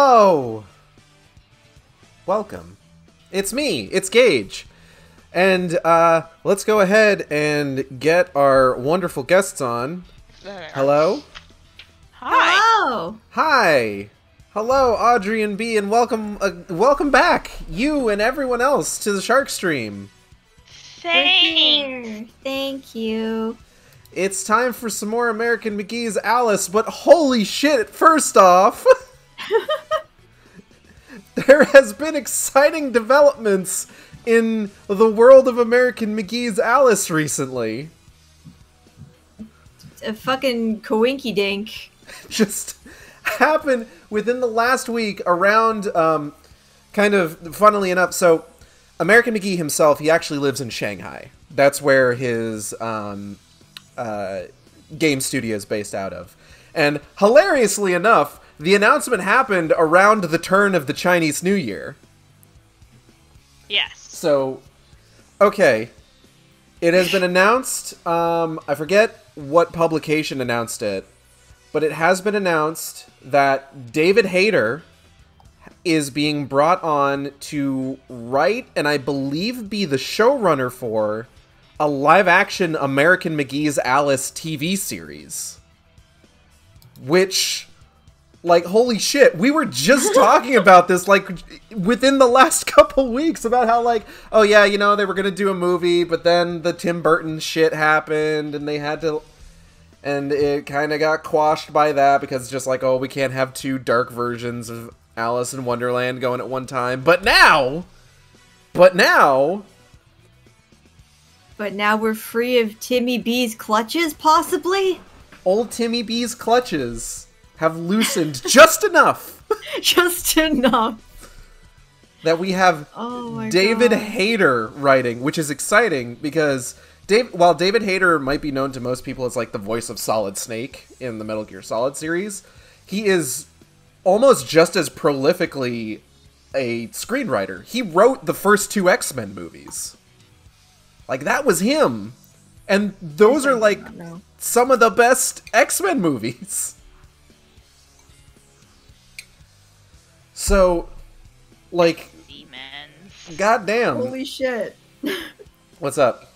Hello! Welcome. It's me, it's Gage. And let's go ahead and get our wonderful guests on. Hello? Hi. Hello. Hi. Hello, Audrey and B, and welcome back, you and everyone else, to the Shark Stream. Thanks. Thank you. It's time for some more American McGee's Alice, but holy shit, first off, there has been exciting developments in the world of American McGee's Alice recently. A fucking coinky dink. Just happened within the last week around, kind of, funnily enough, so American McGee himself, he actually lives in Shanghai. That's where his, game studio is based out of. And hilariously enough, the announcement happened around the turn of the Chinese New Year. Yes. So, okay. It has been announced, I forget what publication announced it, but it has been announced that David Hayter is being brought on to write and I believe be the showrunner for a live-action American McGee's Alice TV series. Which, like, holy shit, we were just talking about this, like, within the last couple weeks, about how, like, oh yeah, you know, they were gonna do a movie, but then the Tim Burton shit happened, and they had to, and it kind of got quashed by that, because it's just like, oh, we can't have two dark versions of Alice in Wonderland going at one time, But now, we're free of Timmy B's clutches, possibly? old Timmy B's clutches have loosened just enough Just enough. that we have David God. Hayter writing, which is exciting because while David Hayter might be known to most people as like the voice of Solid Snake in the Metal Gear Solid series, he is almost just as prolifically a screenwriter. He wrote the first two X-Men movies. Like, that was him. And those are, like, some of the best X-Men movies. So, like, Demons. goddamn. Holy shit. What's up?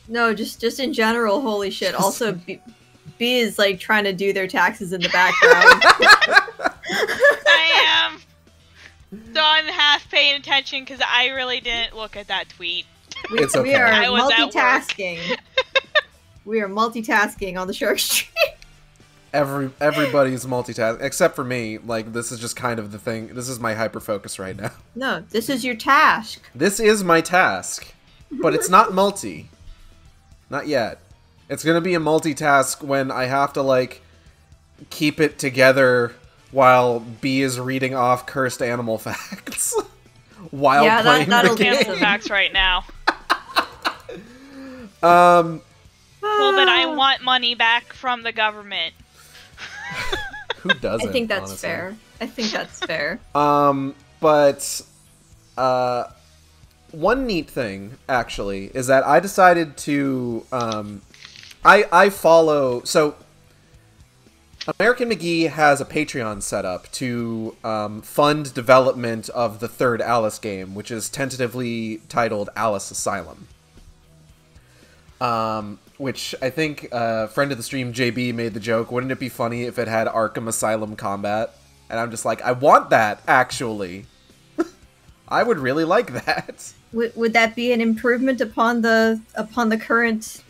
No, just in general, holy shit. Also, B is, like, trying to do their taxes in the background. I am. So I'm half paying attention because I really didn't look at that tweet. It's okay. We are I was at work. multitasking. We are multitasking on the Shark Stream. Everybody's multitasking, except for me. Like, this is just kind of the thing. This is my hyper-focus right now. No, this is your task. This is my task, but it's not multi. Not yet. It's gonna be a multitask when I have to, like, keep it together while B is reading off cursed animal facts while playing that'll the do game. Cancel facts right now. Um, Well, but I want money back from the government. who doesn't? I think that's honestly? fair. I think that's fair. But one neat thing actually is that I decided to I follow, so American McGee has a Patreon set up to fund development of the third Alice game, which is tentatively titled Alice Asylum. Which I think a friend of the stream, JB, made the joke, wouldn't it be funny if it had Arkham Asylum combat? And I'm just like, I want that, actually. I would really like that. Would that be an improvement upon the current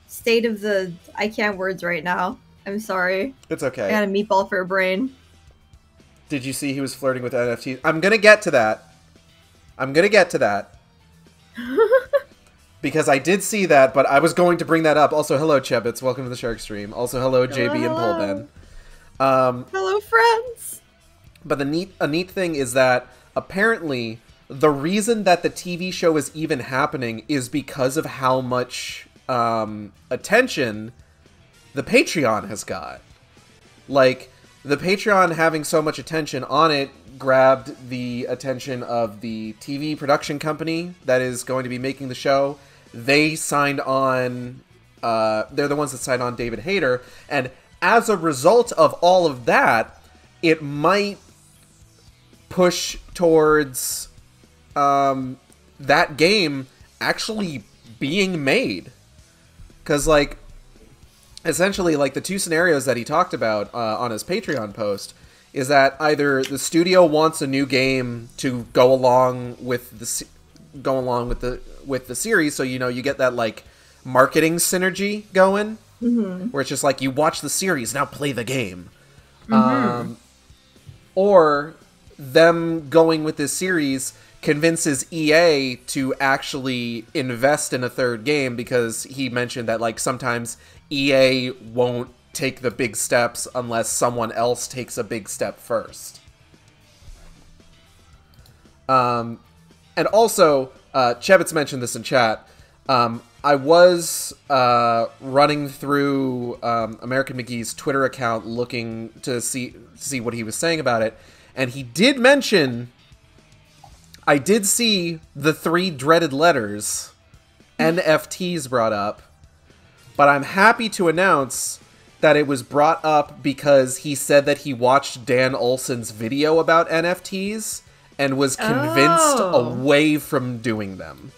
state of the... I can't words right now. I'm sorry. It's I okay. got a meatball for a brain. Did you see he was flirting with NFTs? I'm gonna get to that. Because I did see that, but I was going to bring that up. Also, hello, Chebits. Welcome to the Shark Stream. Also, hello, JB and Hello. Polben. Hello, friends! But a neat thing is that, apparently, the reason that the TV show is even happening is because of how much attention the Patreon has got. Like, the Patreon having so much attention on it grabbed the attention of the TV production company that is going to be making the show. They signed on, they're the ones that signed on David Hayter, and as a result of all of that, it might push towards that game actually being made. Because, like, essentially, like, the two scenarios that he talked about on his Patreon post is that either the studio wants a new game to go along with the series, so, you know, you get that, like, marketing synergy going, where it's just like, you watch the series, now play the game. Or them going with this series convinces EA to actually invest in a third game, because he mentioned that, like, sometimes EA won't take the big steps unless someone else takes a big step first. And also, Chebit's mentioned this in chat, I was running through American McGee's Twitter account looking to see what he was saying about it, and he did mention, I did see the 3 dreaded letters, NFTs, brought up, but I'm happy to announce that it was brought up because he said that he watched Dan Olsen's video about NFTs and was convinced away from doing them.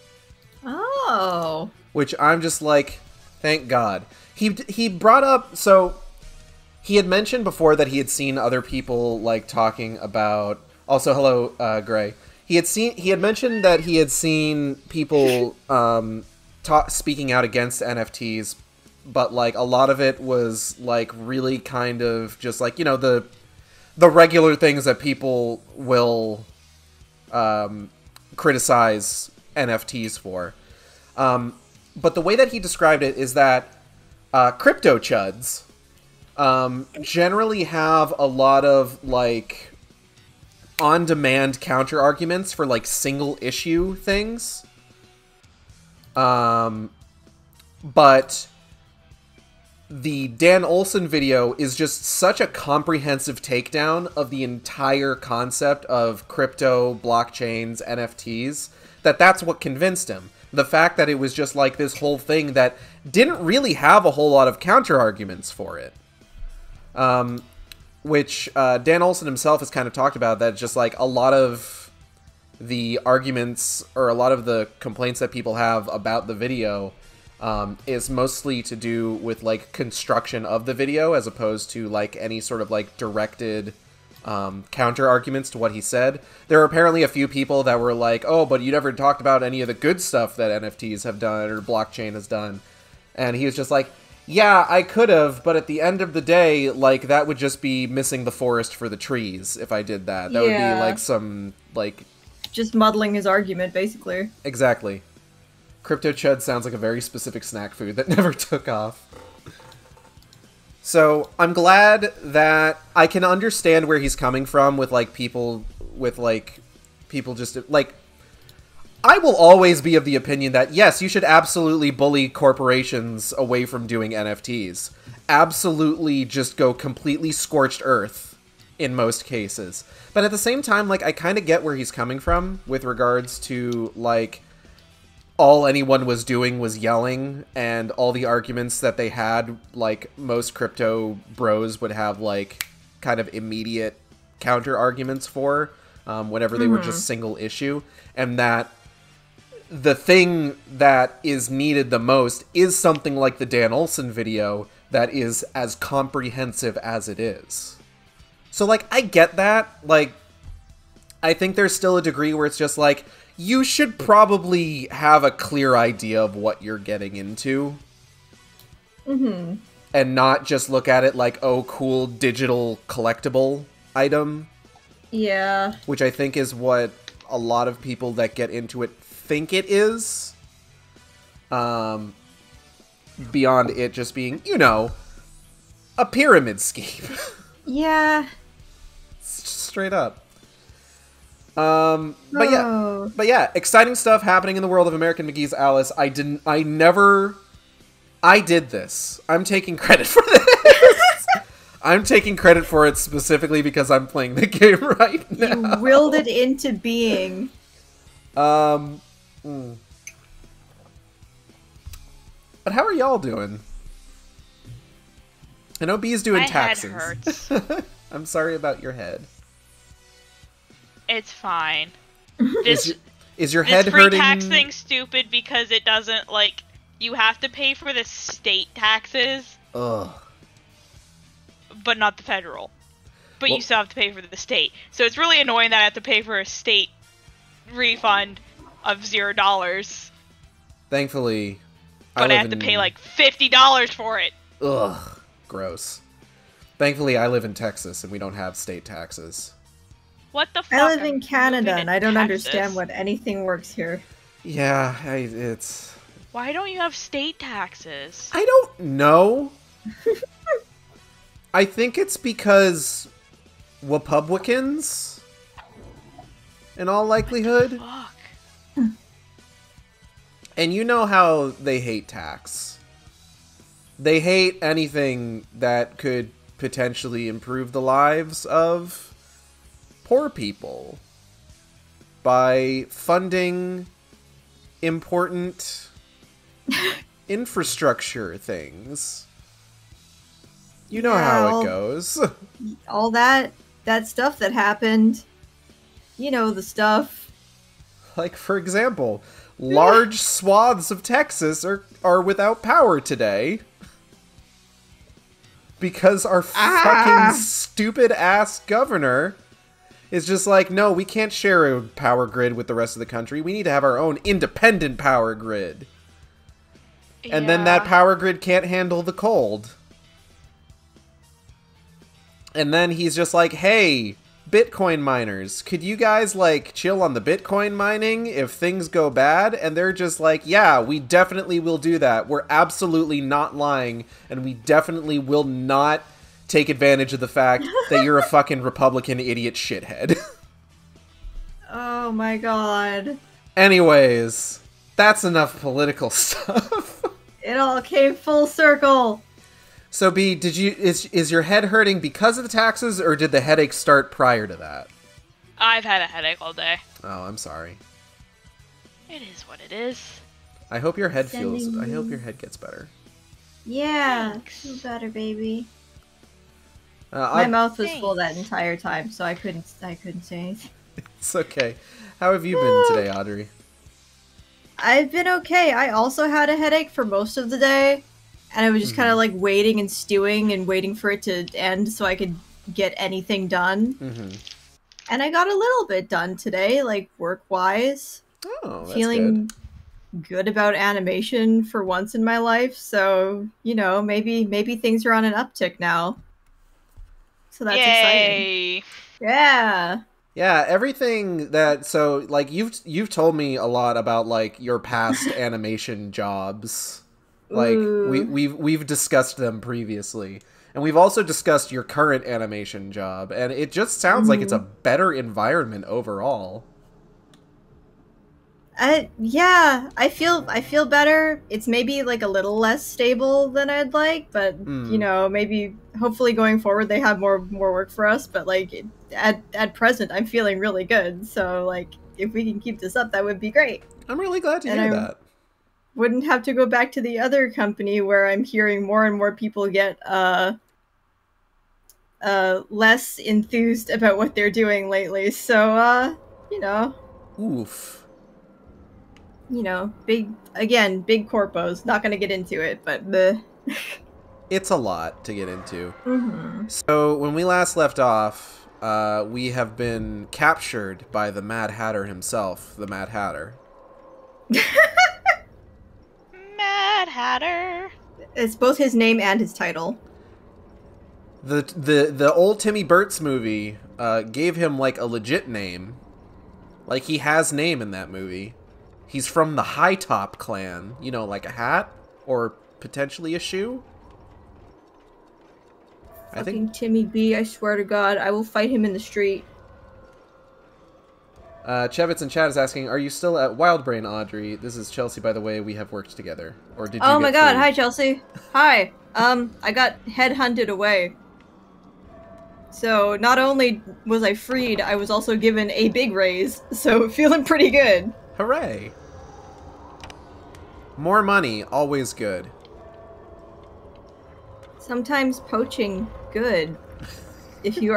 Oh. Which I'm just like, thank God. He brought up, so he had mentioned before that he had seen other people, like, talking about, also hello Gray. He had mentioned that he had seen people speaking out against NFTs, but, like, a lot of it was, like, really kind of just, like, you know, the regular things that people will criticize NFTs for. But the way that he described it is that crypto chuds generally have a lot of, like, on-demand counter-arguments for, like, single-issue things. But the Dan Olsen video is just such a comprehensive takedown of the entire concept of crypto, blockchains, NFTs, that's what convinced him. The fact that it was just, like, this whole thing that didn't really have a whole lot of counter-arguments for it. Which Dan Olsen himself has kind of talked about, that just, like, a lot of the arguments, or a lot of the complaints that people have about the video is mostly to do with, like, construction of the video, as opposed to, like, any sort of, like, directed counter arguments to what he said. There are apparently a few people that were like, oh, but you never talked about any of the good stuff that NFTs have done or blockchain has done. And he was just like, yeah, I could have, but at the end of the day, like, that would just be missing the forest for the trees if I did that. That would be, like, some, like... just muddling his argument, basically. Exactly. Crypto chud sounds like a very specific snack food that never took off. So, I'm glad that I can understand where he's coming from with, like, people just, like, I will always be of the opinion that, yes, you should absolutely bully corporations away from doing NFTs. Absolutely just go completely scorched earth in most cases. But at the same time, like, I kind of get where he's coming from with regards to, like, all anyone was doing was yelling, and all the arguments that they had, like, most crypto bros would have, like, kind of immediate counter arguments for, whenever they were just single issue, and that the thing that is needed the most is something like the Dan Olsen video that is as comprehensive as it is. So, like, I get that. Like, I think there's still a degree where it's just like, you should probably have a clear idea of what you're getting into. And not just look at it like, oh, cool digital collectible item. Yeah. Which I think is what a lot of people that get into it think it is. Beyond it just being, you know, a pyramid scheme. Yeah. Straight up. But yeah, exciting stuff happening in the world of American McGee's Alice. I did this. I'm taking credit for this. I'm taking credit for it specifically because I'm playing the game right now. You willed it into being. But how are y'all doing? I know B's doing My head taxes. hurts. I'm sorry about your head. It's fine. Is your This head free hurting? tax thing's stupid because it doesn't, like, you have to pay for the state taxes, Ugh. but not the federal. But Well- you still have to pay for the state. So it's really annoying that I have to pay for a state refund of $0. Thankfully, But I have to pay like $50 for it. Ugh, gross. Thankfully, I live in Texas and we don't have state taxes. What the fuck? I live I'm in Canada moving and to I don't Texas. understand what anything works here. Yeah, it's... Why don't you have state taxes? I don't know. I think it's because Republicans, in all likelihood. Fuck. And you know how they hate tax. They hate anything that could potentially improve the lives of poor people by funding important infrastructure things. You know how it goes. All that stuff that happened. You know the stuff. Like, for example, large swaths of Texas are without power today. Because our fucking stupid-ass governor is just like, no, we can't share a power grid with the rest of the country. We need to have our own independent power grid. And then that power grid can't handle the cold. And then he's just like, hey, Bitcoin miners, could you guys, like, chill on the Bitcoin mining if things go bad? And they're just like, yeah, we definitely will do that. We're absolutely not lying, and we definitely will not take advantage of the fact that you're a fucking Republican idiot shithead. Oh my god. Anyways, that's enough political stuff. It all came full circle. So, B, is your head hurting because of the taxes, or did the headache start prior to that? I've had a headache all day. Oh, I'm sorry. It is what it is. I hope your head Sending I hope you- your head gets better. Yeah, Thanks. feel better, baby. My I- mouth was full that entire time, so I couldn't say anything. It's okay. How have you been today, Audrey? I've been okay. I also had a headache for most of the day, and I was just kind of like waiting and stewing and waiting for it to end so I could get anything done. Mm-hmm. And I got a little bit done today, like work-wise. Oh, that's Feeling good about animation for once in my life, so you know, maybe things are on an uptick now. So that's exciting. Yay! Yeah. Yeah, everything that like you've told me a lot about like your past animation jobs. Like Ooh. we've discussed them previously. And we've also discussed your current animation job, and it just sounds like it's a better environment overall. Yeah, I feel better. It's maybe like a little less stable than I'd like, but you know, maybe hopefully going forward they have more work for us. But like at present, I'm feeling really good. So like if we can keep this up, that would be great. I'm really glad to And hear I'm- that. Wouldn't have to go back to the other company where I'm hearing more and more people get less enthused about what they're doing lately. So you know, Oof. big corpos. Not gonna get into it, but the. It's a lot to get into. Mm-hmm. So when we last left off, we have been captured by the Mad Hatter himself, the Mad Hatter. Mad Hatter. It's both his name and his title. The old Timmy Burt's movie gave him like a legit name. Like he has name in that movie. He's from the High Top clan. You know, like a hat or potentially a shoe. I think Timmy B, I swear to God, I will fight him in the street. Chevitz in chat is asking, "Are you still at Wildbrain, Audrey?" This is Chelsea, by the way. We have worked together. Or did you? Oh my get God! free? Hi, Chelsea. Hi. I got headhunted away. So not only was I freed, I was also given a big raise. So feeling pretty good. Hooray! More money, always good. Sometimes poaching good. If you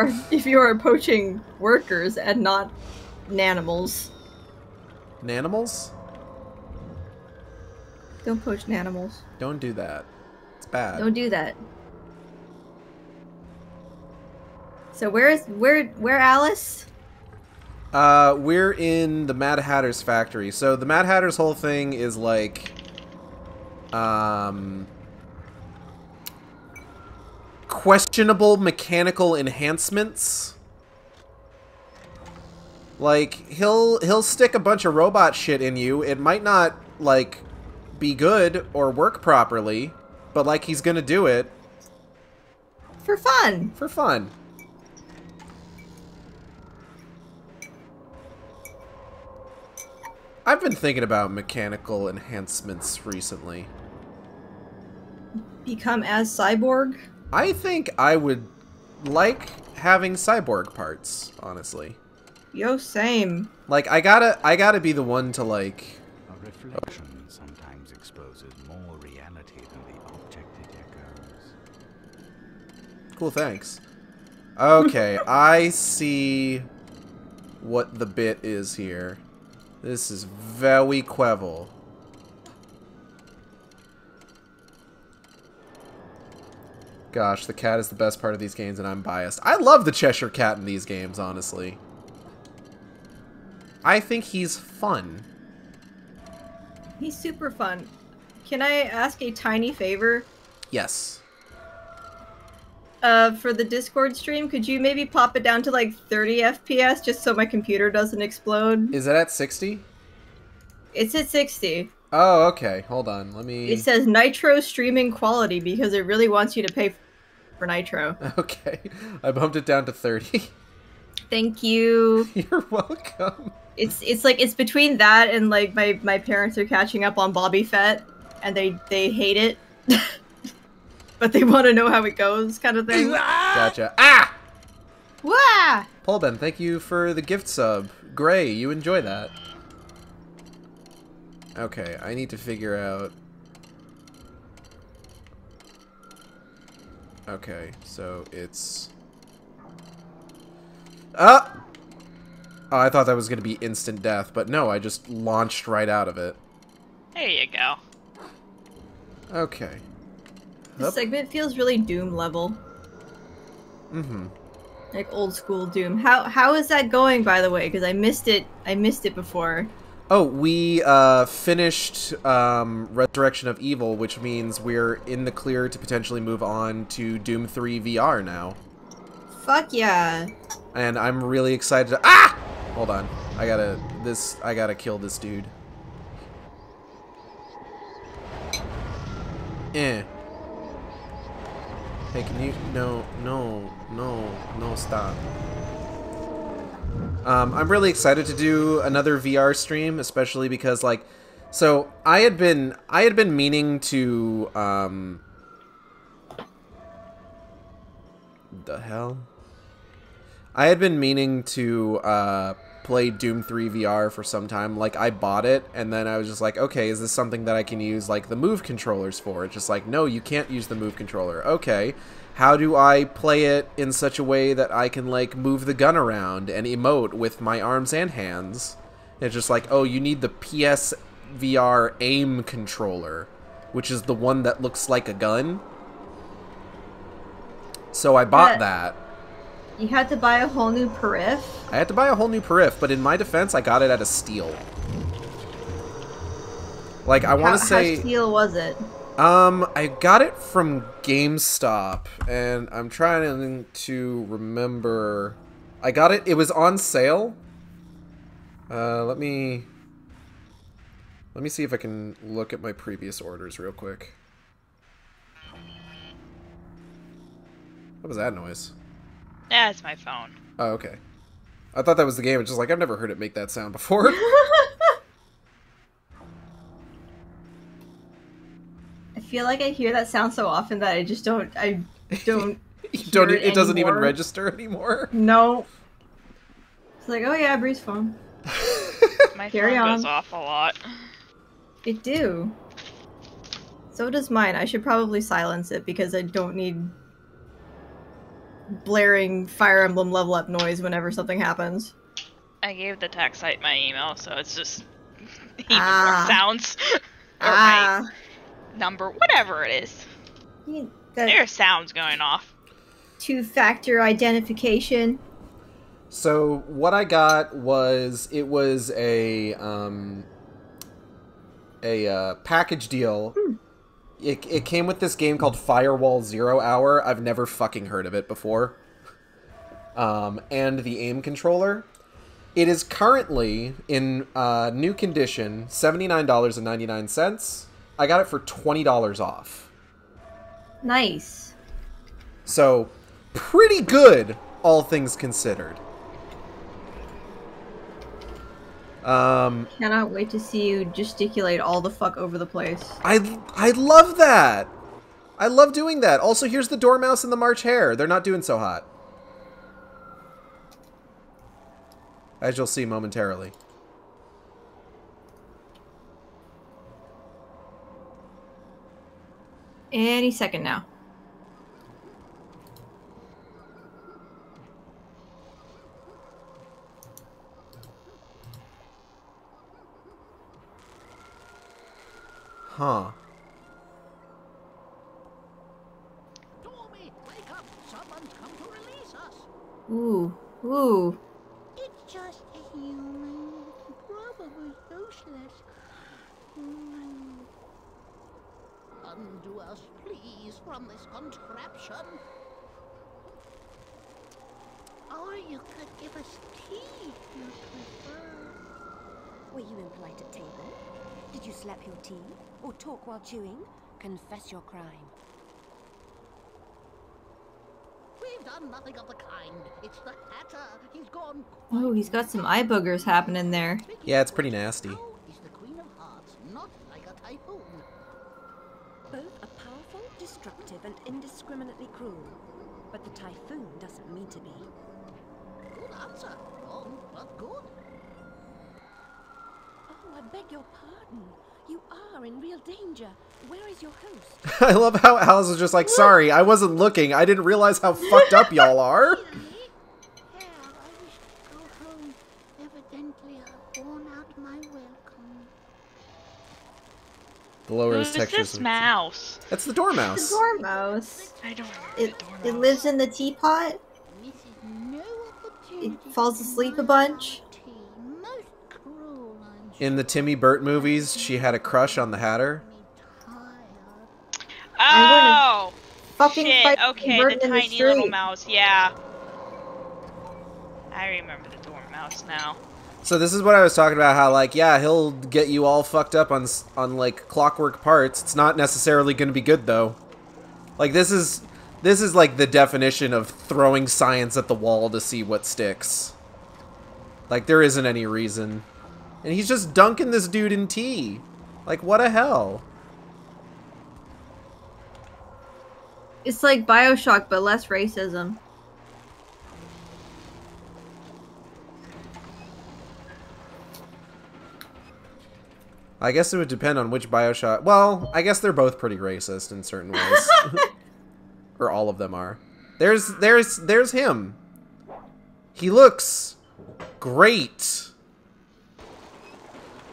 are poaching workers and not nanimals. Nanimals? Don't poach nanimals. Don't do that. It's bad. Don't do that. So where Alice? We're in the Mad Hatter's factory. So the Mad Hatter's whole thing is like, questionable mechanical enhancements. Like, he'll stick a bunch of robot shit in you. It might not, like, be good or work properly, but, like, he's gonna do it. For fun. For fun. I've been thinking about mechanical enhancements recently. Become as cyborg? I think I would like having cyborg parts, honestly. Yo, same. Like, I gotta be the one to, like... A reflection sometimes exposes more reality than the object it echoes. Cool, thanks. Okay, I see what the bit is here. This is very clever. Gosh, the cat is the best part of these games, and I'm biased. I love the Cheshire Cat in these games, honestly. I think he's fun. He's super fun. Can I ask a tiny favor? Yes. For the Discord stream, could you maybe pop it down to like 30 FPS just so my computer doesn't explode? Is it at 60? It's at 60. Oh, okay. Hold on. Let me... It says Nitro streaming quality because it really wants you to pay for Nitro. Okay. I bumped it down to 30. Thank you. You're welcome. It's like it's between that and like my parents are catching up on Bobby Fett and they hate it. But they want to know how it goes, kind of thing. Gotcha. Ah! Wah! Polben, thank you for the gift sub. Gray, you enjoy that. Okay, I need to figure out... Okay, so it's... Ah! Oh, I thought that was going to be instant death, but no, I just launched right out of it. There you go. Okay. This segment feels really Doom level. Mm-hmm. Like old school Doom. How is that going, by the way? Because I missed it before. Oh, we finished Resurrection of Evil, which means we're in the clear to potentially move on to Doom 3 VR now. Fuck yeah. And I'm really excited to... Ah! Hold on. I gotta kill this dude. Eh. Hey, can you... No, stop. I'm really excited to do another VR stream, especially because, like... So, I had been meaning to, the hell? I had been meaning to play Doom 3 VR for some time. Like, I bought it, and then I was just like, okay, is this something that I can use, like, the Move controllers for? It's just like, no, you can't use the Move controller. Okay, how do I play it in such a way that I can, like, move the gun around and emote with my arms and hands? And it's just like, oh, you need the PSVR aim controller, which is the one that looks like a gun. So I bought that. You had to buy a whole new periph? I had to buy a whole new periph, but in my defense, I got it at a steal. Like, I want to say... How steal was it? I got it from GameStop, and I'm trying to remember... I got it... It was on sale. Let me see if I can look at my previous orders real quick. What was that noise? That's my phone. Oh, okay. I thought that was the game. It's just like, I've never heard it make that sound before. I feel like I hear that sound so often that I just don't... I don't... It doesn't even register anymore? No. It's like, oh yeah, Bree's phone. My Carry phone on. goes off a lot. It do. So does mine. I should probably silence it because I don't need blaring Fire Emblem level up noise whenever something happens. I gave the tech site my email, so it's just even more sounds. Or my number, whatever it is. There's sounds going off. Two-factor identification. So what I got was a package deal. It came with this game called Firewall 0 Hour. I've never fucking heard of it before. And the aim controller. It is currently in new condition, $79.99. I got it for $20 off. Nice. So, pretty good, all things considered. Cannot wait to see you gesticulate all the fuck over the place. I love that. I love doing that. Also, here's the Dormouse and the March Hare. They're not doing so hot. As you'll see momentarily. Any second now. Huh. Dormy, wake up! Someone's come to release us! Ooh. Ooh. It's just a human. Probably useless. Undo us, please, from this contraption. Or you could give us tea if you prefer. Were you impolite at table? Did you slap your tea? Or talk while chewing? Confess your crime. We've done nothing of the kind. It's the Hatter. He's gone. Oh, he's got some eye boogers happening there. Yeah, it's pretty nasty. He's the Queen of Hearts, not like a typhoon. Both are powerful, destructive, and indiscriminately cruel. But the typhoon doesn't mean to be. Good answer. Wrong, but good. Oh, I beg your pardon. You are in real danger. Where is your host? I love how Alice is just like, sorry, I wasn't looking. I didn't realize how fucked up y'all are. Really? Yeah, I wish to go home. Evidently, I've worn out my welcome. The lower Who's is textures. this mouse? That's the Dormouse. The Dormouse. I don't remember It, the it Dormouse. lives in the teapot. This is no opportunity. It falls asleep a bunch. Tea. Most cruel, I'm sure. In the Timmy Burt movies, she had a crush on the Hatter. Tired. Oh! Fucking Shit, fight okay, Burton the in tiny street. little mouse, yeah. I remember the Dormouse now. So this is what I was talking about, how, like, yeah, he'll get you all fucked up on like, clockwork parts. It's not necessarily going to be good, though. Like, this is, like, the definition of throwing science at the wall to see what sticks. Like, there isn't any reason. And he's just dunking this dude in tea. Like, what a hell. It's like BioShock, but less racism. I guess it would depend on which BioShock. Well, I guess they're both pretty racist in certain ways. Or all of them are. There's him. He looks great.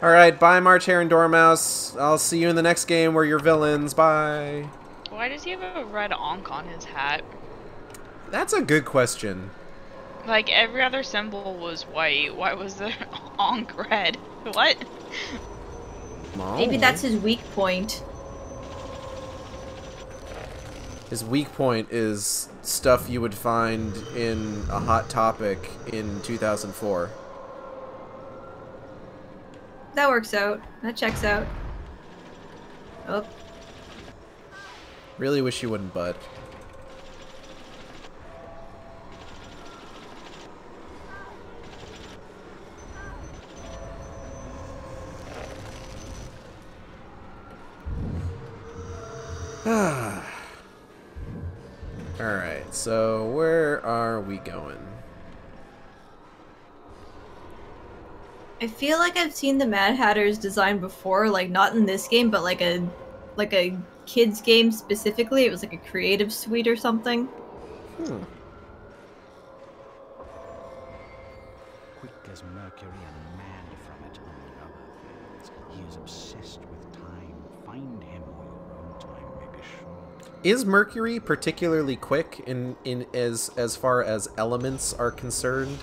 Alright, bye March Hare and Dormouse. I'll see you in the next game where you're villains. Bye. Why does he have a red onk on his hat? That's a good question. Like, every other symbol was white. Why was the onk red? What? Maybe that's his weak point. His weak point is stuff you would find in a Hot Topic in 2004. That works out. That checks out. Oh. Really wish you wouldn't, bud. Alright, so where are we going? I feel like I've seen the Mad Hatter's design before, like not in this game, but like a kids game specifically. It was like a creative suite or something. Quick as mercury and mad from it, among other things. He is obsessed with time. Find him, or your own time may be short. Is Mercury particularly quick in as far as elements are concerned?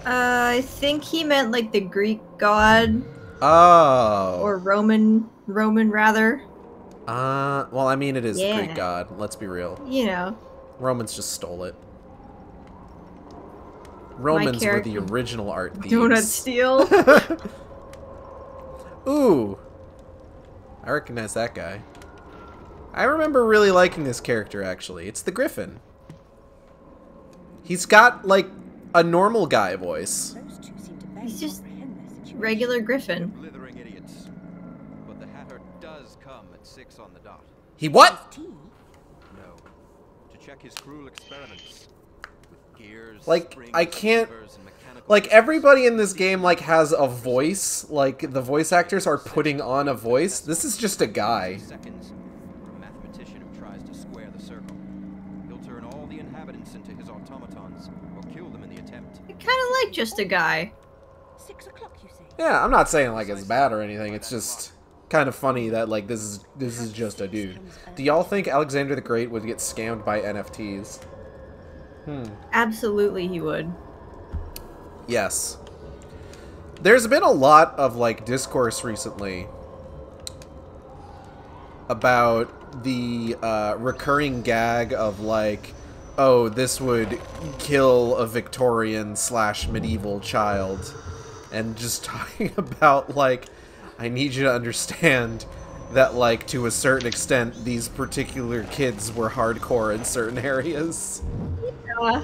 I think he meant like the Greek god. Oh. Or Roman rather. Well, I mean, it is Yeah. Greek god. Let's be real. You know. Romans just stole it. Romans were the original art thieves. Donut steal. Ooh. I recognize that guy. I remember really liking this character, actually. It's the Griffin. He's got, like, a normal guy voice. He's just regular Griffin. Blithering idiots. But the Hatter does come at 6 on the dot. He what? No. To check his cruel experiments. With gears, Like, springs, I can't... levers, and mechanical Like, everybody in this game, like, has a voice. Like, the voice actors are putting on a voice. This is just a guy. seconds. For a mathematician who tries to square the circle. He'll turn all the inhabitants into his automatons, or kill them in the attempt. I kind of like just a guy. 6 o'clock, you say? Yeah, I'm not saying, like, it's bad or anything. It's just kind of funny that, like, this is just a dude. Do y'all think Alexander the Great would get scammed by NFTs? Absolutely he would. Yes. There's been a lot of, like, discourse recently about the recurring gag of, like, oh, this would kill a Victorian / medieval child. And just talking about, like, I need you to understand that, like, to a certain extent, these particular kids were hardcore in certain areas. Yeah.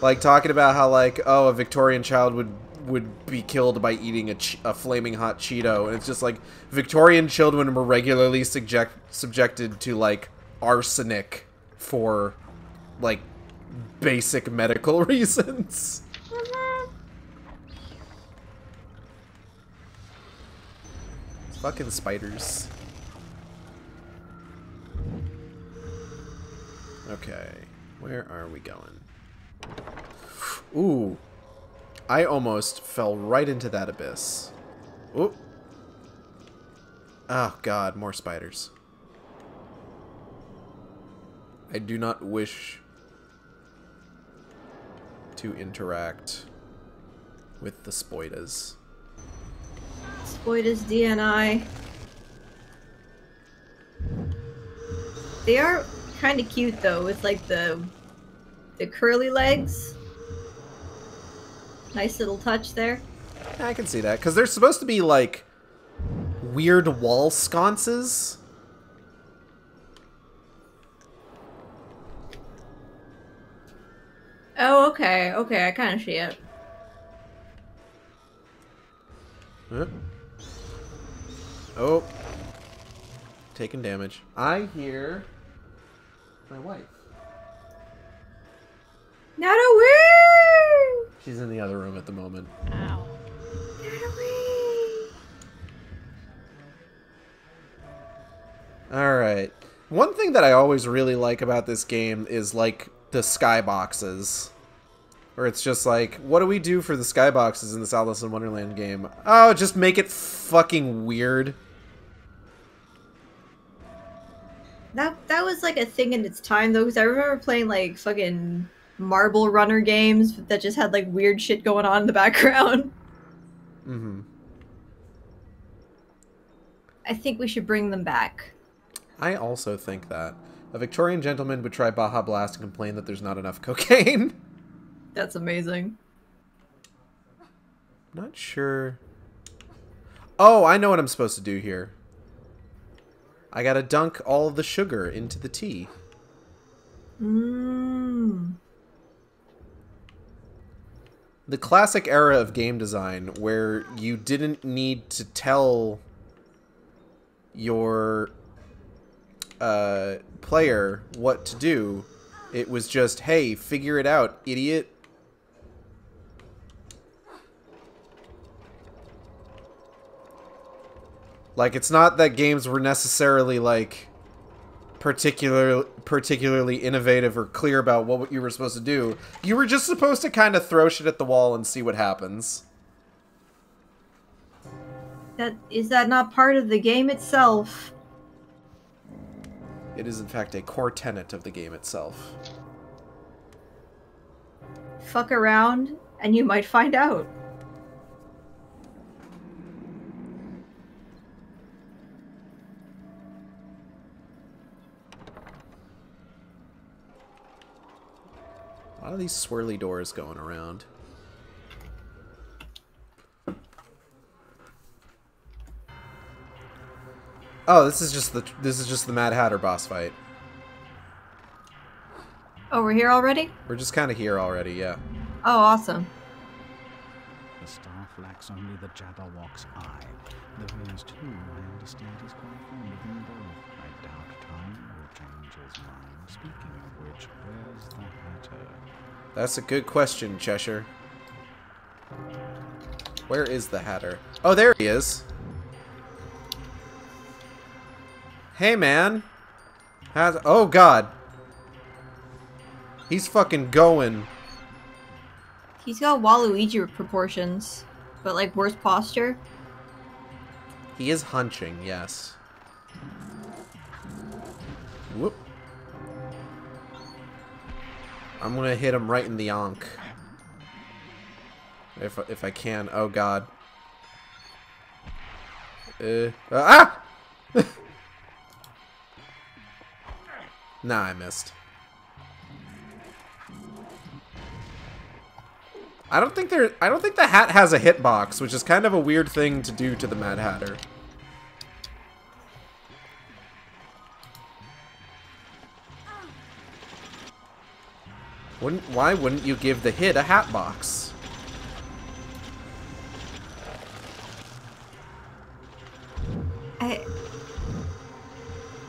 Like, talking about how, like, oh, a Victorian child would be killed by eating a flaming hot Cheeto. And it's just like, Victorian children were regularly subjected to, like, arsenic for, like, basic medical reasons. Fucking spiders. Okay, where are we going? Ooh. I almost fell right into that abyss. Ooh. Oh god, more spiders. I do not wish to interact with the spoidas. Spoidas DNI. They are kind of cute though, with like the curly legs. Nice little touch there. I can see that, because they're supposed to be like weird wall sconces. Oh, okay, okay, I kind of see it. Oh. Taking damage. I hear my wife. Not a woo! She's in the other room at the moment. Ow. Alright. One thing that I always really like about this game is, like, the skyboxes. Where it's just like, what do we do for the skyboxes in this Alice in Wonderland game? Oh, just make it fucking weird. That was like a thing in its time though, because I remember playing like fucking Marble Runner games that just had like weird shit going on in the background. Mm-hmm. I think we should bring them back. I also think that. A Victorian gentleman would try Baja Blast and complain that there's not enough cocaine. That's amazing. Not sure. Oh, I know what I'm supposed to do here. I gotta dunk all of the sugar into the tea. Mmm. The classic era of game design where you didn't need to tell your player what to do. It was just, hey, figure it out, idiot. Like, it's not that games were necessarily, like, particularly innovative or clear about what you were supposed to do. You were just supposed to kind of throw shit at the wall and see what happens. Is that not part of the game itself? It is, in fact, a core tenet of the game itself. Fuck around, and you might find out. A lot of these swirly doors going around. Oh, this is just the Mad Hatter boss fight. Oh, we're here already? We're just kind of here already, yeah. Oh, awesome. The staff lacks only the Jabberwock's eye. Though is too, I understand he's quite fond of them both. I doubt time will change his mind. Speaking of which, where's the Hatter? That's a good question, Cheshire. Where is the Hatter? Oh, there he is. Hey, man. Oh, God. He's fucking going. He's got Waluigi proportions, but like worse posture. He is hunching, yes. Whoop. I'm gonna hit him right in the onk. If I can. Oh, God. Ah! Nah, I missed. I don't think the hat has a hitbox, which is kind of a weird thing to do to the Mad Hatter. Why wouldn't you give the hit a hat box?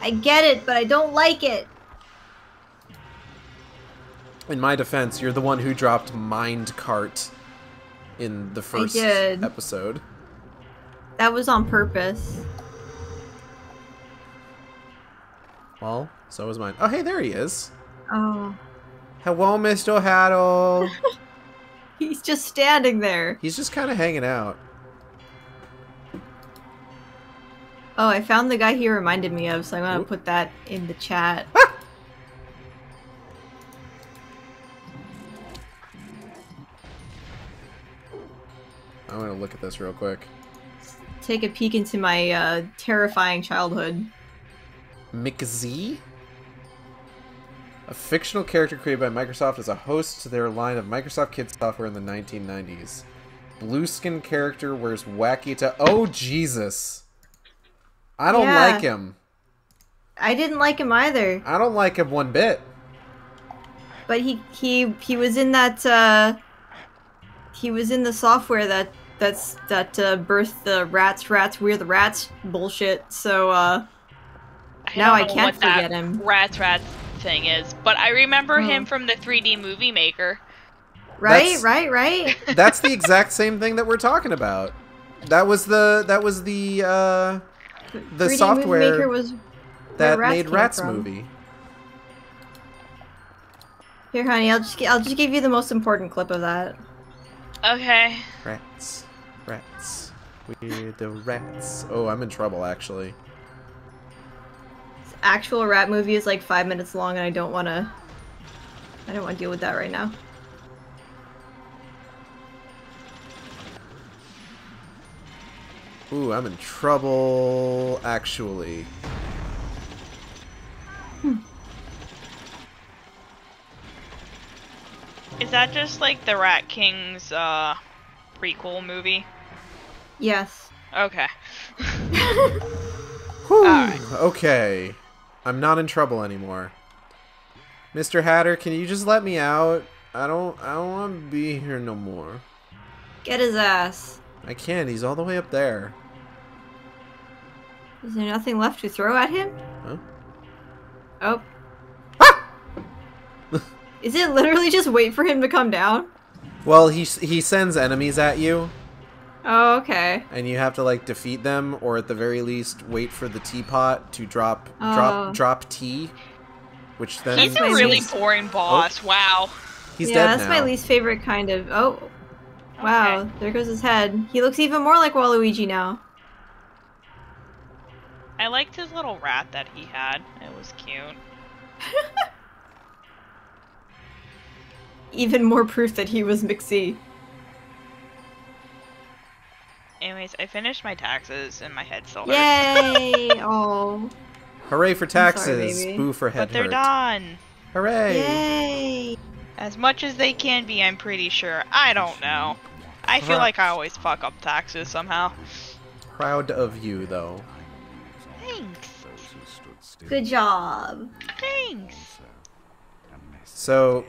I get it, but I don't like it. In my defense, you're the one who dropped Mind Cart in the first episode. That was on purpose. Well, so was mine. Oh, hey, there he is. Oh. Hello, Mr. Haddle. He's just standing there. He's just kind of hanging out. Oh, I found the guy he reminded me of, so I'm gonna put that in the chat. Ah! I'm gonna look at this real quick. Take a peek into my terrifying childhood. McGee's? A fictional character created by Microsoft as a host to their line of Microsoft Kids software in the 1990s. Blue skin character wears wacky Oh, Jesus. I don't like him. I didn't like him either. I don't like him one bit. But he was in that he was in the software that birthed the rats we're the rats bullshit. So now I can't forget him. Rats thing is, but I remember him from the 3D Movie Maker. Right. That's the exact same thing that we're talking about. That was the software Movie Maker was that made Rats movie. Here, honey, I'll just give you the most important clip of that. Okay. Rats. We're the rats. Oh, I'm in trouble, actually. This actual rat movie is like 5 minutes long, and I don't want to deal with that right now. Ooh, I'm in trouble, actually. Is that just like the Rat King's prequel movie? Yes. Okay. Right. Okay. I'm not in trouble anymore. Mr. Hatter, can you just let me out? I don't want to be here no more. Get his ass. I can't. He's all the way up there. Is there nothing left to throw at him? Huh? Oh. Ah! Is it literally just wait for him to come down? Well, he sends enemies at you. Oh, okay. And you have to like defeat them, or at the very least wait for the teapot to drop tea, which then he's a really boring boss. Oh. Wow. He's yeah, dead that's now. my least favorite kind of. Oh, wow! Okay. There goes his head. He looks even more like Waluigi now. I liked his little rat that he had. It was cute. Even more proof that he was McGee. Anyways, I finished my taxes and my head still hurts. Yay! Oh. Hooray for taxes! baby. Boo for head But they're hurt. done. Hooray! Yay! As much as they can be, I'm pretty sure. I don't know. I feel like I always fuck up taxes somehow. Proud of you, though. Thanks. Good job. Thanks. So,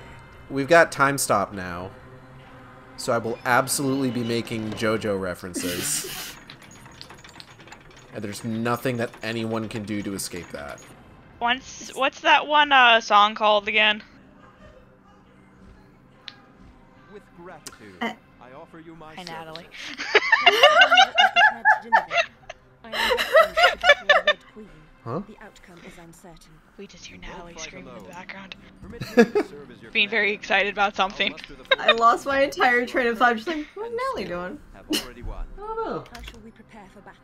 we've got time stop now. So I will absolutely be making JoJo references. And there's nothing that anyone can do to escape that. What's that one song called again? With gratitude, I offer you my Hi, Natalie. Huh? The outcome is uncertain. We just hear Natalie screaming in the background. service. Being very excited about something. I lost my entire train of thought. I'm just like, what's Nelly doing? Have already won. I don't know. How shall we prepare for battle?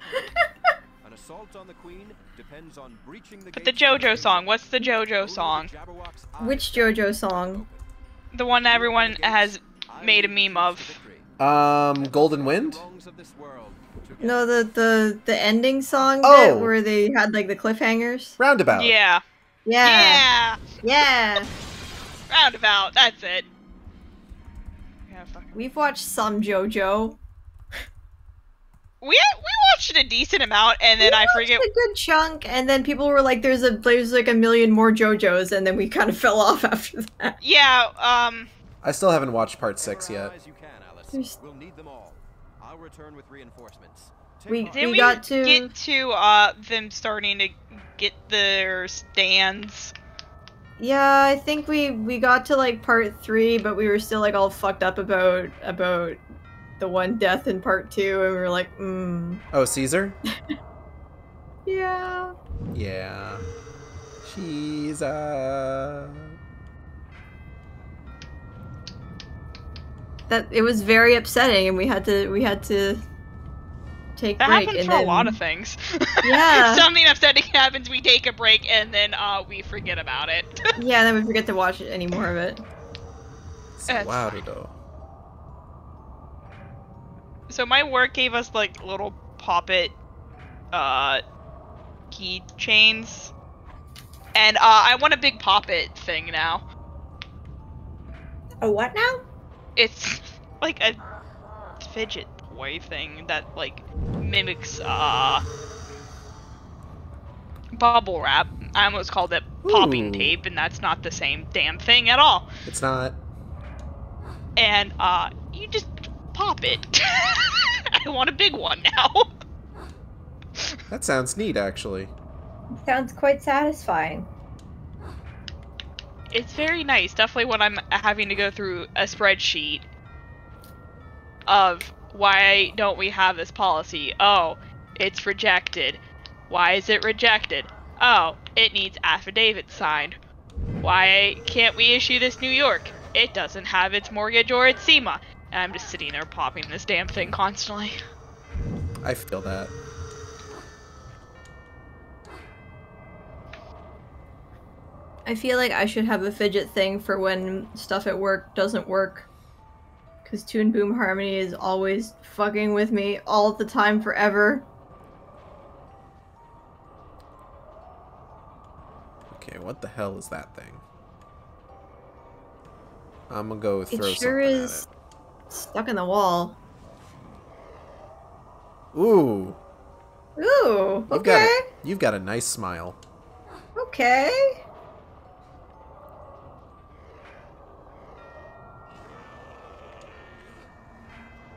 An assault on the queen depends on breaching the But the JoJo song. What's the JoJo song? Which JoJo song? The one that everyone has made a meme of. Golden Wind? No, the ending song Oh. bit where they had like the cliffhangers. Roundabout. Yeah. Yeah. Yeah. Yeah. Roundabout. That's it. Yeah, fuck. We've watched some JoJo. We watched a decent amount, and then I forget. A good chunk, and then people were like, "There's like a million more JoJos," and then we kind of fell off after that. Yeah. I still haven't watched part 6 yet. We'll need them all. I'll return with reinforcements. We Did we got to get to them starting to get their stands? Yeah, I think we got to like part 3, but we were still like all fucked up about the one death in part 2, and we were like, Oh, Caesar? yeah. Yeah. Caesar. That it was very upsetting, and we had to take That break. happens and for then, a lot of things. Yeah. If something upsetting happens, we take a break, and then we forget about it. Yeah, then we forget to watch any more of it. That's Wow, fine. though. So my work gave us like little pop-it keychains, and I want a big pop-it thing now. A what now? It's like a fidget toy thing that like mimics bubble wrap. I almost called it popping Ooh. tape, and that's not the same damn thing at all. It's not. And you just pop it. I want a big one now. That sounds neat, actually. Sounds quite satisfying. It's very nice, definitely when I'm having to go through a spreadsheet of why don't we have this policy? Oh, it's rejected. Why is it rejected? Oh, it needs affidavit signed. Why can't we issue this New York? It doesn't have its mortgage or its SEMA. And I'm just sitting there popping this damn thing constantly. I feel that. I feel like I should have a fidget thing for when stuff at work doesn't work. Because Toon Boom Harmony is always fucking with me all the time forever. Okay, what the hell is that thing? I'm gonna go throw It sure something is stuck in the wall. at it. Ooh. Ooh, okay. You've got a nice smile. Okay.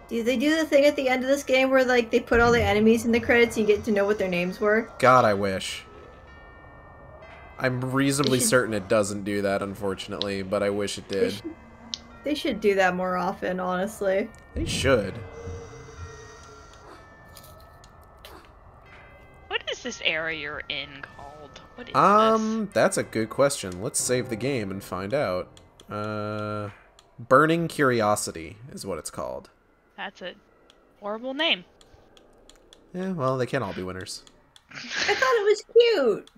Do they do the thing at the end of this game where like they put all the enemies in the credits and you get to know what their names were? God, I wish. I'm reasonably should- certain it doesn't do that, unfortunately, but I wish it did. They should do that more often, honestly. They should. this area you're in called? What is this? That's a good question. Let's save the game and find out. Burning Curiosity is what it's called. That's a horrible name. Yeah, well, they can't all be winners. I thought it was cute.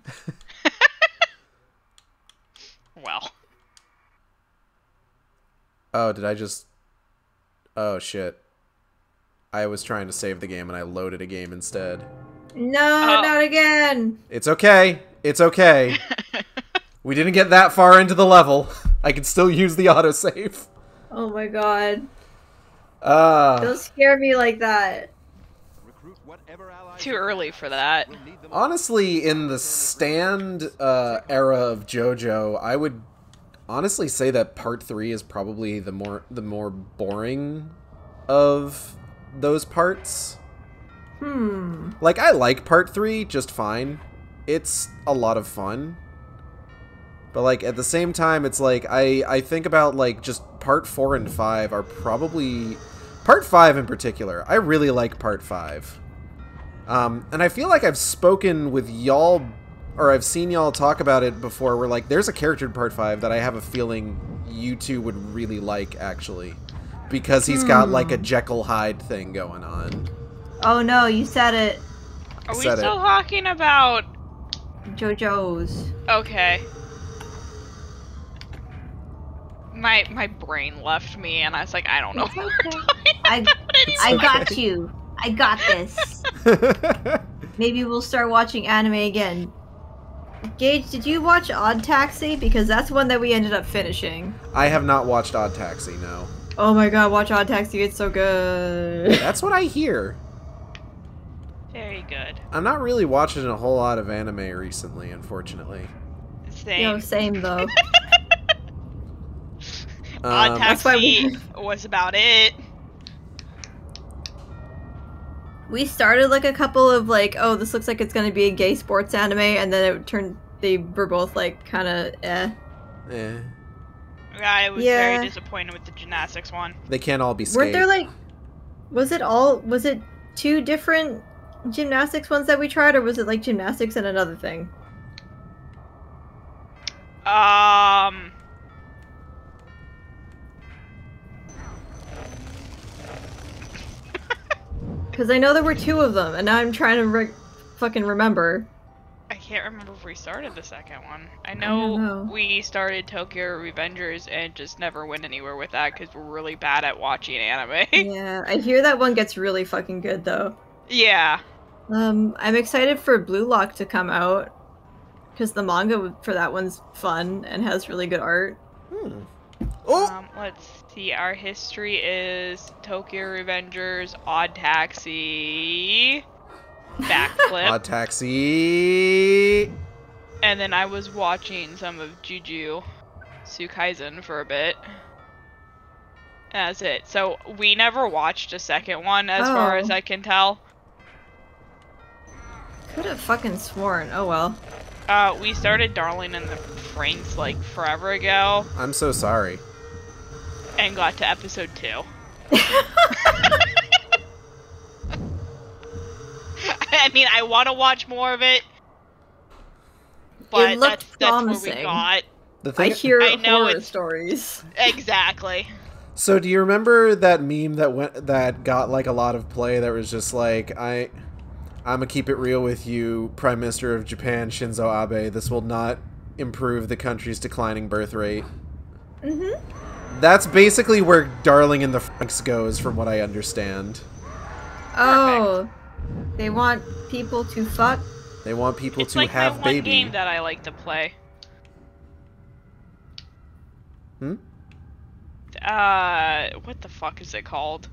Well. Oh, did I just... Oh, shit. I was trying to save the game and I loaded a game instead. No, not again. It's okay. It's okay. We didn't get that far into the level. I can still use the autosave. Oh my god. Don't scare me like that. Too early for that. Honestly, in the stand era of JoJo, I would honestly say that Part 3 is probably the more boring of those parts. Like, I like Part 3 just fine. It's a lot of fun. But, like, at the same time, it's like, I think about, like, just Part 4 and 5 are probably... Part 5 in particular. I really like Part 5. And I feel like I've spoken with y'all, or I've seen y'all talk about it before, where, like, there's a character in Part 5 that I have a feeling you two would really like, actually. Because he's got, like, a Jekyll Hyde thing going on. Oh no, you said it. Are we still talking about... JoJo's. Okay. My brain left me, and I was like, I don't know. It's okay. I got you. I got this. Maybe we'll start watching anime again. Gage, did you watch Odd Taxi? Because that's one that we ended up finishing. I have not watched Odd Taxi, no. Oh my god, watch Odd Taxi, it's so good. That's what I hear. Very good. I'm not really watching a whole lot of anime recently, unfortunately. Same. Yo, same though. Odd Taxi was about it. We started like a couple of like, oh, this looks like it's gonna be a gay sports anime, and then it turned, they were both like kind of Eh. I was very disappointed with the gymnastics one. They can't all be skate. Weren't there like, was it two different gymnastics ones that we tried, or was it like gymnastics and another thing? Because I know there were two of them, and now I'm trying to fucking remember. I can't remember if we started the second one. I know we started Tokyo Revengers and just never went anywhere with that because we're really bad at watching anime. Yeah, I hear that one gets really fucking good though. Yeah. I'm excited for Blue Lock to come out because the manga for that one's fun and has really good art. Let's see. Our history is Tokyo Revengers, Odd Taxi, Backflip. Odd Taxi. And then I was watching some of Jujutsu Kaisen for a bit. That's it. So we never watched a second one, as far as I can tell. Could have fucking sworn. Oh well. We started Darling in the Franxx like forever ago. I'm so sorry. And got to episode 2. I mean, I want to watch more of it, but that's where we got. I hear horror stories. Exactly. So, do you remember that meme that got like a lot of play? That was just like, I'm gonna keep it real with you, Prime Minister of Japan Shinzo Abe. This will not improve the country's declining birth rate. That's basically where Darling in the Franxx goes, from what I understand. Oh, they want people to fuck? They want people it's to like have my baby. One game that I like to play. What the fuck is it called?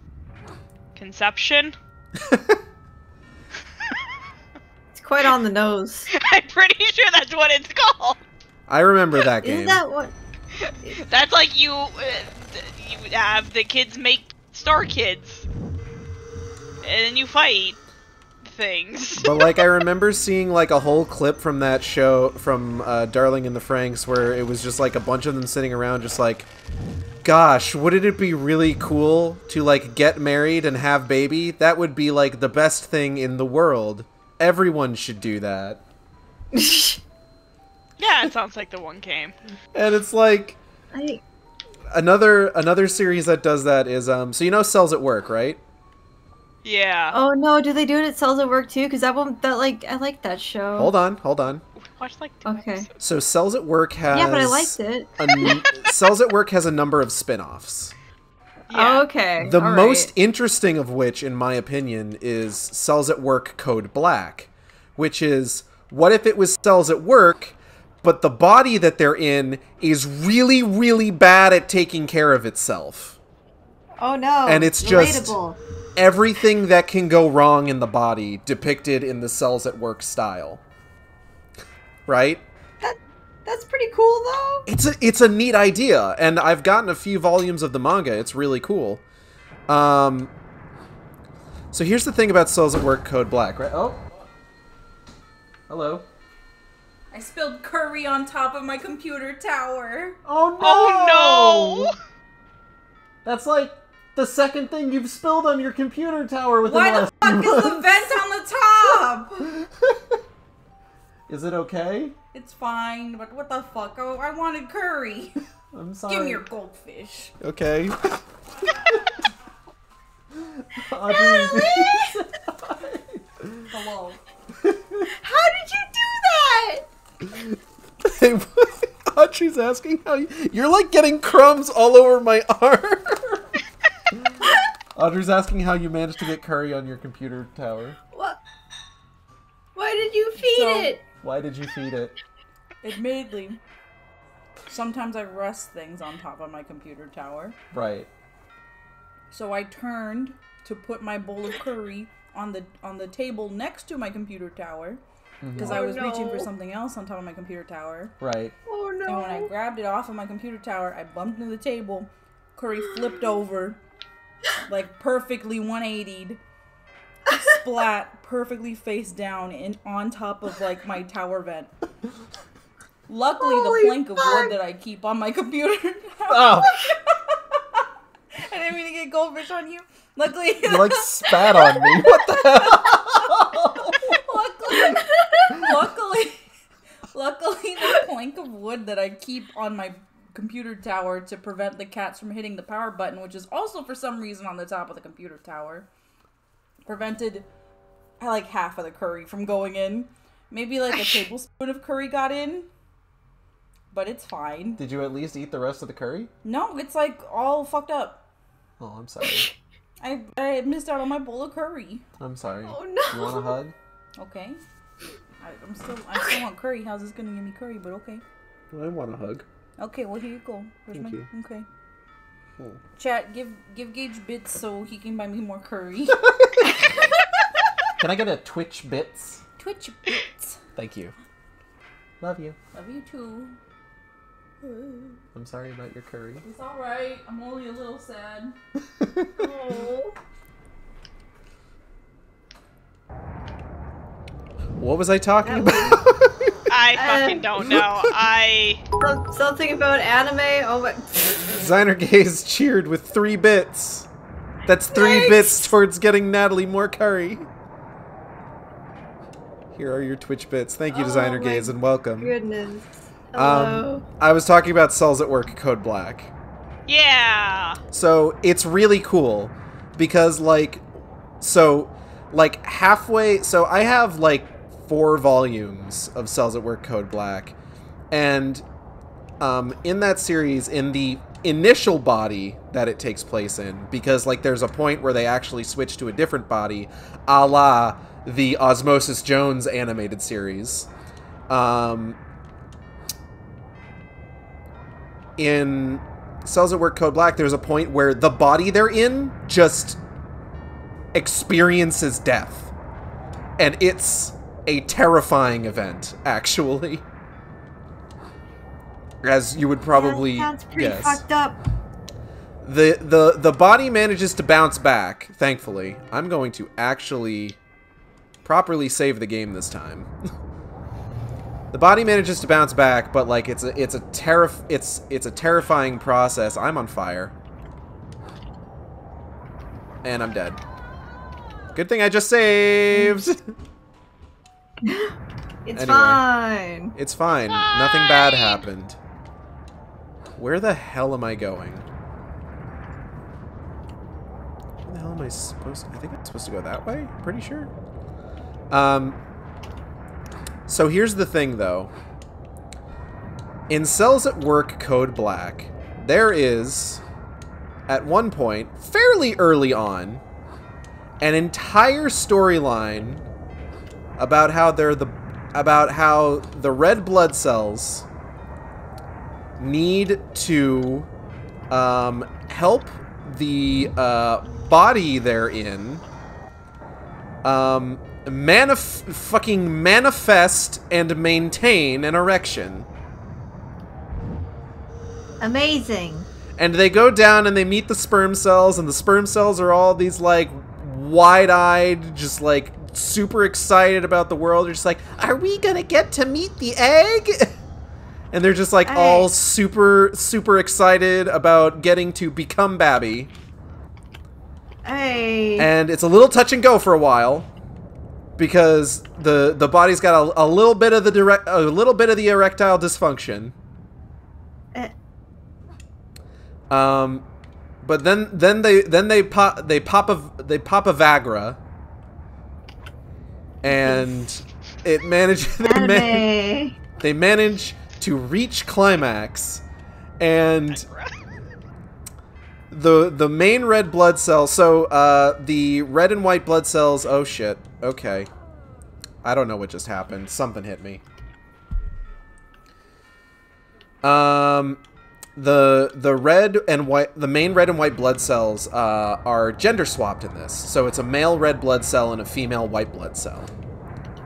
Conception? It's quite on the nose. I'm pretty sure that's what it's called. I remember that game. Isn't that what? That's like you have the kids make Star Kids, and then you fight things. But like, I remember seeing like a whole clip from that show, from Darling in the Franxx, where it was just like a bunch of them sitting around just like, gosh, wouldn't it be really cool to like get married and have baby? That would be like the best thing in the world. Everyone should do that. Yeah, it sounds like the one game. And it's like another series that does that is so you know Cells at Work, right? Yeah. Oh no, do they do it at Cells at Work too? Because I like that show. Hold on. We watched like 2 Okay. episodes. So Cells at Work has Yeah, but I liked it. Cells at Work has a number of spin-offs. Yeah. Oh, okay. The all most right. interesting of which, in my opinion, is Cells at Work Code Black, which is, what if it was Cells at Work, but the body that they're in is really, really bad at taking care of itself. Oh no. And it's just relatable. everything that can go wrong in the body depicted in the Cells at Work style. Right? That's pretty cool though. It's a neat idea, and I've gotten a few volumes of the manga. It's really cool. So here's the thing about Cells at Work Code Black, right? Oh. Hello. I spilled curry on top of my computer tower. Oh no! Oh no! That's like the second thing you've spilled on your computer tower within Why the the last fuck few is the months. vent on the top? Is it okay? It's fine, but what the fuck? Oh, I wanted curry. I'm sorry. Give me your goldfish. Okay. Hello. How did you do that? Audrey's asking how you're like getting crumbs all over my arm. Audrey's asking how you managed to get curry on your computer tower. What? Why did you feed it? Why did you feed it? Admittedly, sometimes I rest things on top of my computer tower. Right. So I turned to put my bowl of curry on the table next to my computer tower because I was reaching for something else on top of my computer tower. Right. Oh no. And when I grabbed it off of my computer tower, I bumped into the table. Curry flipped over, like perfectly 180'd, splat perfectly face down and on top of like my tower vent. Luckily, Holy the plank of fuck. wood that I keep on my computer tower. Oh, I didn't mean to get goldfish on you. Luckily, you like spat on me. What the hell? luckily, the plank of wood that I keep on my computer tower to prevent the cats from hitting the power button, which is also for some reason on the top of the computer tower, prevented like half of the curry from going in. Maybe like a tablespoon of curry got in, but it's fine. Did you at least eat the rest of the curry? No, it's like all fucked up. Oh, I'm sorry. I missed out on my bowl of curry. I'm sorry. Oh no. You want a hug? Okay. I still want curry. How's this gonna give me curry? But okay. I want a hug. Okay, well here you go. Thank you. Okay. Oh. Chat, give Gage bits so he can buy me more curry. Can I get a Twitch bits? Twitch bits. Thank you. Love you. Love you too. I'm sorry about your curry. It's alright. I'm only a little sad. Oh. What was I talking about? I fucking don't know. Something about anime. Oh my. Designer Gaze cheered with 3 bits. That's 3 Thanks. bits towards getting Natalie more curry. Here are your Twitch bits. Thank you, Designer my Gaze, and welcome. Goodness. Hello. I was talking about Cells at Work Code Black. Yeah. So it's really cool because halfway, so I have like 4 volumes of Cells at Work Code Black, and in that series, in the initial body that it takes place in, because like there's a point where they actually switch to a different body, a la the Osmosis Jones animated series. In Cells at Work Code Black, there's a point where the body they're in just experiences death. And it's a terrifying event, actually. As you would probably That's pretty guess. fucked up. The body manages to bounce back, thankfully. I'm going to actually properly save the game this time. The body manages to bounce back, but like it's a terrifying process. I'm on fire. And I'm dead. Good thing I just saved. It's Anyway. fine. It's fine. Nothing bad happened. Where the hell am I going? Where the hell am I supposed to... I think I'm supposed to go that way? Pretty sure. So here's the thing, though. In Cells at Work Code Black, there is, at one point, fairly early on, an entire storyline about how the red blood cells need to help the body they're in fucking manifest and maintain an erection. Amazing. And they go down and they meet the sperm cells, and the sperm cells are all these, like, wide-eyed, just, like, super excited about the world. They're just like, are we gonna get to meet the egg? And they're just, like, all super, super excited about getting to become Babby. Hey. And it's a little touch and go for a while, because the body's got a little bit of the erectile dysfunction. But then they pop a Viagra, and it manages. They manage to reach climax, and the main red blood cell. So the red and white blood cells. Oh shit. Okay, I don't know what just happened. Something hit me. The red and white, the main red and white blood cells are gender swapped in this. So it's a male red blood cell and a female white blood cell.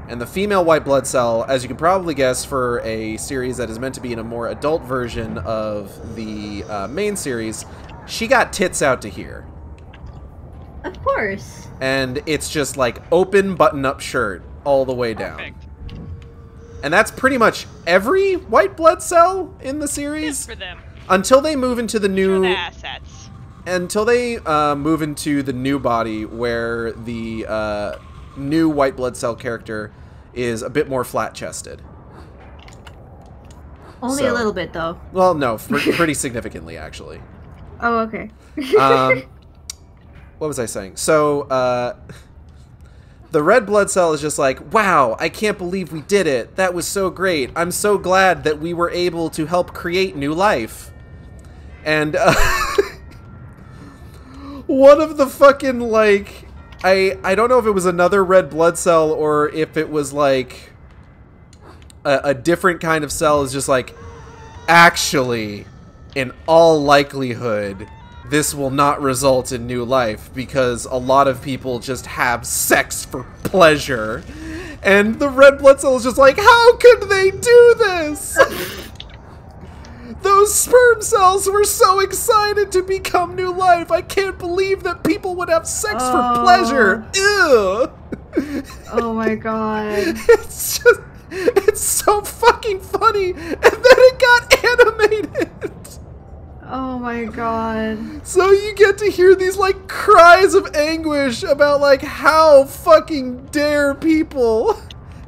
And the female white blood cell, as you can probably guess for a series that is meant to be in a more adult version of the main series, she got tits out to here. Of course. And it's just like open button-up shirt all the way down. Perfect. And that's pretty much every white blood cell in the series. Good for them. Until they move into the new... For the assets. Until they move into the new body, where the new white blood cell character is a bit more flat-chested. Only a little bit, though. Well, no, pretty significantly, actually. Oh, okay. What was I saying? So, the red blood cell is just like, wow, I can't believe we did it. That was so great. I'm so glad that we were able to help create new life. And, one of the fucking, like, I don't know if it was another red blood cell or if it was, like, a different kind of cell is just like, actually, in all likelihood, this will not result in new life because a lot of people just have sex for pleasure. And the red blood cell is just like, how could they do this? Those sperm cells were so excited to become new life. I can't believe that people would have sex for pleasure. Ew. Oh my god. It's so fucking funny. And then it got animated. Oh my god. So you get to hear these, like, cries of anguish about, like, how fucking dare people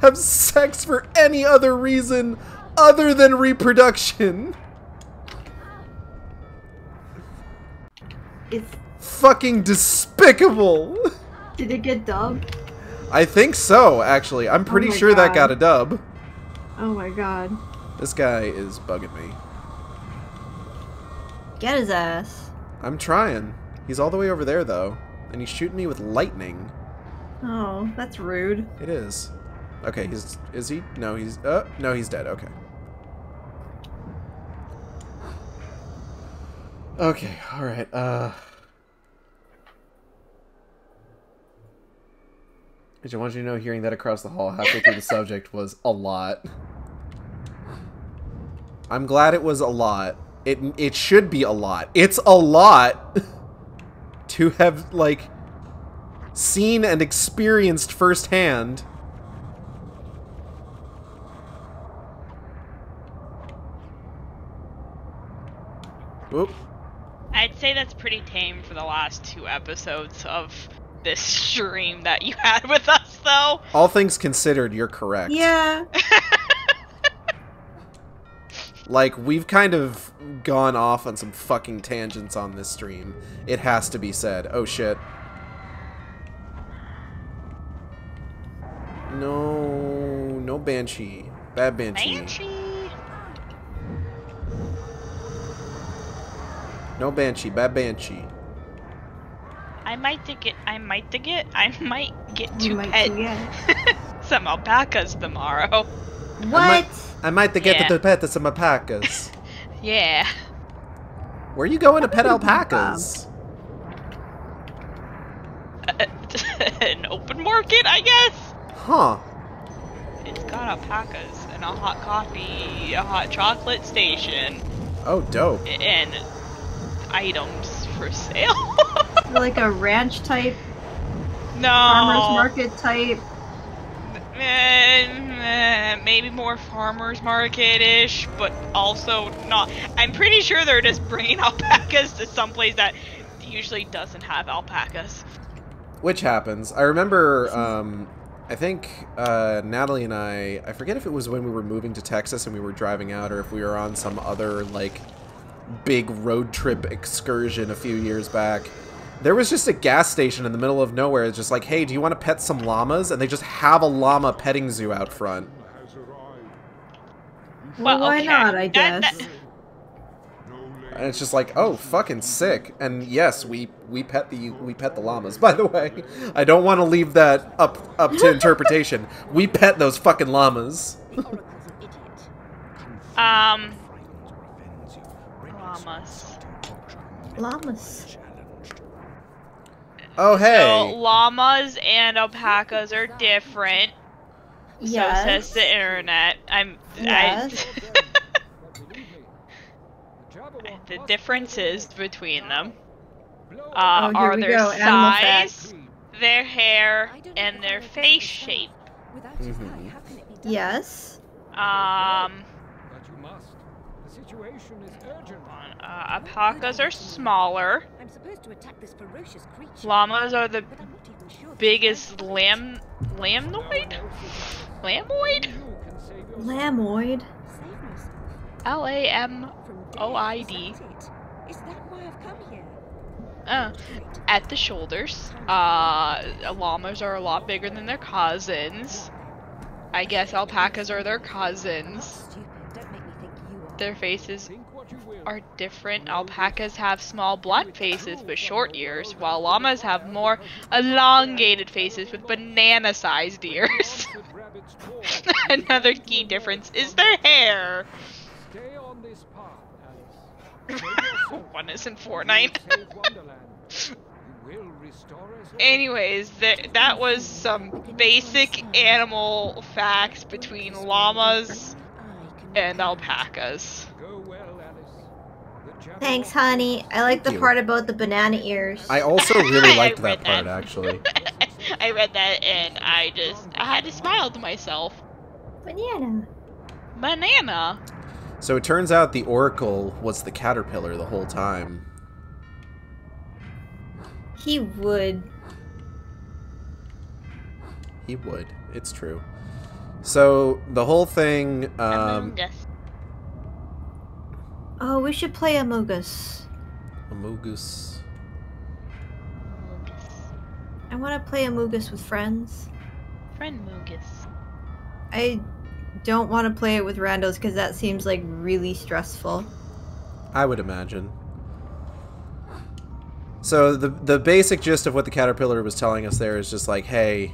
have sex for any other reason other than reproduction. It's fucking despicable. Did it get dubbed? I think so, actually. I'm pretty sure that got a dub. Oh my god. This guy is bugging me. Get his ass. I'm trying. He's all the way over there, though. And he's shooting me with lightning. Oh, that's rude. It is. Okay, is he? No, he's dead. Okay. Okay, alright, I just want you to know, hearing that across the hall halfway through the subject was a lot. I'm glad it was a lot. It should be a lot. It's a lot to have, like, seen and experienced firsthand. Whoop. I'd say that's pretty tame for the last 2 episodes of this stream that you had with us. though. All things considered, you're correct. Yeah. Like, we've kind of gone off on some fucking tangents on this stream. It has to be said. Oh, shit. No Banshee. Bad Banshee. Banshee. No Banshee. Bad Banshee. I might get You to might pet forget. some alpacas tomorrow. What? I might get Yeah. to pet some alpacas. Yeah. Where are you going to pet alpacas? An open market, I guess. Huh. It's got alpacas and a hot coffee, a hot chocolate station, Oh, dope. and items for sale. Like a ranch type, No. farmer's market type. Maybe more farmer's market-ish, but also not. I'm pretty sure they're just bringing alpacas to someplace that usually doesn't have alpacas. Which happens. I remember, I think Natalie and I forget if it was when we were moving to Texas and we were driving out, or if we were on some other, like, big road trip excursion a few years back. There was just a gas station in the middle of nowhere. It's just like, hey, do you want to pet some llamas? And they just have a llama petting zoo out front. Well, why okay. not, I guess. And it's just like, oh, fucking sick. And yes, we pet the llamas. By the way, I don't want to leave that up to interpretation. We pet those fucking llamas. Llamas. Oh, hey. So llamas and alpacas are different. Yes. So says the internet. Yes. The differences between them here are we their go, animal size, their hair, and their face shape. Yes. Alpacas are smaller. I'm supposed to attack this ferocious creature. Llamas are the But I'm not even sure biggest lamoid? Lamoid? Lamoid. Save myself. Lamoid. Is that why I've come here? At the shoulders. Llamas are a lot bigger than their cousins. I guess alpacas are their cousins. Stupid. Don't make me think you are. Their faces are different. Alpacas have small blunt faces with short ears, while llamas have more elongated faces with banana-sized ears. Another key difference is their hair. One is in Fortnite. Anyways, that was some basic animal facts between llamas and alpacas. Thanks, honey. I like the part about the banana ears. I also really liked I that read part, that. actually. I read that and I had to smile to myself. Banana. Banana. So it turns out the Oracle was the caterpillar the whole time. He would. He would. It's true. So the whole thing, Among Us. Oh, we should play Amogus. Amogus. I want to play Amogus with friends. Friend Mogus. I don't want to play it with randos because that seems like really stressful. I would imagine. So the basic gist of what the caterpillar was telling us there is just like, hey,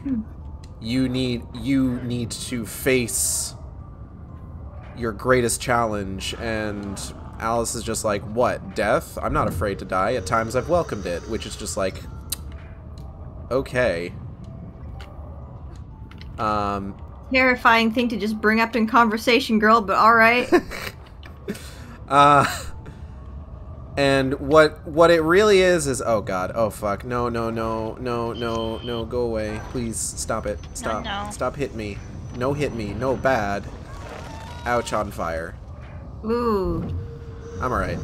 you need to face your greatest challenge, and Alice is just like, what, death? I'm not afraid to die. At times I've welcomed it, which is just like, okay. Terrifying thing to just bring up in conversation, girl, but alright. And what it really is oh god, oh fuck, no, go away. Please, stop it. Stop. No. Stop hitting me. No hit me. No bad. Ouch, on fire. Ooh. I'm alright.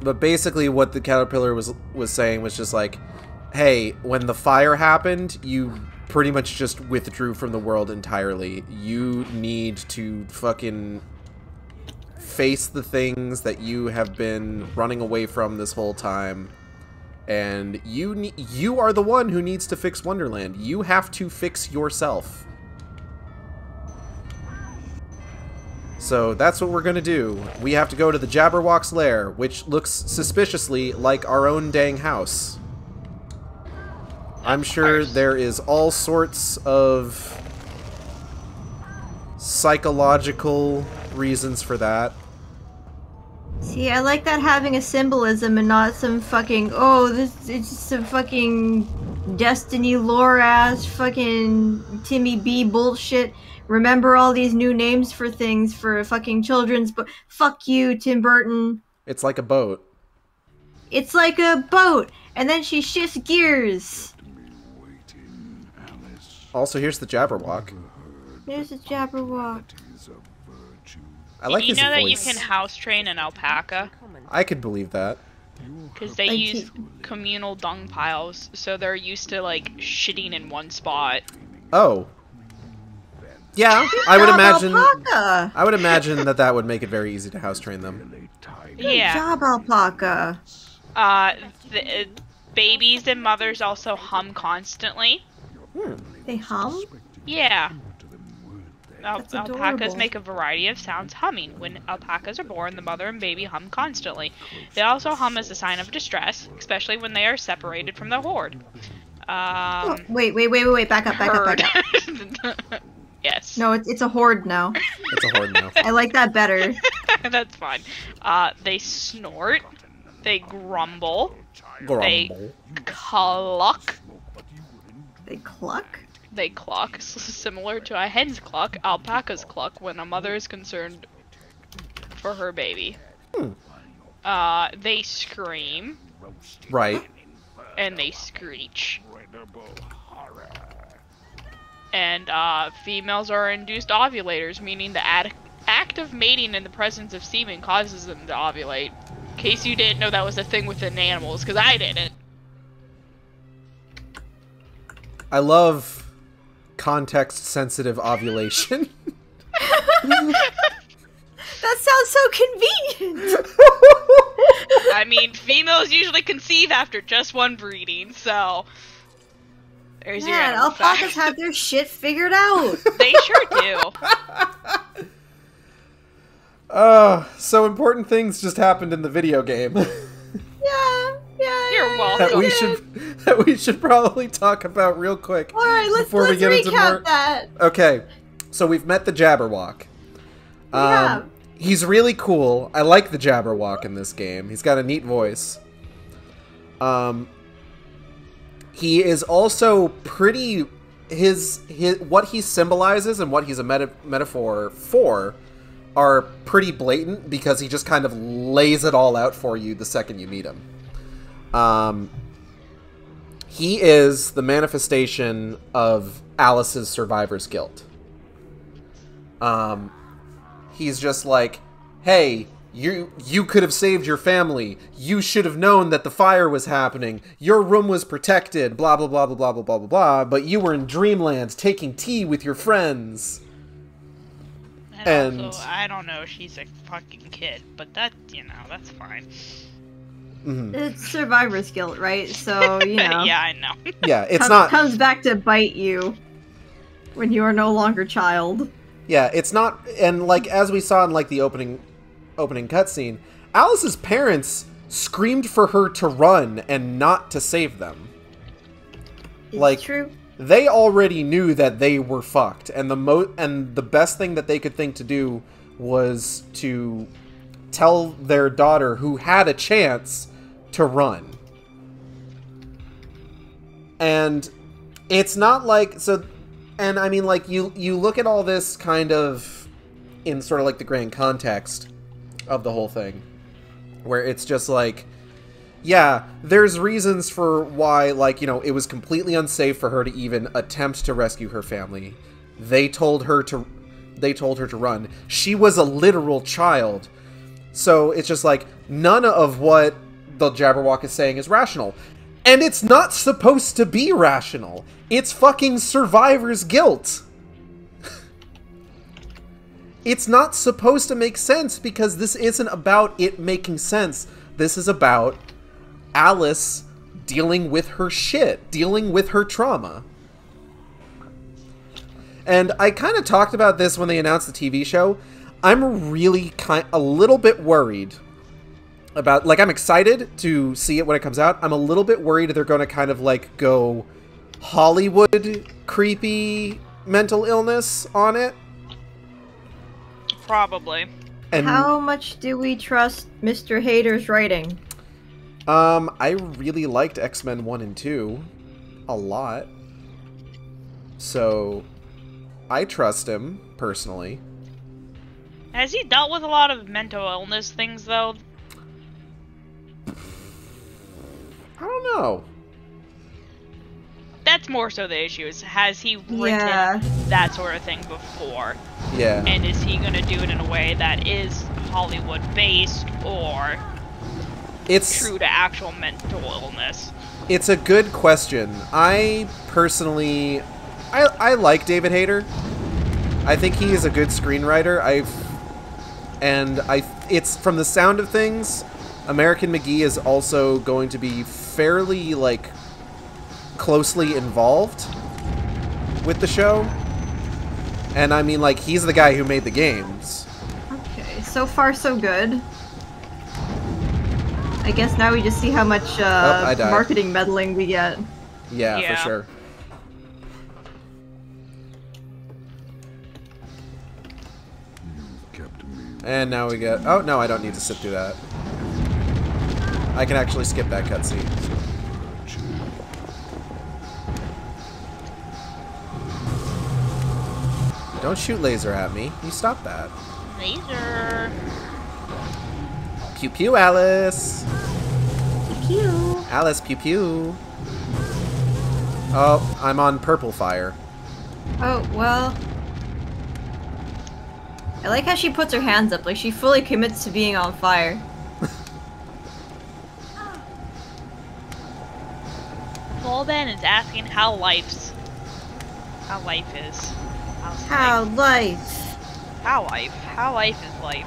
But basically what the caterpillar was saying was just like, hey, when the fire happened, you pretty much just withdrew from the world entirely. You need to fucking face the things that you have been running away from this whole time. And you are the one who needs to fix Wonderland. You have to fix yourself. So that's what we're gonna do. We have to go to the Jabberwock's lair, which looks suspiciously like our own dang house. I'm sure there is all sorts of psychological reasons for that. See, I like that having a symbolism and not some fucking, it's just some fucking Destiny lore ass fucking Timmy B bullshit. Remember all these new names for things for fucking children's book. Fuck you, Tim Burton. It's like a boat. It's like a boat, and then she shifts gears. Also, here's the Jabberwock. There's a Jabberwock. I like his Did you know that you voice. can house train an alpaca? I could believe that. Because they use communal dung piles, so they're used to, like, shitting in one spot. Oh. Yeah, I would imagine. Alpaca. I would imagine that would make it very easy to house train them. Yeah. Good job, alpaca. Babies and mothers also hum constantly. They hum? Yeah. That's Alpacas adorable. make a variety of sounds humming. When alpacas are born, the mother and baby hum constantly. They also hum as a sign of distress, especially when they are separated from their horde. Wait, back up. Yes. No, it's a horde now. It's a horde now. I like that better. That's fine. They snort. They grumble. They cluck. They cluck? They cluck, similar to a hen's cluck, alpaca's cluck when a mother is concerned for her baby. They scream. Right. And they screech. And females are induced ovulators, meaning the act of mating in the presence of semen causes them to ovulate. In case you didn't know that was a thing within animals, because I didn't. I love context-sensitive ovulation. That sounds so convenient. I mean, females usually conceive after just one breeding, so there's your Man, animal alpacas fact. have their shit figured out. They sure do. So important things just happened in the video game. You're welcome. that we should probably talk about real quick. All right, let's more. recap that. Okay, so we've met the Jabberwock. Yeah. He's really cool. I like the Jabberwock in this game. He's got a neat voice. He is also pretty. His what he symbolizes and what he's a metaphor for are pretty blatant because he just kind of lays it all out for you the second you meet him. He is the manifestation of Alice's survivor's guilt. He's just like, hey, you could have saved your family. You should have known that the fire was happening. Your room was protected, blah, blah, blah, blah, blah, blah, blah, blah, blah, but you were in dreamland taking tea with your friends. And also, I don't know, she's a fucking kid, but that, that's fine. Mm-hmm. It's survivor's guilt, right? So, Yeah, I know. Yeah, it's comes back to bite you when you are no longer child. Yeah, it's not, and like as we saw in like the opening cutscene, Alice's parents screamed for her to run and not to save them. It's true. They already knew that they were fucked, and the best thing that they could think to do was to tell their daughter, who had a chance, to run. And it's not like so. And I mean, like, you look at all this kind of in sort of like the grand context of the whole thing, where it's just like, yeah, there's reasons for why, like, it was completely unsafe for her to even attempt to rescue her family. They told her to run. She was a literal child. So it's just like, none of what the Jabberwock is saying is rational. And it's not supposed to be rational. It's fucking survivor's guilt. It's not supposed to make sense because this isn't about it making sense. This is about Alice dealing with her shit, dealing with her trauma. And I kind of talked about this when they announced the TV show. I'm really a little bit worried about, like, I'm excited to see it when it comes out. I'm a little bit worried they're going to kind of, like, go Hollywood creepy mental illness on it. Probably. And how much do we trust Mr. Hader's writing? I really liked X-Men 1 and 2 a lot. So I trust him, personally. Has he dealt with a lot of mental illness things, though? I don't know. That's more so the issue, is has he written that sort of thing before? Yeah. And is he going to do it in a way that is Hollywood-based, or it's true to actual mental illness? It's a good question. I personally... I like David Hayter. I think he is a good screenwriter. It's from the sound of things, American McGee is also going to be fairly, like, closely involved with the show. And I mean, like, he's the guy who made the games. Okay, so far so good. I guess now we just see how much marketing meddling we get. Yeah, for sure. And now we get... Oh, no, I don't need to sit through that. I can actually skip that cutscene. Don't shoot laser at me. You stop that. Laser. Pew pew, Alice. Pew pew. Alice, pew pew. Oh, I'm on purple fire. Oh, well... I like how she puts her hands up, like she fully commits to being on fire. Volben is asking how life is. How life is life.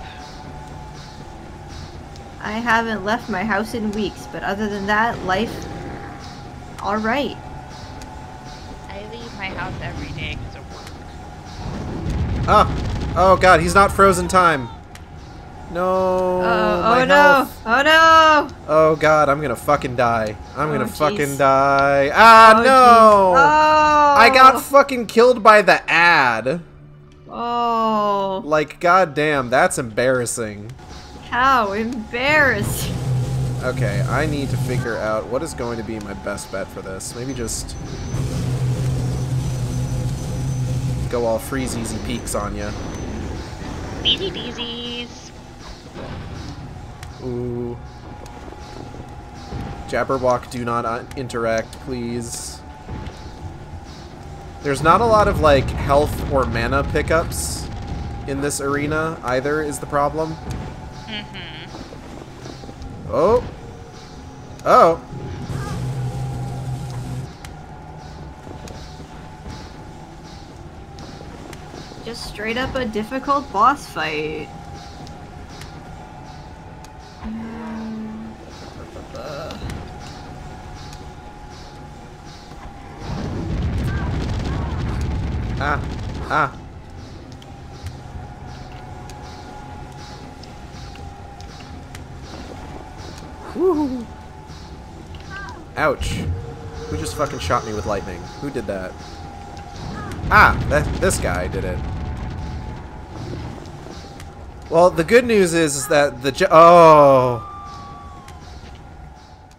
I haven't left my house in weeks, but other than that, life... alright. I leave my house every day because of work. Ah! Oh god, he's not frozen time. No. Oh no. Oh no. Oh god, I'm gonna fucking die. I'm gonna fucking die. Ah, no. Oh. I got fucking killed by the ad. Oh. Like, goddamn, that's embarrassing. How embarrassing. Okay, I need to figure out what is going to be my best bet for this. Maybe just go all freeze easy peaks on ya. Easy peasies. Ooh. Jabberwock, do not interact, please. There's not a lot of, like, health or mana pickups in this arena, either, is the problem. Oh. Oh. Just straight up a difficult boss fight. Ah. Ah. Woo. Ouch. Who just fucking shot me with lightning? Who did that? Ah, this guy did it. Well, the good news is that the oh.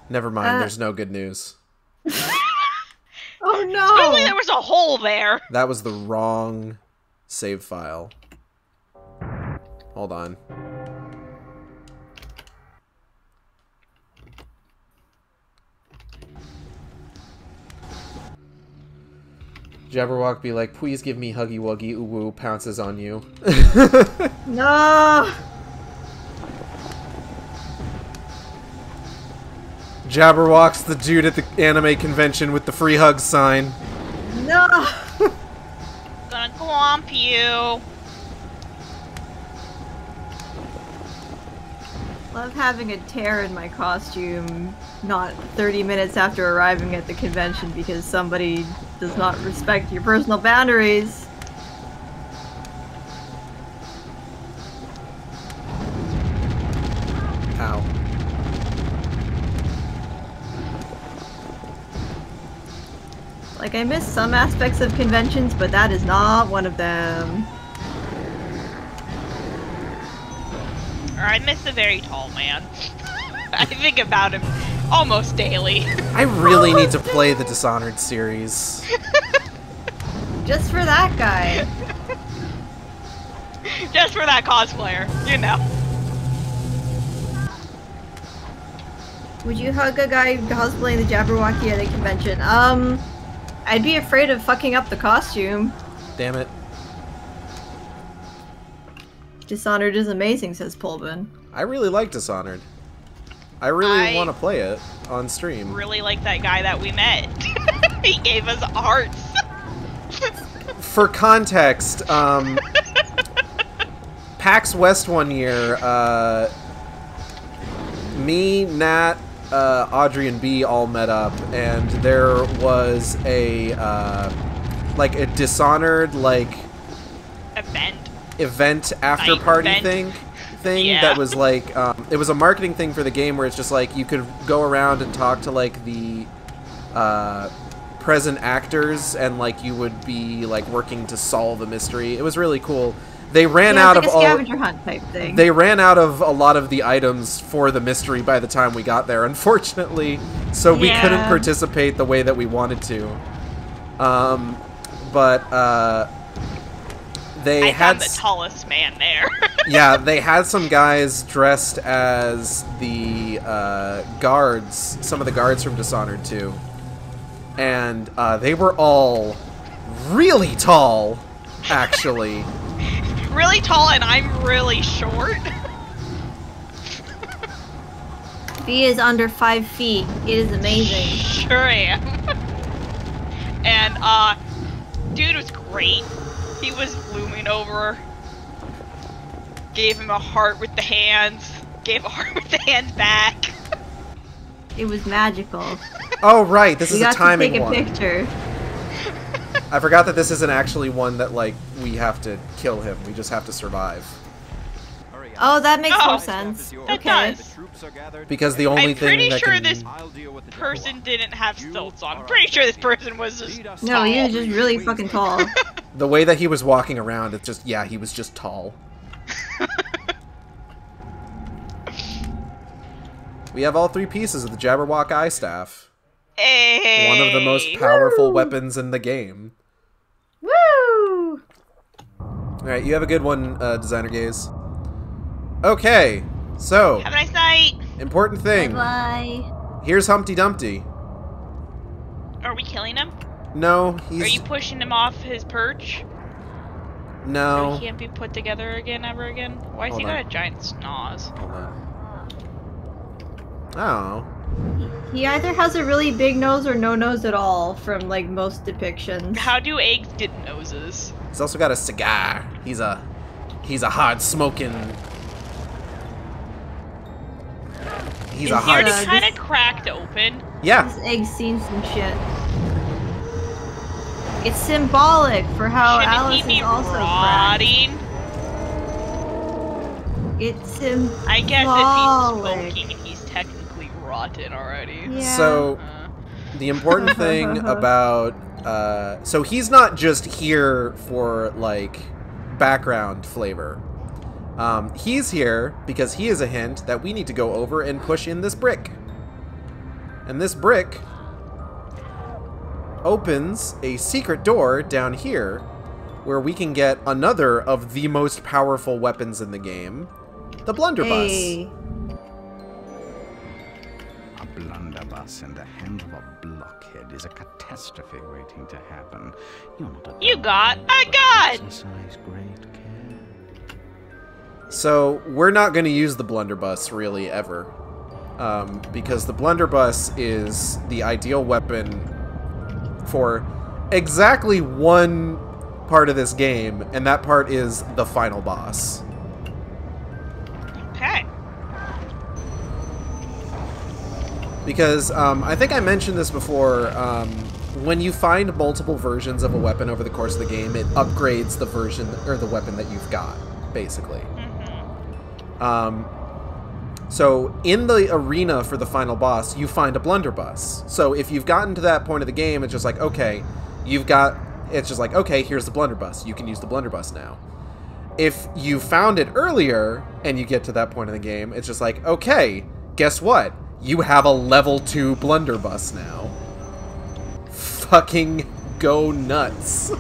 Never mind, there's no good news. Oh no! Probably there was a hole there. That was the wrong save file. Hold on. Jabberwock be like, please give me Huggy Wuggy, ooh woo, pounces on you. No! Jabberwock's the dude at the anime convention with the free hugs sign. No! Gonna glomp you. Love having a tear in my costume not 30 minutes after arriving at the convention because somebody does not respect your personal boundaries. Ow. Like, I miss some aspects of conventions, but that is not one of them. Or I miss the very tall man. I think about him almost daily. I really need to play the Dishonored series. Just for that guy. Just for that cosplayer, you know. Would you hug a guy cosplaying the Jabberwocky at a convention? I'd be afraid of fucking up the costume. Damn it. Dishonored is amazing, says Pulvin. I really like Dishonored. I really want to play it on stream. Really like that guy that we met. He gave us hearts. For context, PAX West one year, me, Nat, Audrey, and B all met up, and there was a like a Dishonored event after Night party event. thing Yeah. that was like it was a marketing thing for the game where it's just like you could go around and talk to like the present actors and like you would be like working to solve a mystery. It was really cool. They ran out like of a scavenger hunt type thing. They ran out of a lot of the items for the mystery by the time we got there, unfortunately, so we couldn't participate the way that we wanted to. They had the tallest man there. yeah, they had some guys dressed as the guards, some of the guards from Dishonored 2. And they were all really tall, actually. Really tall, and I'm really short. B is under 5 feet. It is amazing. Sure am. And, dude was great. He was looming over. Gave him a heart with the hands. Gave a heart with the hands back. It was magical. Oh, right, this is a timing we got one. to take a picture. I forgot that this isn't actually one that, like, we have to kill him. We just have to survive. Oh, that makes more sense. That Okay. does. Because the only I'm thing pretty that sure can... this person didn't have stilts on. I'm pretty sure this person was just No, he was just really fucking tall. The way that he was walking around, it's just, yeah, he was just tall. We have all 3 pieces of the Jabberwock Eye Staff. Hey. One of the most powerful weapons in the game. Woo! Alright, you have a good one, Designer Gaze. Okay, so... Have a nice night. Important thing. Bye. Here's Humpty Dumpty. Are we killing him? No, Are you pushing him off his perch? So No. he can't be put together again, ever again? Why has he Hold got on. a giant schnoz? Hold on. Oh. He either has a really big nose or no nose at all from like most depictions. How do eggs get noses? He's also got a cigar. He's a hard smoking... He's a Is hard... yours kind of cracked open? Yeah. This egg's seen some shit. It's symbolic for how Shouldn't Alice he be is also cracked. rotting? It's symbolic. I guess if he's smoking, he's technically rotten already. Yeah. So, the important thing about... so he's not just here for, like, background flavor. He's here because he is a hint that we need to go over and push in this brick. And this brick opens a secret door down here where we can get another of the most powerful weapons in the game, the blunderbuss. Hey. A blunderbuss in the hand of a blockhead is a catastrophe waiting to happen. You're not a You got a gun! Exercise great care. So, we're not going to use the blunderbuss, really, ever. because the blunderbuss is the ideal weapon for exactly one part of this game, and that part is the final boss. Okay. Because I think I mentioned this before, when you find multiple versions of a weapon over the course of the game, it upgrades the version or the weapon that you've got, basically. So in the arena for the final boss, you find a blunderbuss. So if you've gotten to that point of the game, it's just like, okay, it's just like, okay, here's the blunderbuss. You can use the blunderbuss now. If you found it earlier and you get to that point of the game, it's just like, okay, guess what? You have a level 2 blunderbuss now. Fucking go nuts.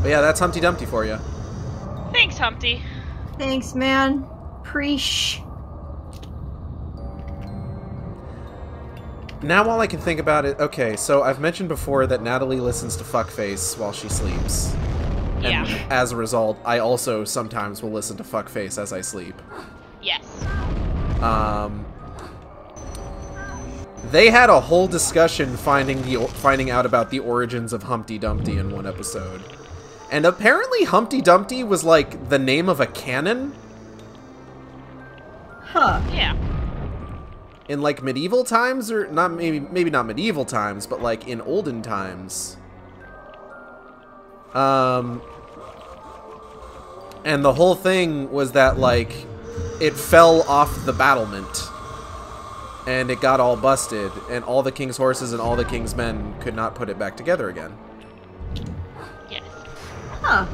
But yeah, that's Humpty Dumpty for you. Thanks, Humpty. Thanks, man. Preach. Now all I can think about it... Okay, so I've mentioned before that Natalie listens to Fuckface while she sleeps. And Yeah. as a result, I also sometimes will listen to Fuckface as I sleep. Yes. They had a whole discussion finding out about the origins of Humpty Dumpty in one episode. And apparently Humpty Dumpty was, like, the name of a cannon? Huh. Yeah. In, like, medieval times? Or not, maybe not medieval times, but, like, in olden times. And the whole thing was that, like, it fell off the battlement. And it got all busted, and all the king's horses and all the king's men could not put it back together again. Yes. Huh.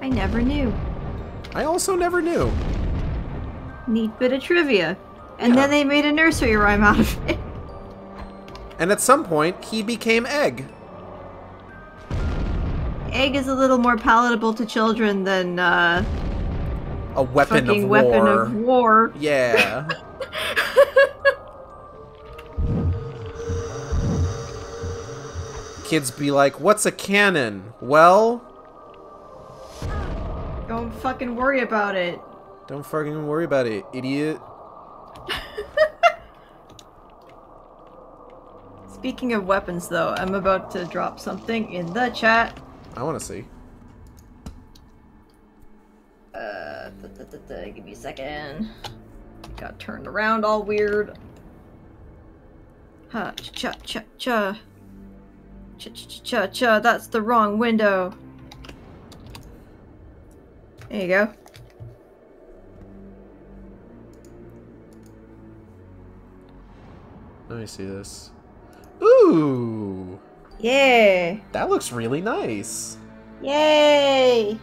I never knew. I also never knew. Neat bit of trivia. And Yeah. then they made a nursery rhyme out of it. And at some point, he became Egg. Egg is a little more palatable to children than, A weapon fucking of war. weapon of war. Yeah. Kids be like, what's a cannon? Well, Don't fucking worry about it. don't fucking worry about it, idiot. Speaking of weapons, though, I'm about to drop something in the chat. I want to see. Give me a second. Got turned around all weird. Ha, cha cha cha. Cha cha cha cha, that's the wrong window. There you go. Let me see this. Ooh! Yeah! That looks really nice. Yay!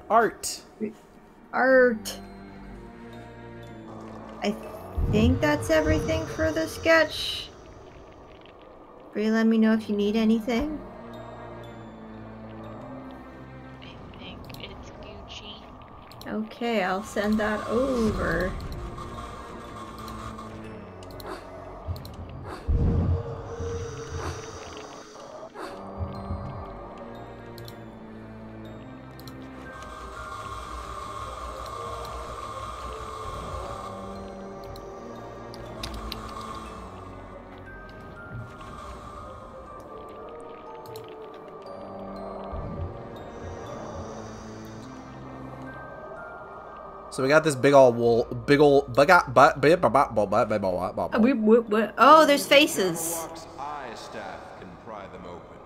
Art. Art. I think that's everything for the sketch. Bree, let me know if you need anything. I think it's Gucci. Okay, I'll send that over. So we got this big ol' Oh, there's faces. Eye staff can pry them open.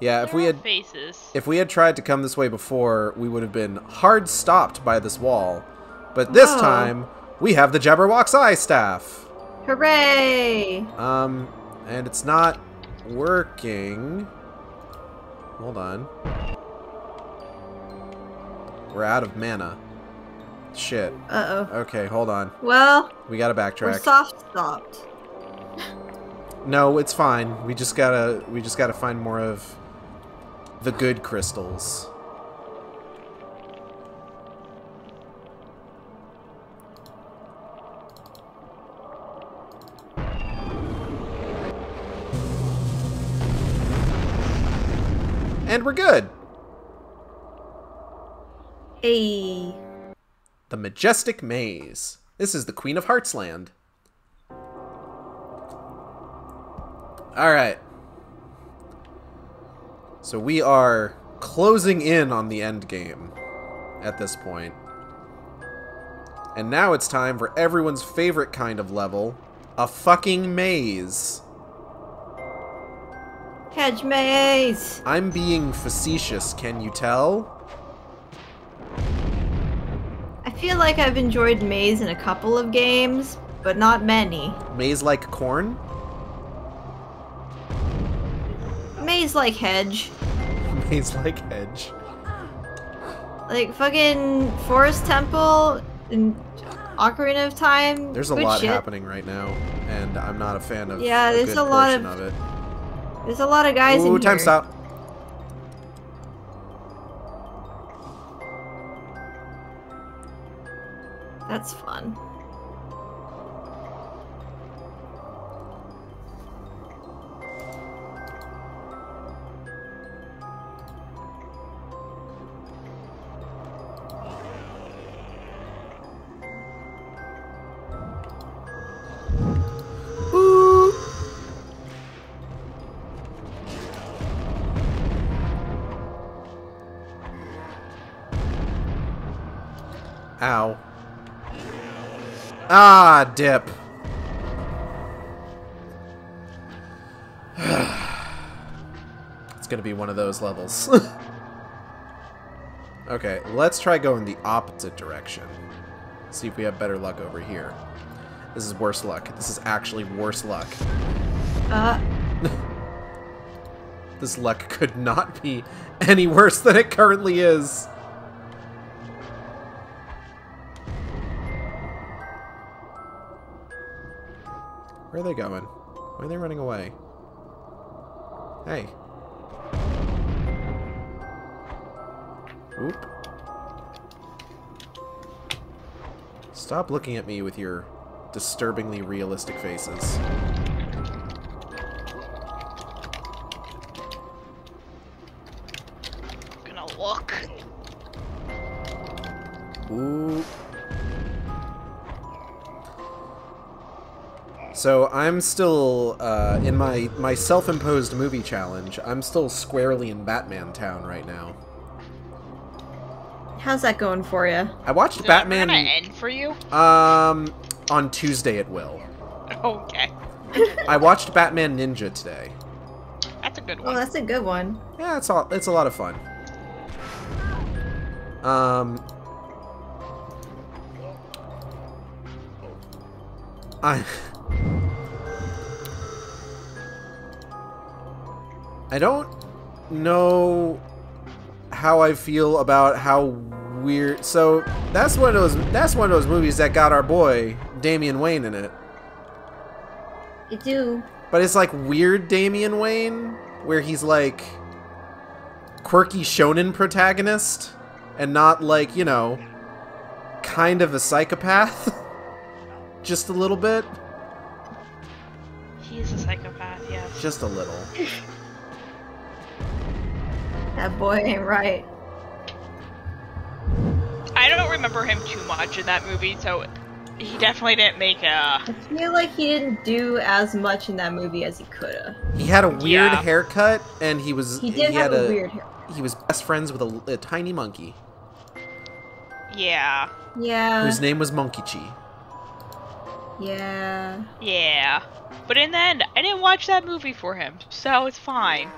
Yeah, They're all faces. if we had tried to come this way before, we would have been hard stopped by this wall. But this Oh. time, we have the Jabberwock's eye staff. Hooray! And it's not working. Hold on. We're out of mana. Shit. Uh-oh. Okay, hold on. Well, We gotta we're backtrack. soft stopped. No, it's fine. We just gotta find more of the good crystals. And we're good. A. The Majestic Maze. This is the Queen of Hearts land. Alright. So we are closing in on the end game at this point. And now it's time for everyone's favorite kind of level, a fucking maze. Hedge maze. I'm being facetious, can you tell? I feel like I've enjoyed maze in a couple of games, but not many. Maze like corn? Maze like hedge. Maze like hedge. Like fucking Forest Temple and Ocarina of Time. There's a good lot shit. happening right now, and I'm not a fan of Yeah, a there's good a lot portion of- of it. There's a lot of guys in Ooh, here. time stop. That's fun. Ow. Ah, dip. It's gonna be one of those levels. Okay, let's try going the opposite direction. See if we have better luck over here. This is worse luck. This is actually worse luck. This luck could not be any worse than it currently is. Where are they going? Why are they running away? Hey. Oop. Stop looking at me with your disturbingly realistic faces. Gonna look. Ooh. So I'm still, in my self-imposed movie challenge, I'm still squarely in Batman Town right now. How's that going for you? I watched Is Batman... it gonna end for you? On Tuesday it will. Okay. I watched Batman Ninja today. That's a good Oh, one. that's a good one. Yeah, it's a lot of fun. I don't know how I feel about how weird. So that's one of those movies that got our boy Damian Wayne in it. You do. But it's like weird Damian Wayne, where he's like quirky shonen protagonist and not like, you know, kind of a psychopath. Just a little bit. He's a psychopath, yes. Just a little. That boy ain't right. I don't remember him too much in that movie, so he definitely didn't make a... I feel like he didn't do as much in that movie as he coulda. He had a weird Yeah. haircut, and He did have a weird hair. He was best friends with a tiny monkey, Yeah. Yeah. whose name was Monkey Chi. Yeah. Yeah. But in the end, I didn't watch that movie for him, so it's fine.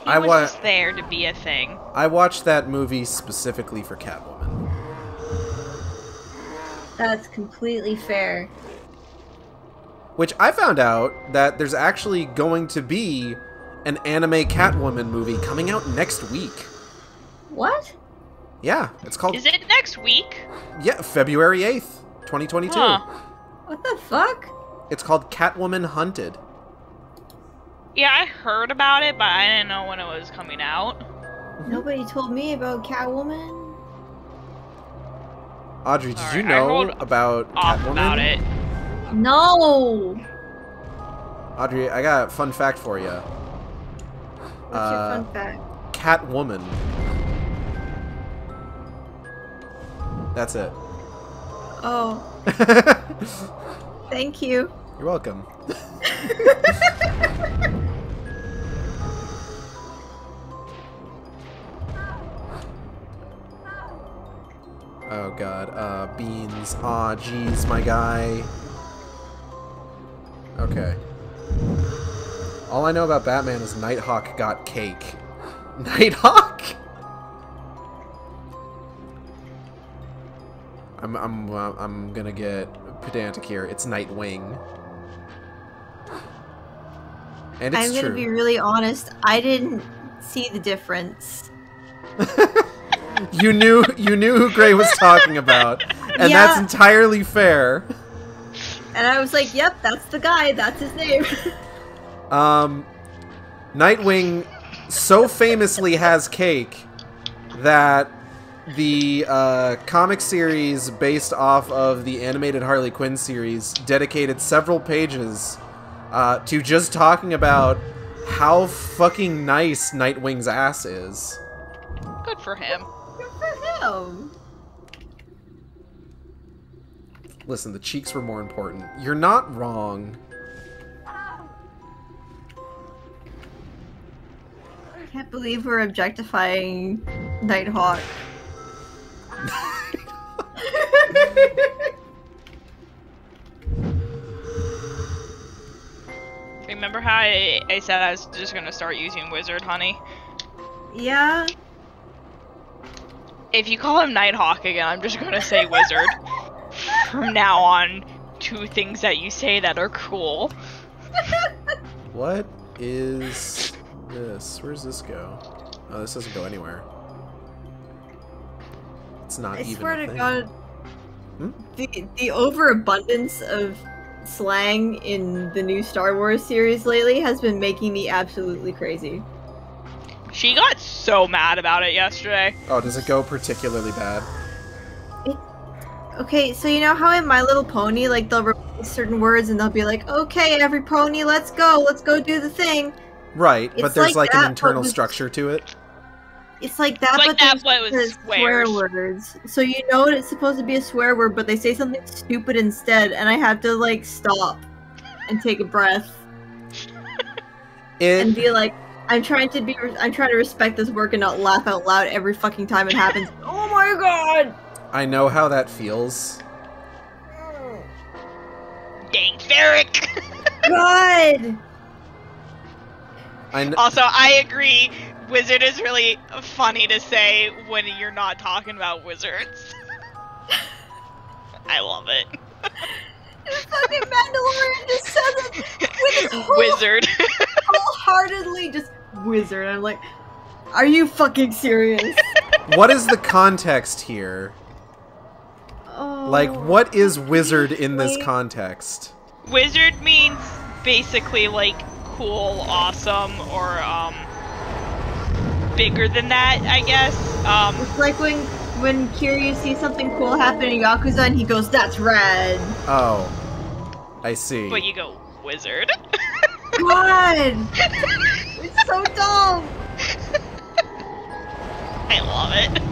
He I was just there to be a thing. I watched that movie specifically for Catwoman. That's completely fair. Which I found out that there's actually going to be an anime Catwoman movie coming out next week. What? Yeah, it's called... Is it next week? Yeah, February 8th, 2022. Huh. What the fuck? It's called Catwoman Hunted. Yeah, I heard about it, but I didn't know when it was coming out. Nobody told me about Catwoman. Audrey, did Sorry, you I know rolled about Off Catwoman? about it. No! Audrey, I got a fun fact for you. What's your fun fact? Catwoman That's it. Oh, thank you. You're welcome. Oh god, beans. Aw, jeez, my guy. Okay. All I know about Batman is Nighthawk got cake. Nighthawk? I'm gonna get pedantic here. It's Nightwing. And it's I'm gonna be really honest. I didn't see the difference. You knew who Gray was talking about, and Yeah. that's entirely fair. And I was like, yep, that's the guy. That's his name. Nightwing so famously has cake that the comic series based off of the animated Harley Quinn series dedicated several pages to just talking about how fucking nice Nightwing's ass is. Good for him. Good for him. Listen, the cheeks were more important. You're not wrong. I can't believe we're objectifying Nighthawk. Remember how I said I was just gonna start using Wizard, honey? Yeah. If you call him Nighthawk again, I'm just gonna say Wizard. From now on, two things that you say that are cool. What is this? Where's this go? Oh, this doesn't go anywhere. It's not I even swear a to thing. God, Hmm? the overabundance of slang in the new Star Wars series lately has been making me absolutely crazy. She got so mad about it yesterday. Oh, does it go particularly bad? Okay, so you know how in My Little Pony, like, they'll replace certain words and they'll be like, okay, every pony, let's go do the thing. Right, but It's there's like like an that, internal but with- structure to it. It's like that, It's like but that, there's but with swear swears. words. So you know it's supposed to be a swear word, but they say something stupid instead, and I have to, like, stop and take a breath and be like, I'm trying to respect this work and not laugh out loud every fucking time it happens. Oh my god! I know how that feels. Dang Ferric! God! Also, I agree. Wizard is really funny to say when you're not talking about wizards. I love it. Fucking Mandalorian just says it with his whole, Wizard. wholeheartedly just wizard. I'm like, are you fucking serious? What is the context here? Oh, Like, what is wizard in this wait. context? Wizard means basically like cool, awesome, or bigger than that, I guess. It's like when Kiryu sees something cool happen in Yakuza and he goes, that's rad. Oh, I see. But you go, wizard. God! It's so dumb! I love it.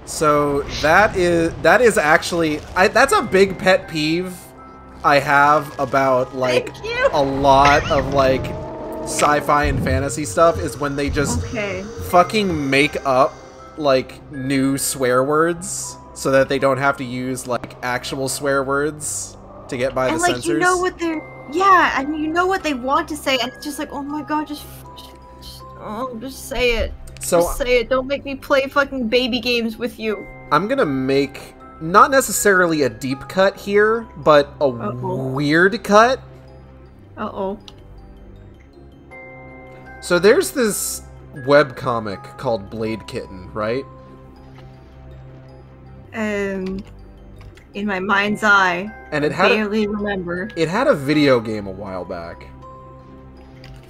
So that is actually that's a big pet peeve I have about like Thank you. a lot of like sci-fi and fantasy stuff is when they just Okay. fucking make up like new swear words so that they don't have to use like actual swear words to get by And the like, censors. you know what they're... Yeah, and you know what they want to say, and it's just like, oh my god, just say it. So Just say it. Don't make me play fucking baby games with you. I'm gonna make not necessarily a deep cut here, but a weird cut. Uh-oh. So there's this webcomic called Blade Kitten, right? In my mind's eye, And it I had barely remember. it had a video game a while back.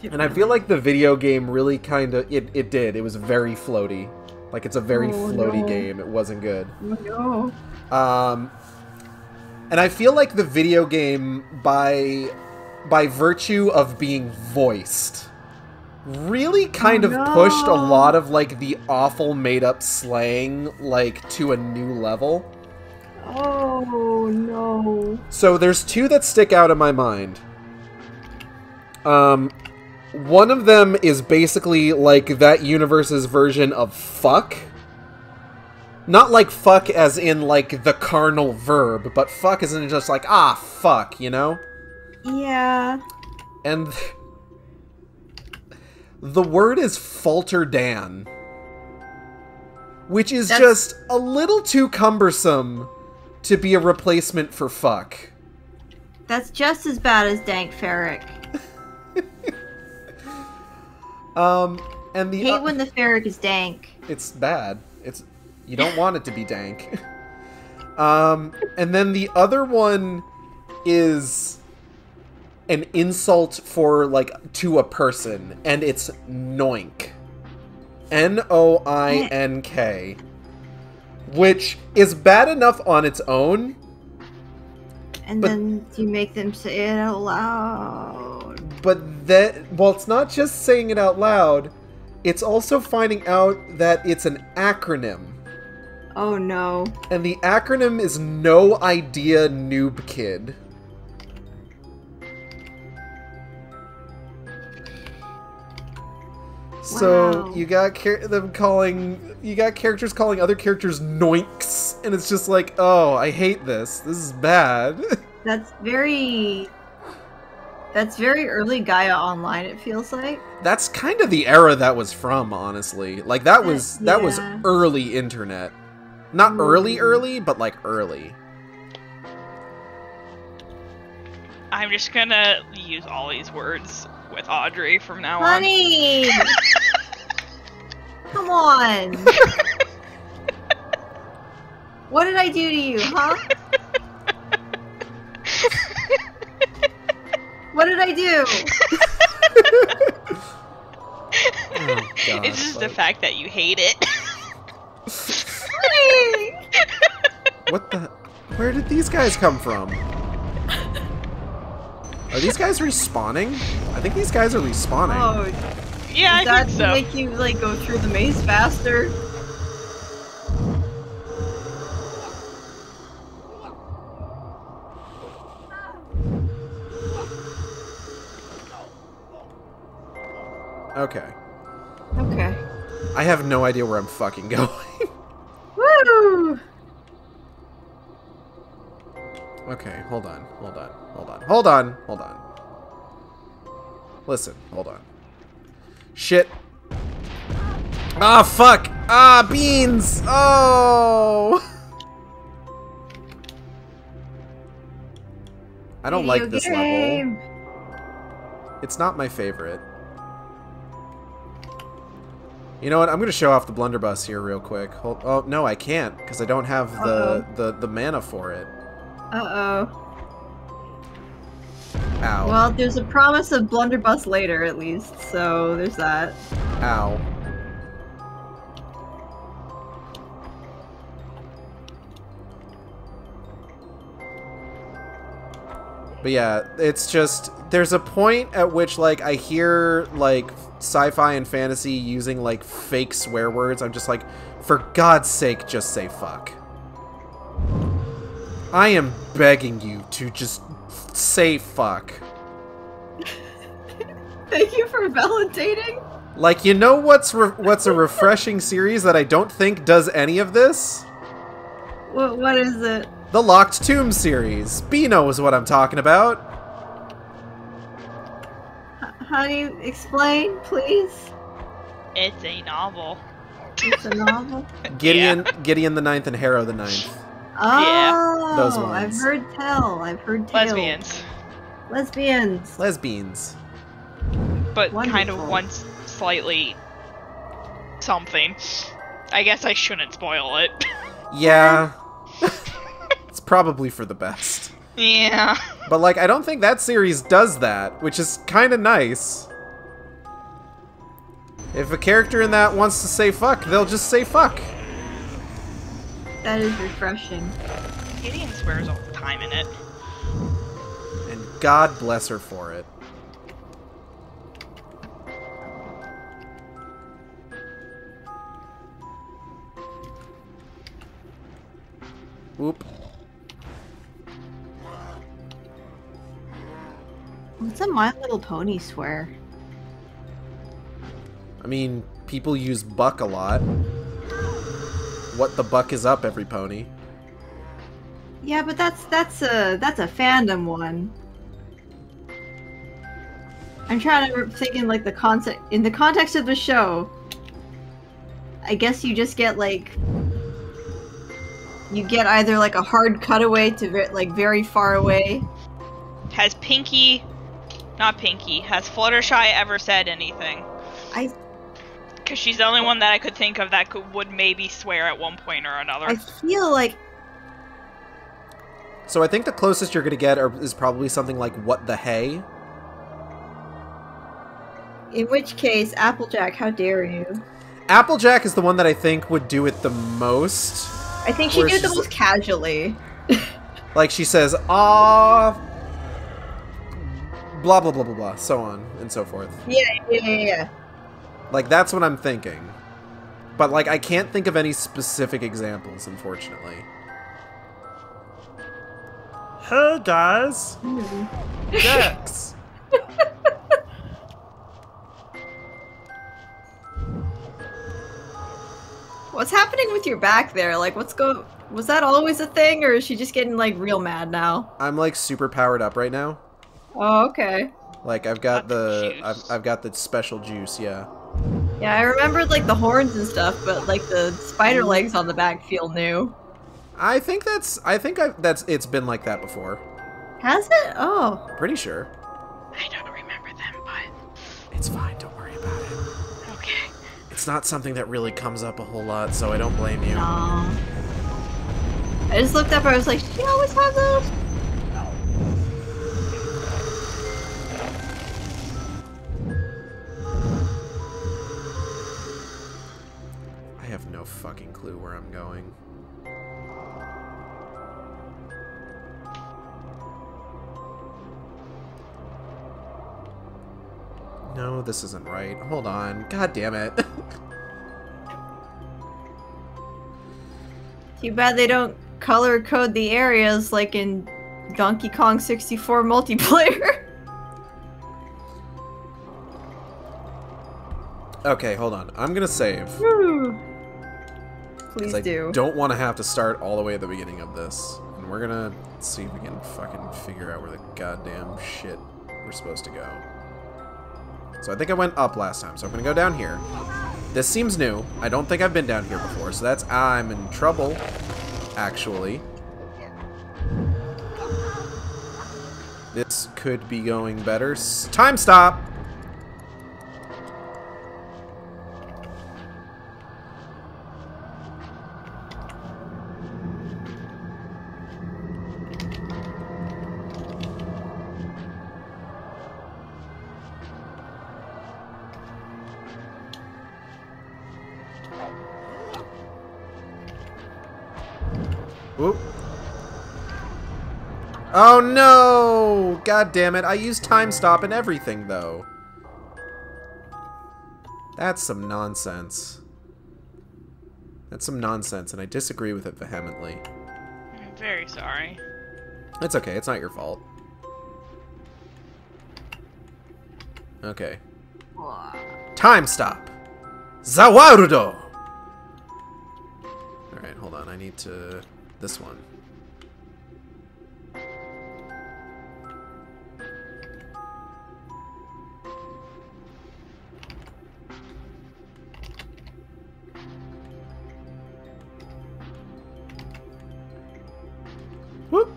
And I feel like the video game really kind of it did. It was very floaty. Like it's a very floaty no. game. It wasn't good. No. And I feel like the video game by virtue of being voiced really kind of pushed a lot of, like, the awful made-up slang, like, to a new level. Oh, no. So there's two that stick out in my mind. One of them is basically, like, that universe's version of fuck. Not like fuck as in, like, the carnal verb, but fuck as in just like, ah, fuck, you know? Yeah. And the word is falterdan, which is just a little too cumbersome to be a replacement for fuck. That's just as bad as dank ferric. And the hate when the ferric is dank. It's bad. You don't want it to be dank. And then the other one is an insult for, like, to a person, and it's noink. N-O-I-N-K. Which is bad enough on its own. And then you make them say it out loud. But that, well, it's not just saying it out loud, it's also finding out that it's an acronym. Oh no. And the acronym is No Idea Noob Kid. So wow. you got characters calling other characters noinks, and it's just like, oh, I hate this. This is bad. That's very early Gaia Online, it feels like. That's kind of the era that was from, honestly. Like, that was early internet. Not early, but, like, early. I'm just gonna use all these words with Audrey from now Honey! on. Come on! What did I do to you, huh? What did I do? Oh, God, it's just the fact that you hate it. What the? Where did these guys come from? Are these guys respawning? I think these guys are respawning. Oh, yeah, I think so. Does that make you, like, go through the maze faster? Okay. Okay. I have no idea where I'm fucking going. Woo! Okay, hold on. Listen, hold on. Shit. Ah, fuck! Ah, beans! Oh! I don't like this level. It's not my favorite. You know what? I'm gonna show off the blunderbuss here real quick. Oh, no, I can't, because I don't have the mana for it. Uh-oh. Ow. Well, there's a promise of blunderbuss later, at least, so there's that. Ow. But yeah, it's just, there's a point at which, like, I hear, like, sci-fi and fantasy using, like, fake swear words. I'm just like, for God's sake, just say fuck. I am begging you to just say fuck. Thank you for validating. Like, you know what's a refreshing series that I don't think does any of this? What is it? The Locked Tomb series. B knows what I'm talking about. How do you explain, please? It's a novel. It's a novel? Gideon the Ninth and Harrow the Ninth. Oh, yeah. Those ones. I've heard tell. Lesbians. But Wonderful. kind of one slightly something. I guess I shouldn't spoil it. Yeah. It's probably for the best. Yeah. But, like, I don't think that series does that, which is kind of nice. If a character in that wants to say fuck, they'll just say fuck. That is refreshing. Gideon swears all the time in it. And God bless her for it. Whoop. What's a My Little Pony swear? I mean, people use buck a lot. What the buck is up, every pony. Yeah, but that's a fandom one. I'm trying to thinking like the concept in the context of the show. I guess you just get like you get either like a hard cutaway to like very far away. Has Pinky, not Pinky, has Fluttershy ever said anything? Because she's the only one that I could think of that would maybe swear at one point or another. I feel like. So I think the closest you're gonna get is probably something like "What the hey." In which case, Applejack, how dare you? Applejack is the one that I think would do it the most. I think she did it the most casually. Like she says, "Ah, blah blah blah blah blah," so on and so forth. Yeah. Like that's what I'm thinking. But like I can't think of any specific examples, unfortunately. Hey guys, Dex. What's happening with your back there? Like, was that always a thing, or is she just getting, like, real mad now? I'm, like, super powered up right now. Oh, okay. Like, I've got I've got the special juice, yeah. Yeah, I remembered, like, the horns and stuff, but, like, the spider legs on the back feel new. I think it's been like that before. Has it? Oh. Pretty sure. I don't remember them, but... It's fine, don't worry about it. Okay. It's not something that really comes up a whole lot, so I don't blame you. I just looked up, I was like, she always have those? I have no fucking clue where I'm going. No, this isn't right. Hold on. God damn it. Too bad they don't color code the areas like in Donkey Kong 64 multiplayer. Okay, hold on. I'm gonna save. Please I do. Don't want to have to start all the way at the beginning of this. And we're gonna see if we can fucking figure out where the goddamn shit we're supposed to go. So I think I went up last time, so I'm gonna go down here. This seems new. I don't think I've been down here before, so that's... I'm in trouble, actually. This could be going better. Time stop! Whoop. Oh no! God damn it, I used time stop and everything though. That's some nonsense. That's some nonsense and I disagree with it vehemently. I'm very sorry. It's okay, it's not your fault. Okay. Time stop! Zawarudo! Alright, hold on, I need to... this one. Whoop!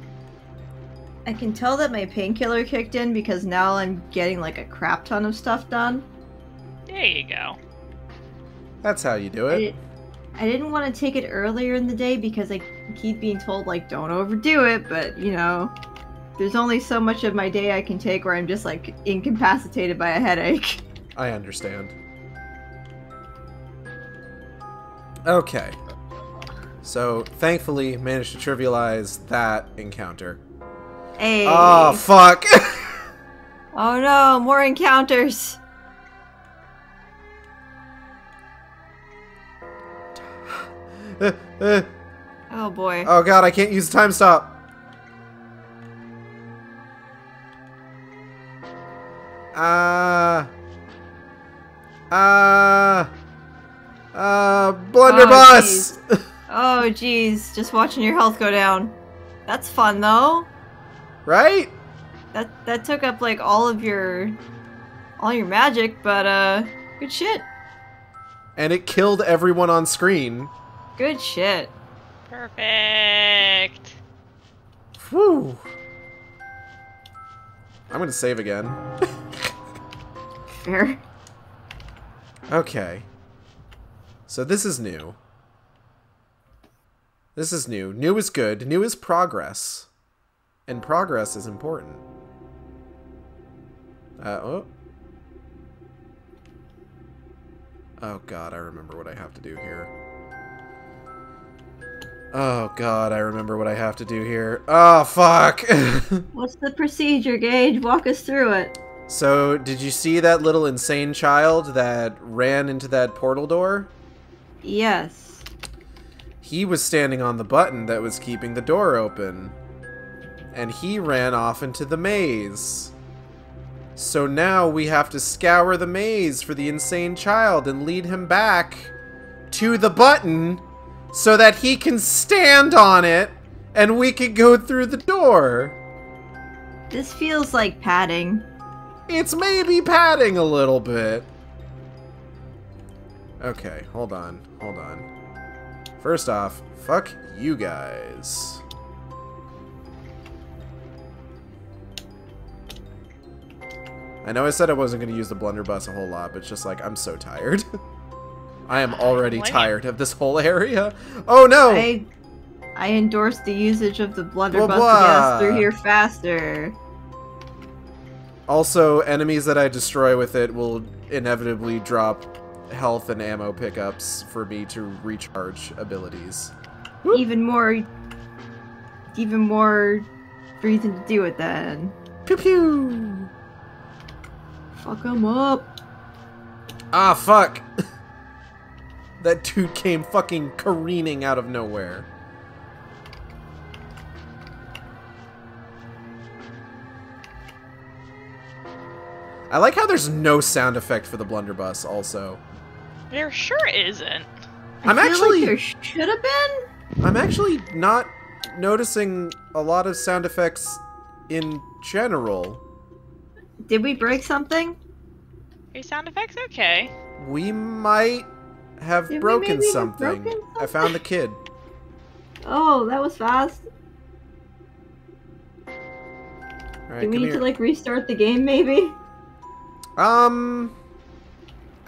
I can tell that my painkiller kicked in because now I'm getting like a crap ton of stuff done. There you go. That's how you do it. I didn't want to take it earlier in the day because I keep being told, like, don't overdo it, but, you know, there's only so much of my day I can take where I'm just, like, incapacitated by a headache. I understand. Okay. So, thankfully, managed to trivialize that encounter. Hey. Oh, fuck! Oh no, more encounters! Oh boy. Oh god, I can't use the time stop. Blunderbuss! Oh jeez, just watching your health go down. That's fun though. Right? That took up like all your magic, but good shit. And it killed everyone on screen. Good shit. Perfect. Whew. I'm gonna save again. Fair. Okay. So this is new. This is new. New is good. New is progress. And progress is important. Oh. Oh god, I remember what I have to do here. Oh god, I remember what I have to do here. Oh fuck! What's the procedure, Gage? Walk us through it. So, did you see that little insane child that ran into that portal door? Yes. He was standing on the button that was keeping the door open. And he ran off into the maze. So now we have to scour the maze for the insane child and lead him back to the button so that he can stand on it and we can go through the door. This feels like padding. It's maybe padding a little bit. Okay, hold on. Hold on. First off, fuck you guys. I know I said I wasn't going to use the blunderbuss a whole lot, but it's just like, I'm so tired. I am already tired of this whole area. Oh no! I endorse the usage of the blunderbuss Blah, to blah. get us through here faster. Also, enemies that I destroy with it will inevitably drop health and ammo pickups for me to recharge abilities. Whoop. Even more reason to do it then. Pew pew! Fuck 'em up. Ah, fuck! That dude came fucking careening out of nowhere. I like how there's no sound effect for the blunderbuss, also. There sure isn't. I'm I feel actually... like there should have been. I'm actually not noticing a lot of sound effects in general. Did we break something? Are sound effects okay? We might have Did we broken maybe have something. broken I found the kid. Oh, that was fast. Alright, Do we come need here. to like restart the game maybe? I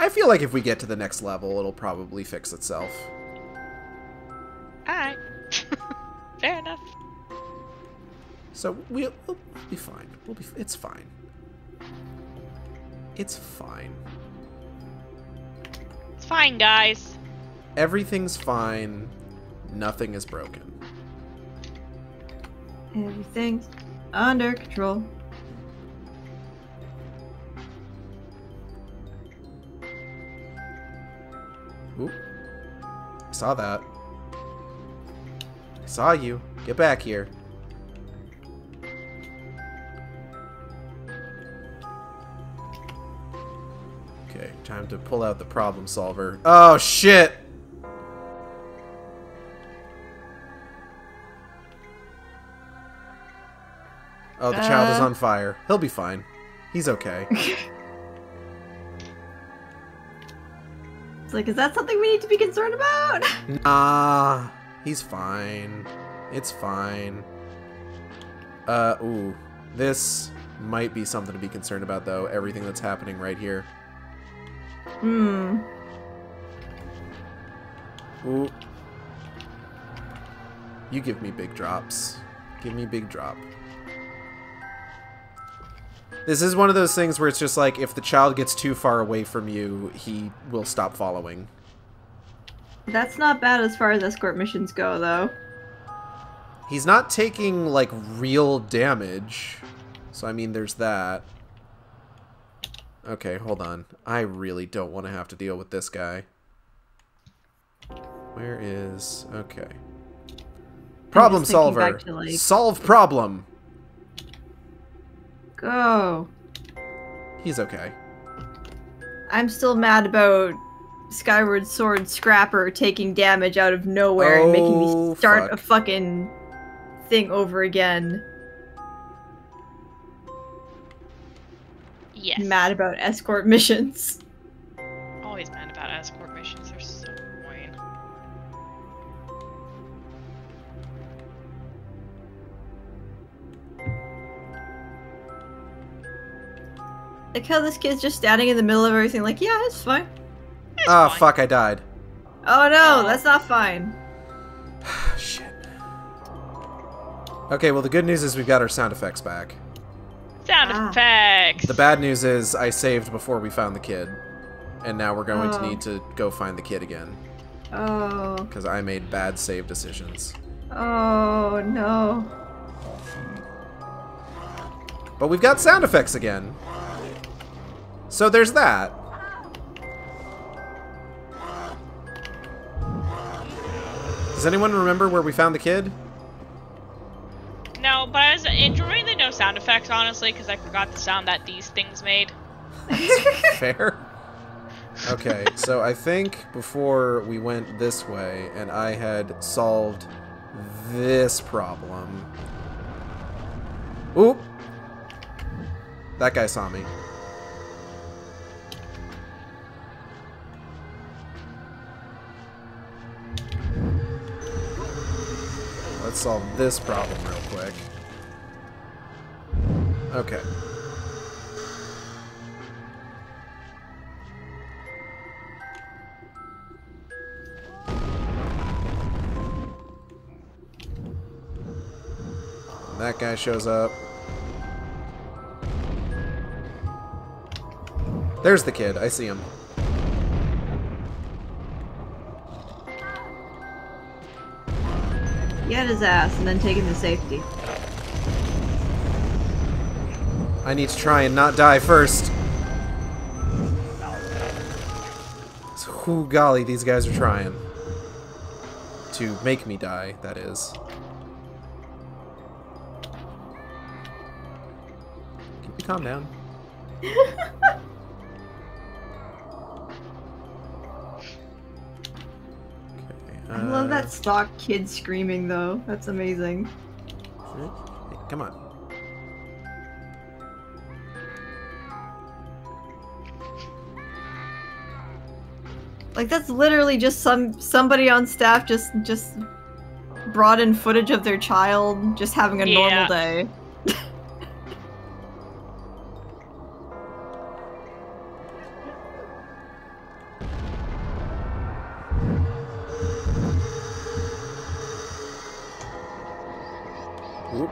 feel like if we get to the next level, it'll probably fix itself. Alright. Fair enough. So we'll be fine. It's fine. It's fine. It's fine, guys. Everything's fine. Nothing is broken. Everything's under control. Oop. I saw that. I saw you. Get back here. Okay, time to pull out the problem solver. Oh, shit! Oh, the child is on fire. He'll be fine. He's okay. It's like, is that something we need to be concerned about? Nah, he's fine. It's fine. Ooh. This might be something to be concerned about, though. Everything that's happening right here. Hmm. Ooh. You give me big drops. Give me big drop. This is one of those things where it's just like, if the child gets too far away from you, he will stop following. That's not bad as far as escort missions go, though. He's not taking, like, real damage. So, I mean, there's that. Okay, hold on. I really don't want to have to deal with this guy. Where is... Okay. Problem just thinking solver. back to, like- Solve problem. Go. He's okay. I'm still mad about Skyward Sword Scrapper taking damage out of nowhere and making me start a fucking thing over again. Yes. Mad about escort missions. Always mad about escort missions. They're so annoying. Like how this kid's just standing in the middle of everything like, yeah, it's fine. Ah, fuck, I died. Oh no, that's not fine. Shit. Okay, well the good news is we've got our sound effects back. Sound effects! The bad news is I saved before we found the kid. And now we're going to need to go find the kid again. Oh. Because I made bad save decisions. Oh no. But we've got sound effects again. So there's that. Does anyone remember where we found the kid? No, but I was enjoying the no sound effects, honestly, because I forgot the sound that these things made. Fair. Okay, so I think before we went this way, and I had solved this problem. Oop! That guy saw me. Let's solve this problem real quick. Okay. That guy shows up. There's the kid. I see him. Get his ass and then take him to safety. I need to try and not die first. So, golly, these guys are trying. To make me die, that is. Can you calm down? I love that stock kid screaming though. That's amazing. Hey, come on. Like that's literally just somebody on staff just brought in footage of their child just having a normal day. Oop.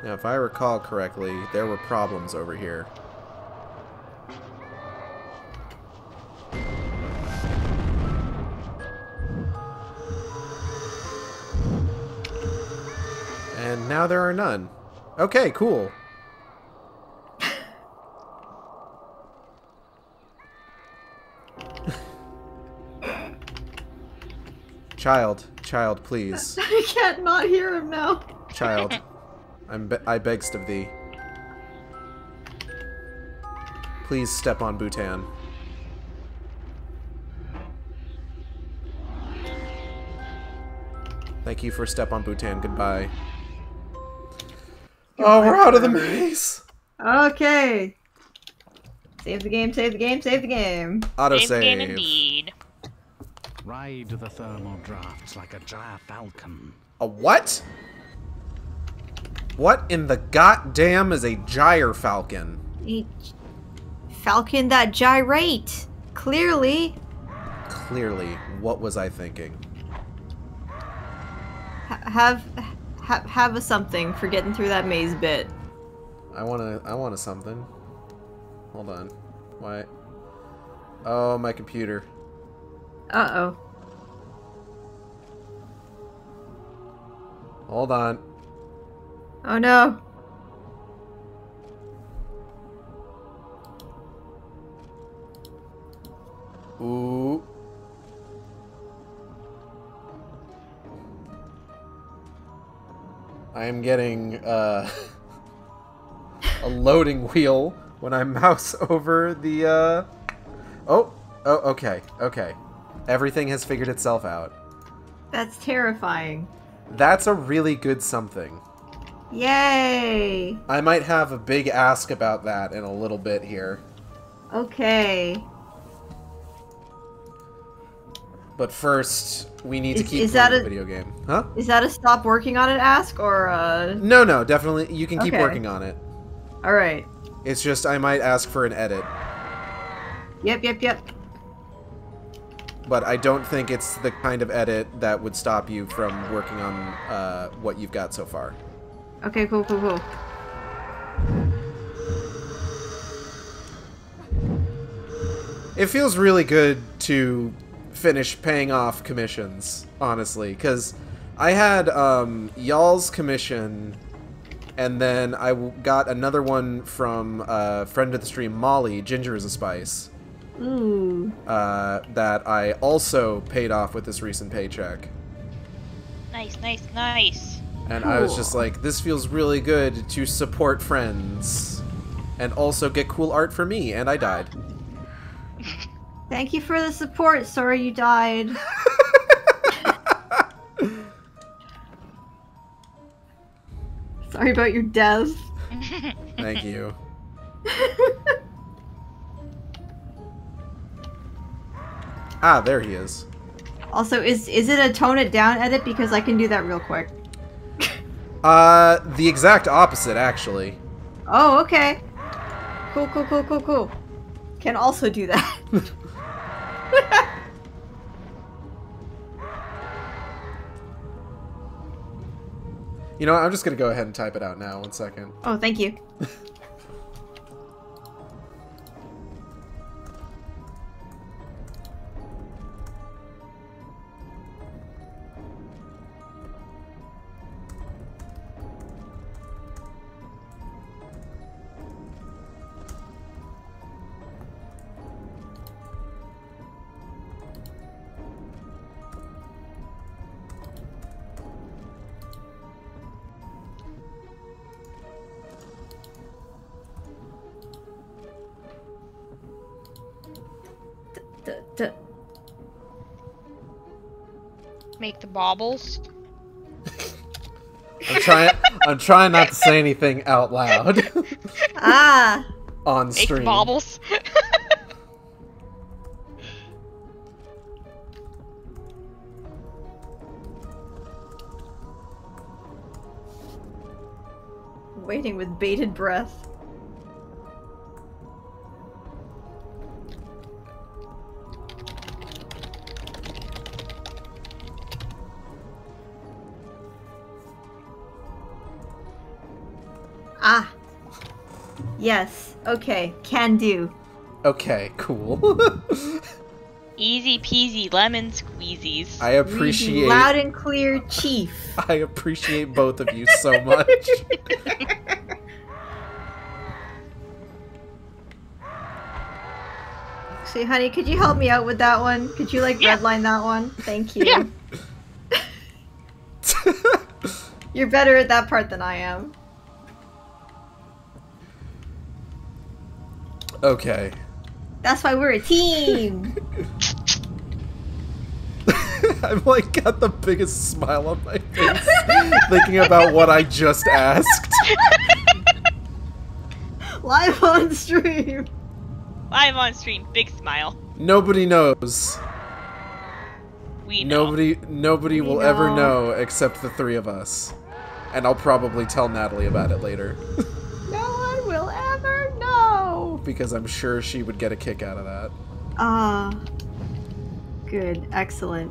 Now, if I recall correctly, there were problems over here. And now there are none. Okay, cool. Child, please. I can't not hear him now. Child, I beggst of thee. Please step on Bhutan. Thank you for step on Bhutan. Goodbye. Oh, we're out of the maze. Okay. Save the game, save the game, save the game. Autosave. Save the game indeed. Ride the thermal drafts like a gyre-falcon. A what? What in the goddamn is a gyre falcon? A falcon that gyrate. Clearly. Clearly, what was I thinking? Have a something for getting through that maze bit. I want something. Hold on. Why? Oh, my computer. Uh-oh. Hold on. Oh no. Ooh. I am getting a loading wheel when I mouse over the Oh, okay. Everything has figured itself out. That's terrifying. That's a really good something. Yay! I might have a big ask about that in a little bit here. Okay. But first, we need to keep is playing that the video game. Huh? Is that a stop working on it ask, or No, definitely. You can keep Okay. working on it. Alright. It's just I might ask for an edit. Yep. But I don't think it's the kind of edit that would stop you from working on what you've got so far. Okay, cool. It feels really good to finish paying off commissions, honestly, because I had y'all's commission, and then I got another one from friend of the stream, Molly, Ginger is a Spice. Ooh. That I also paid off with this recent paycheck. Nice. And I was just like, this feels really good to support friends. And also get cool art for me, and I died. Thank you for the support. Sorry you died. Sorry about your death. Thank you. Ah, there he is. Also, is it a tone it down edit? Because I can do that real quick. The exact opposite, actually. Oh, okay. Cool. Can also do that. You know what, I'm just gonna go ahead and type it out now. 1 second. Oh, thank you. Make the baubles. I'm trying not to say anything out loud. Ah! On Make stream. the baubles. Waiting with bated breath. Ah. Yes. Okay. Can do. Okay, cool. Easy peasy lemon squeezies. I appreciate Loud and clear, Chief. I appreciate both of you so much. Actually, honey, could you help me out with that one? Could you redline that one? Thank you. Yeah. You're better at that part than I am. Okay. That's why we're a team. I've got the biggest smile on my face thinking about what I just asked. Live on stream. Live on stream, big smile. Nobody knows. We know. Nobody will ever know except the three of us. And I'll probably tell Natalie about it later. No one will ever know. Because I'm sure she would get a kick out of that. Ah. Good. Excellent.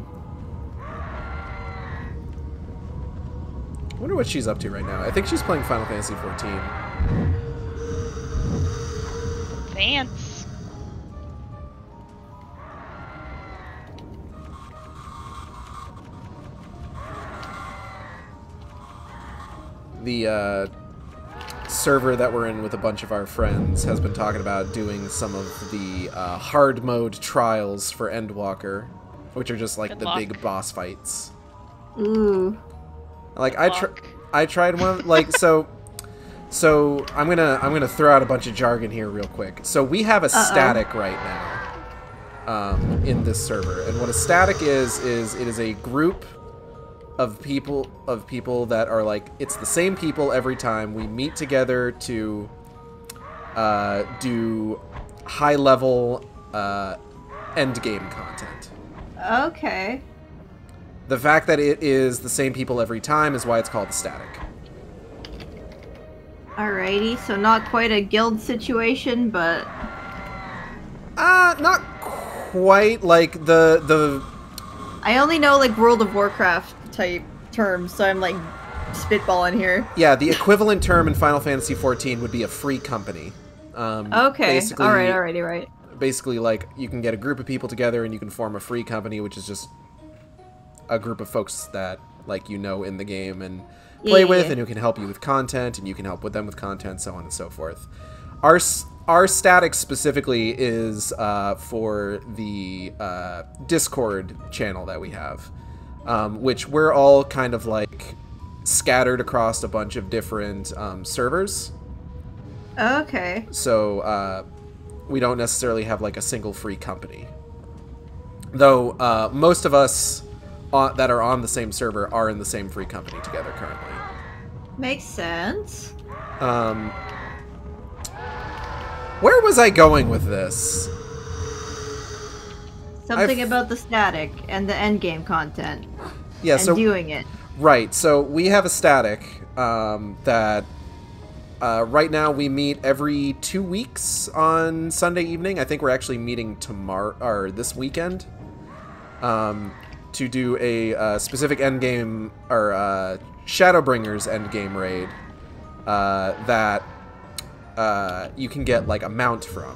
I wonder what she's up to right now. I think she's playing Final Fantasy XIV. Advance. The server that we're in with a bunch of our friends has been talking about doing some of the hard mode trials for Endwalker, which are just like Good the luck. big boss fights. Ooh. Like I tried one like so I'm gonna throw out a bunch of jargon here real quick. So we have a static right now in this server, and what a static is it is a group of people that are like, it's the same people every time. We meet together to do high level end game content. Okay. The fact that it is the same people every time is why it's called a static. Alrighty, so not quite a guild situation, but Not quite. Like the I only know like World of Warcraft type terms, so I'm like spitballing here. yeah, the equivalent term in Final Fantasy XIV would be a free company. Okay. Basically, Alrighty, right. Basically, like, you can get a group of people together and you can form a free company, which is just a group of folks that, like, you know in the game and play with, and who can help you with content, and you can help with them with content, so on and so forth. Our static specifically is for the Discord channel that we have, which we're all kind of, like, scattered across a bunch of different servers. Okay. So, we don't necessarily have, like, a single free company. Though, most of us that are on the same server are in the same free company together currently. Makes sense. Where was I going with this? Something about the static and the endgame content. Yeah, and so doing it. right. So we have a static that right now we meet every 2 weeks on Sunday evening. I think we're actually meeting tomorrow or this weekend to do a specific endgame or Shadowbringers endgame raid that you can get like a mount from.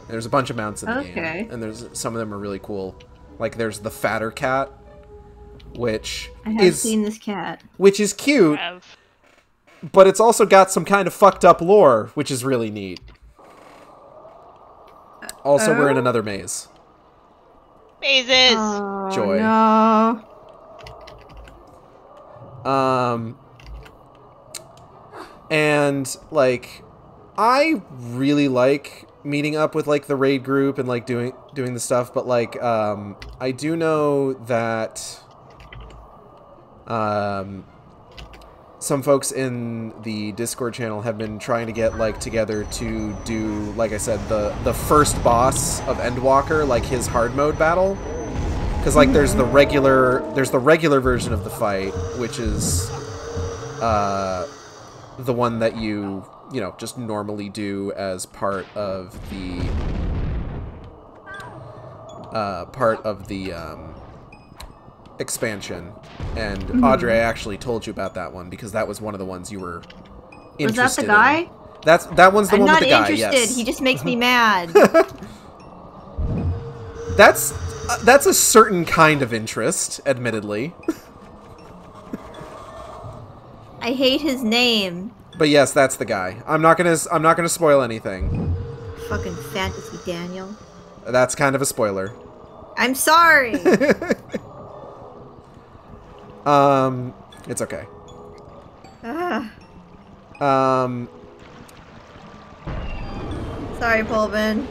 There's a bunch of mounts in the game, and there's some of them are really cool. Like there's the fatter cat, which I have seen this cat, which is cute, but it's also got some kind of fucked up lore, which is really neat. Also, we're in another maze. Mazes. Oh, Joy. No. And like, I really like meeting up with like the raid group and like doing the stuff, but like, I do know that some folks in the Discord channel have been trying to get like together to do, like I said, the first boss of Endwalker, like his hard mode battle. Because like there's the regular version of the fight, which is the one that you know just normally do as part of the expansion. And Audrey, I actually told you about that one because that was one of the ones you were interested Was that the guy? in. That one's the one with the guy. I'm not interested. Yes. He just makes me mad. That's a certain kind of interest, admittedly. I hate his name. But yes, that's the guy. I'm not gonna spoil anything. Fucking fantasy, Daniel. That's kind of a spoiler. I'm sorry. It's okay. Sorry, Pullman.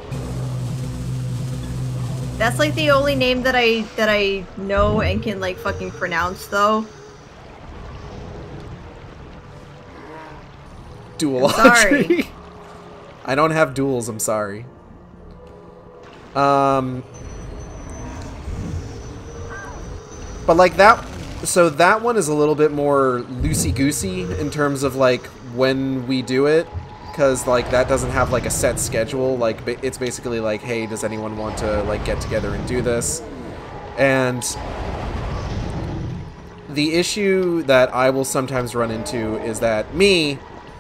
That's like the only name that I know and can like fucking pronounce though. Dual Sorry. I don't have duels, I'm sorry. But like that, so that one is a little bit more loosey-goosey in terms of like when we do it, because like that doesn't have like a set schedule. Like it's basically like, hey, does anyone want to like get together and do this? And the issue that I will sometimes run into is that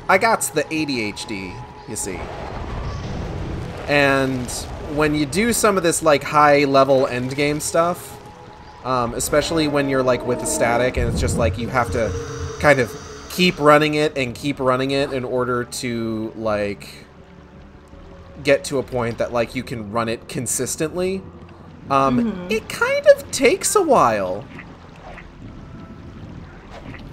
I got the ADHD, you see. And when you do some of this like high level endgame stuff, especially when you're like with the static and it's just like you have to kind of keep running it in order to like get to a point that like you can run it consistently, it kind of takes a while.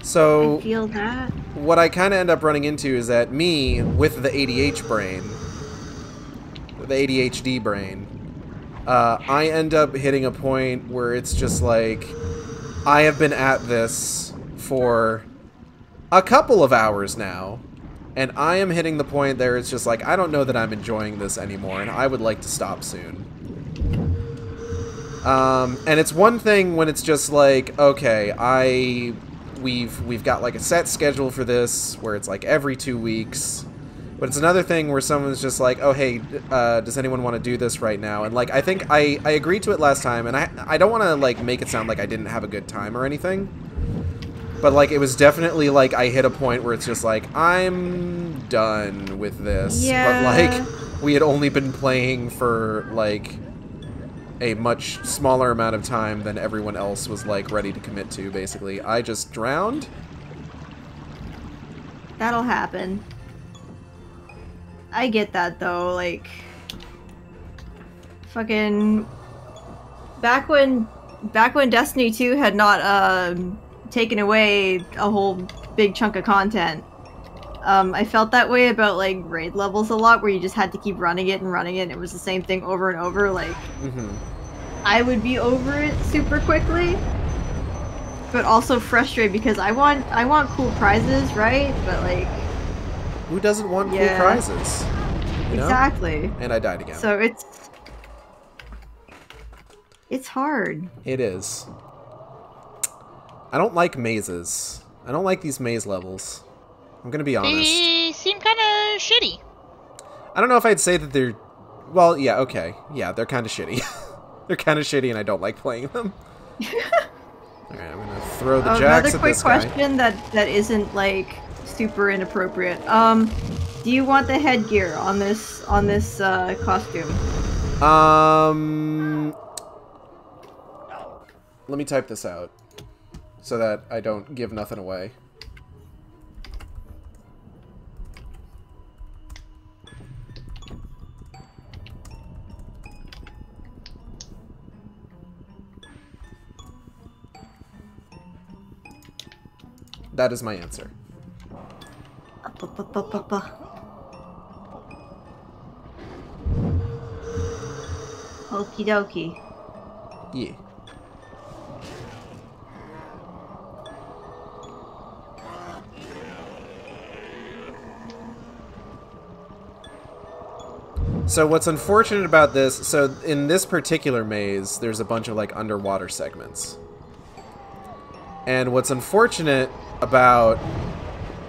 So I feel that. What I kind of end up running into is that me with the ADHD brain, I end up hitting a point where it's just like I have been at this for a couple of hours now, and I am hitting the point there it's just like I don't know that I'm enjoying this anymore, and I would like to stop soon. And it's one thing when it's just like, okay, we've got like a set schedule for this where it's like every 2 weeks. But it's another thing where someone's just like, oh, hey, does anyone want to do this right now? And, like, I think I agreed to it last time, and I don't want to, like, make it sound like I didn't have a good time or anything. But, like, it was definitely, like, I hit a point where it's just like, I'm done with this. Yeah. But, like, we had only been playing for, like, a much smaller amount of time than everyone else was, like, ready to commit to, basically. I just drowned. That'll happen. I get that though, like fucking back when Destiny 2 had not taken away a whole big chunk of content. I felt that way about like raid levels a lot where you just had to keep running it and it was the same thing over and over, like I would be over it super quickly. But also frustrated because I want cool prizes, right? But like who doesn't want cool prizes? You know? Exactly. And I died again. So it's hard. It is. I don't like mazes. I don't like these maze levels. I'm gonna be honest. They seem kind of shitty. I don't know if I'd say that they're... Well, yeah, okay. Yeah, they're kind of shitty. They're kind of shitty and I don't like playing them. Alright, I'm gonna throw the jacks at this guy. Another quick question that isn't, like, super inappropriate. Do you want the headgear on this costume? Let me type this out so that I don't give nothing away. That is my answer. Okie dokie. Yeah. So what's unfortunate about this, so in this particular maze, there's a bunch of like underwater segments. And what's unfortunate about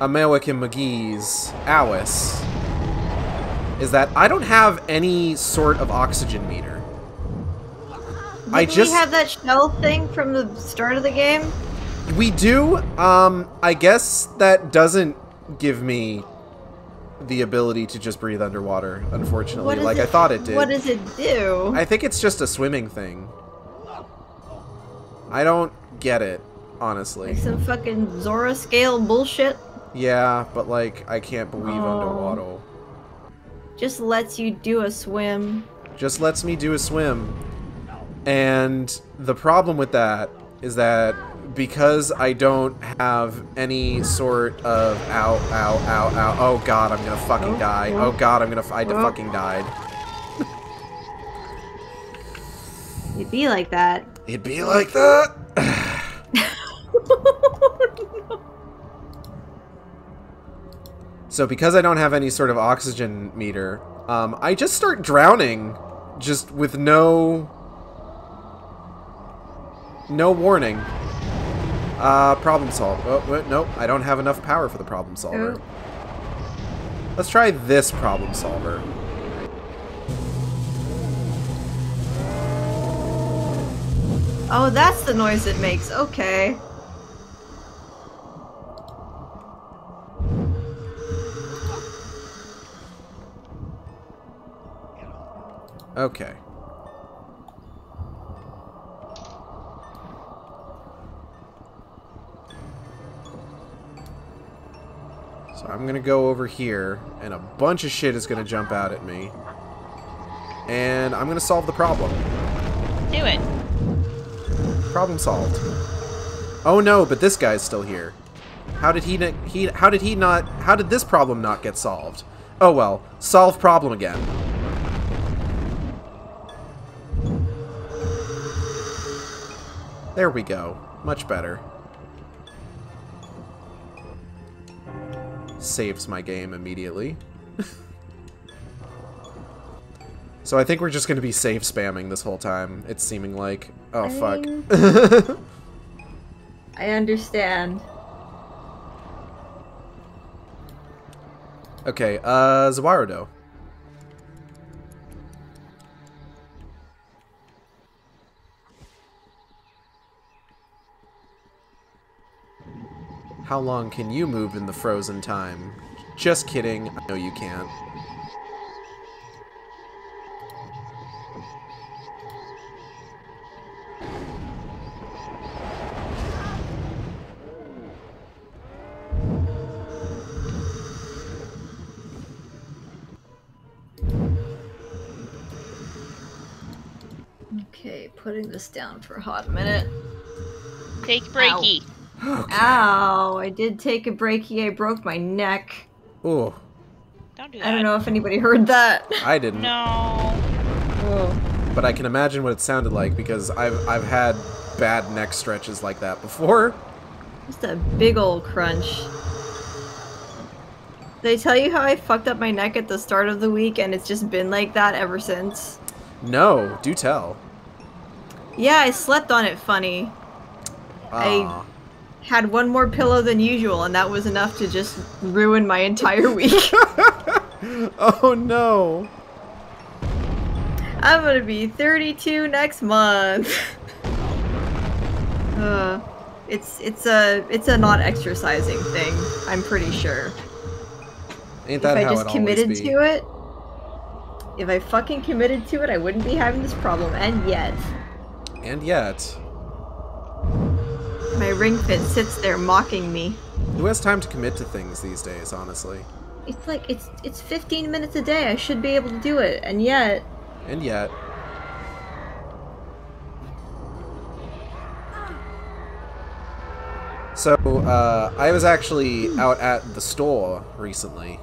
American McGee's Alice is that I don't have any sort of oxygen meter. Didn't we have that shell thing from the start of the game? We do. I guess that doesn't give me the ability to just breathe underwater, unfortunately, like I thought it did. What does it do? I think it's just a swimming thing. I don't get it, honestly. Like some fucking Zora scale bullshit? Yeah, but like, I can't breathe underwater. Just lets you do a swim. Just lets me do a swim. And the problem with that is that because I don't have any sort of ow, oh god, I'm gonna fucking die. Oh god, I fucking died. It'd be like that. It'd be like that? So because I don't have any sort of oxygen meter, I just start drowning, just with no warning. Problem solved. Oh, wait, nope, I don't have enough power for the problem solver. Let's try this problem solver. Oh, that's the noise it makes. Okay. Okay. So I'm gonna go over here, and a bunch of shit is gonna jump out at me. And I'm gonna solve the problem. Do it. Problem solved. Oh no, but this guy's still here. How did how did this problem not get solved? Oh well, solve problem again. There we go. Much better. Saves my game immediately. So I think we're just going to be save spamming this whole time. It's seeming like... Oh, fuck. I understand. Okay, Zawarudo. How long can you move in the frozen time? Just kidding. I know you can't. Okay, putting this down for a hot minute. Take breaky. Okay. Ow, I did take a breaky. I broke my neck. Ooh. Don't do that. I don't know if anybody heard that. I didn't. No. Oh. But I can imagine what it sounded like because I've had bad neck stretches like that before. Just a big old crunch. Did I tell you how I fucked up my neck at the start of the week and it's just been like that ever since? No, do tell. Yeah, I slept on it funny. I had one more pillow than usual and that was enough to just ruin my entire week. Oh no. I'm gonna be 32 next month. It's a not exercising thing, I'm pretty sure. Ain't that if I how just it always committed be? to it, if I fucking committed to it, I wouldn't be having this problem. And yet, my ring fit sits there mocking me. Who has time to commit to things these days, honestly? It's like it's 15 minutes a day. I should be able to do it, and yet. So, I was actually out at the store recently.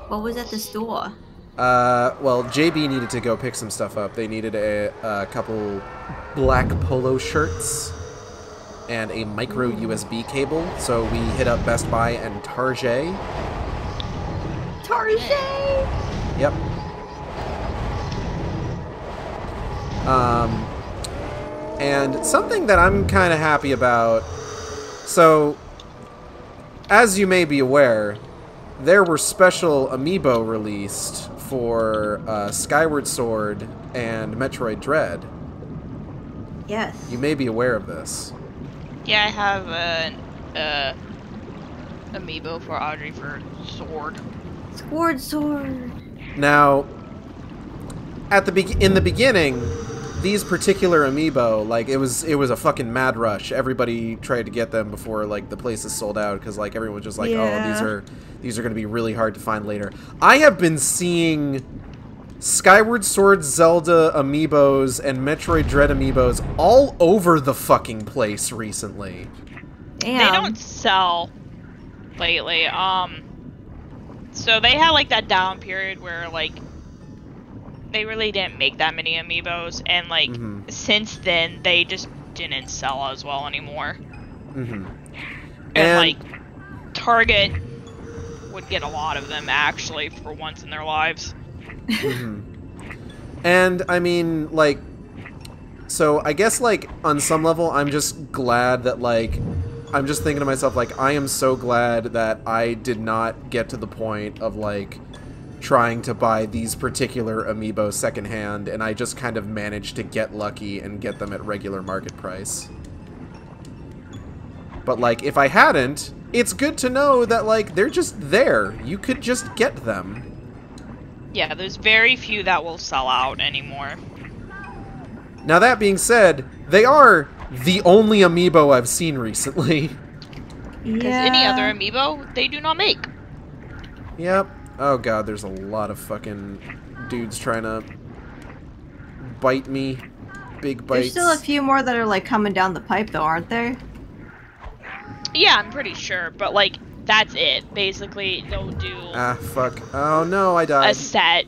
What was at the store? Well, JB needed to go pick some stuff up. They needed a couple black polo shirts and a micro USB cable. So we hit up Best Buy and Target. Target! Yep. And something that I'm kind of happy about. So, as you may be aware, there were special amiibo released for Skyward Sword and Metroid Dread. Yes. You may be aware of this. Yeah, I have an amiibo for Audrey for Sword. Sword. Now, in the beginning, these particular amiibo, like, it was a fucking mad rush. Everybody tried to get them before, like, the places sold out, because, like, everyone was just like, yeah. oh, these are going to be really hard to find later. I have been seeing Skyward Sword Zelda amiibos and Metroid Dread amiibos all over the fucking place recently. Damn. They don't sell lately. So they had, like, that down period where, like, they really didn't make that many amiibos, and like since then they just didn't sell as well anymore. And like Target would get a lot of them actually for once in their lives. And I mean, like, so I guess like on some level I'm just glad that, like, I'm just thinking to myself, like, I am so glad that I did not get to the point of like trying to buy these particular amiibo secondhand, and I just kind of managed to get lucky and get them at regular market price. But like, if I hadn't, it's good to know that, like, they're just there. You could just get them. Yeah, there's very few that will sell out anymore. Now that being said, they are the only amiibo I've seen recently. Because any other amiibo, they do not make. Yep. Oh god, there's a lot of fucking dudes trying to bite me. Big bites. There's still a few more that are like coming down the pipe though, aren't there? Yeah, I'm pretty sure, but like, that's it. Basically, they'll do Ah, fuck. Oh no, I died. a set,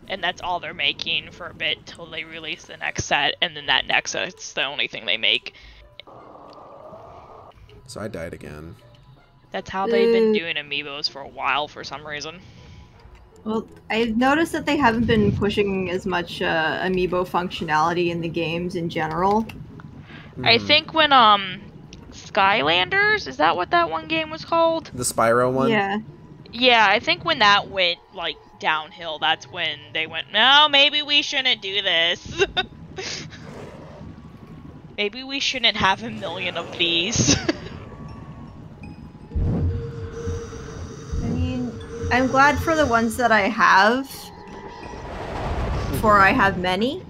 and that's all they're making for a bit till they release the next set, and then that next set's the only thing they make. So I died again. That's how they've been doing amiibos for a while for some reason. Well, I've noticed that they haven't been pushing as much amiibo functionality in the games in general. I think when, Skylanders, is that what that one game was called? The Spyro one? Yeah. Yeah, I think when that went, like, downhill, that's when they went, no, maybe we shouldn't do this. Maybe we shouldn't have 1 million of these. I mean, I'm glad for the ones that I have. For I have many.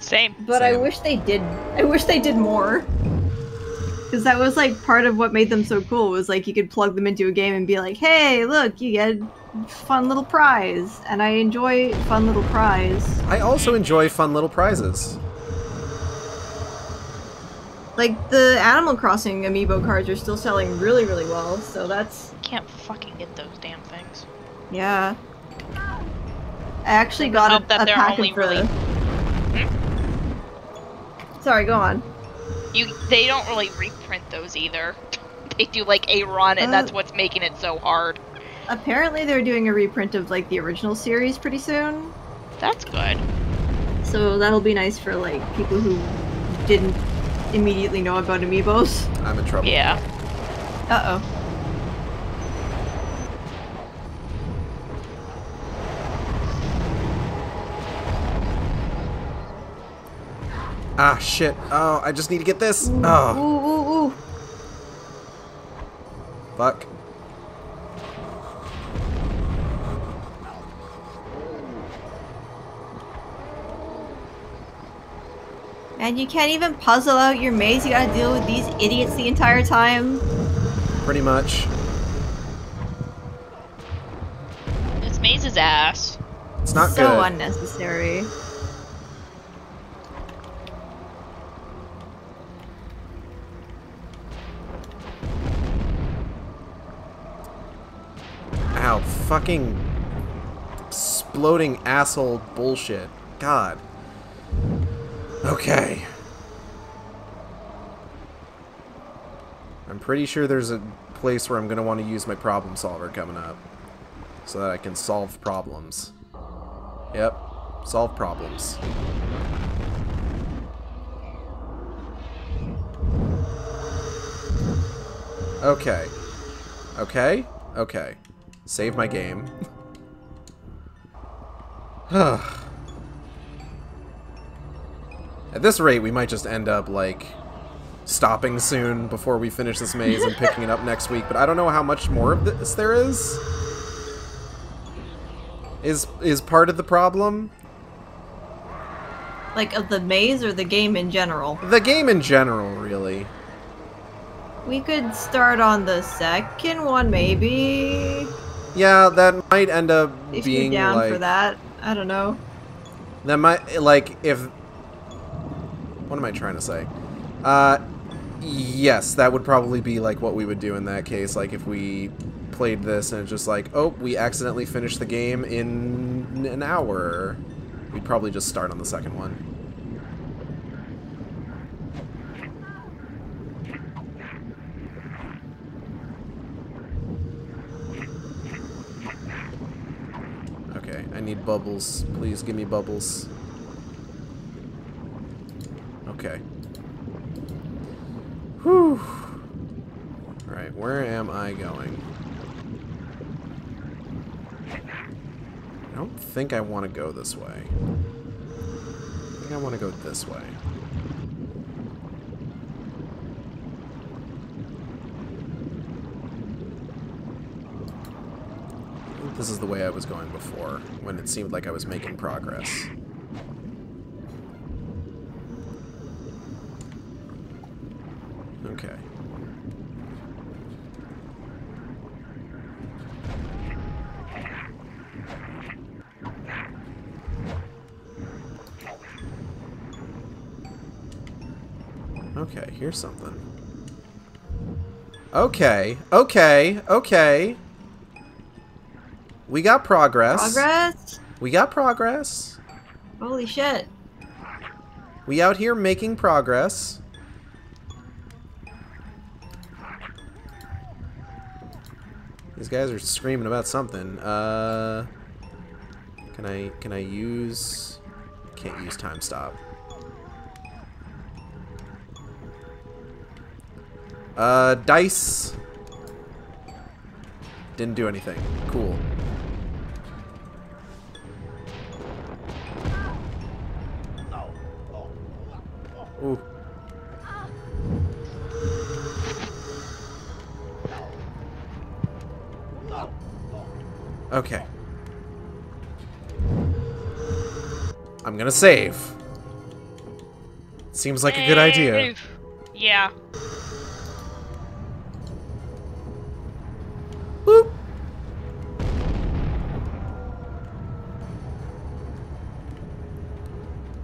Same. But I wish they did. I wish they did more. Because that was like part of what made them so cool. Was like you could plug them into a game and be like, "Hey, look, you get a fun little prize." And I enjoy fun little prize. I also enjoy fun little prizes. Like the Animal Crossing amiibo cards are still selling really, really well. So that's Can't fucking get those damn things. yeah. I actually got hope a that they're packet only for really- Sorry, go on. They don't really reprint those either. They do like a run, and that's what's making it so hard. Apparently they're doing a reprint of like the original series pretty soon. That's good. So that'll be nice for like people who didn't immediately know about amiibos. I'm in trouble. Yeah. Uh-oh. Ah, shit. Oh, I just need to get this. Ooh, Oh, ooh, ooh, ooh. fuck. And you can't even puzzle out your maze. You gotta deal with these idiots the entire time. Pretty much. This maze is ass. It's not so good. unnecessary. Ow, fucking exploding asshole bullshit. God. Okay. I'm pretty sure there's a place where I'm going to want to use my problem solver coming up. So that I can solve problems. Yep. Solve problems. Okay. Okay? Okay. Save my game. At this rate, we might just end up, like, stopping soon before we finish this maze and picking it up next week, but I don't know how much more of this there is. Is part of the problem? Like of the maze or the game in general? The game in general, really. We could start on the second one, maybe. Yeah, that might end up If being you're down like for that. I don't know. that might like if what am I trying to say? Yes, that would probably be like what we would do in that case. Like if we played this and it's just like, oh, we accidentally finished the game in an hour. We'd probably just start on the second one. Okay, I need bubbles. Please give me bubbles. Okay. Whew. Alright, where am I going? I don't think I want to go this way. I think I want to go this way. This is the way I was going before, when it seemed like I was making progress. Okay. Okay, here's something. Okay, okay, okay. We got progress. Progress? We got progress. Holy shit. We out here making progress. These guys are screaming about something. Can I use... Can't use time stop. Dice. Didn't do anything. Cool. Ooh. Okay. I'm gonna save. Seems like a good idea. Yeah. Boop.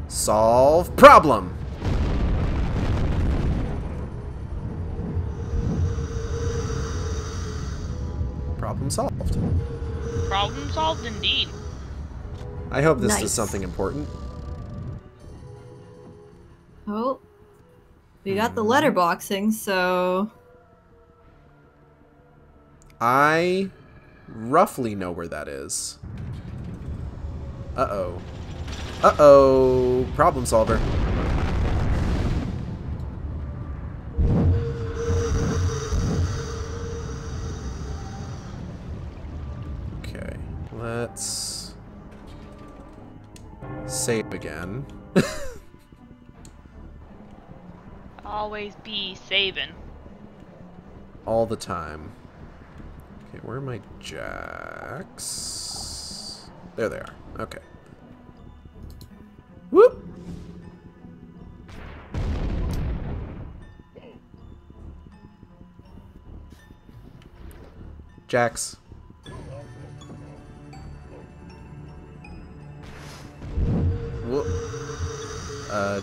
Solve problem. Problem solved. Problem solved indeed. I hope this Nice. is something important. Oh. We got the letterboxing, so... I roughly know where that is. Uh-oh. Uh-oh. Problem solver. Okay. Let's save again. Always be saving. All the time. Okay, where are my jacks? There they are. Okay. Whoop! Jacks. Whoop.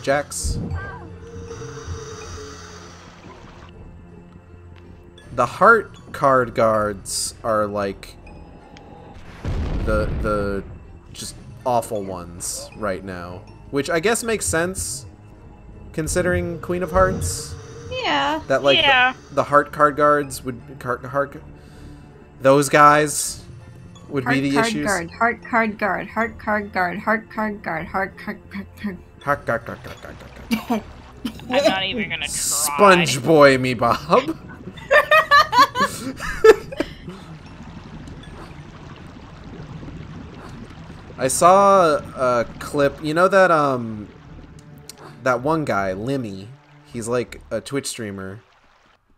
Jacks. The heart card guards are like the just awful ones right now, which I guess makes sense considering Queen of Hearts. Yeah. That like Yeah. the heart card guards would those guys would be the issues. Heart card guard, heart card guard, heart card guard, heart card guard. Heart card guard. I'm not even gonna try. Sponge boy me Bob. I saw a clip. You know that that one guy, Limmy. He's like a Twitch streamer.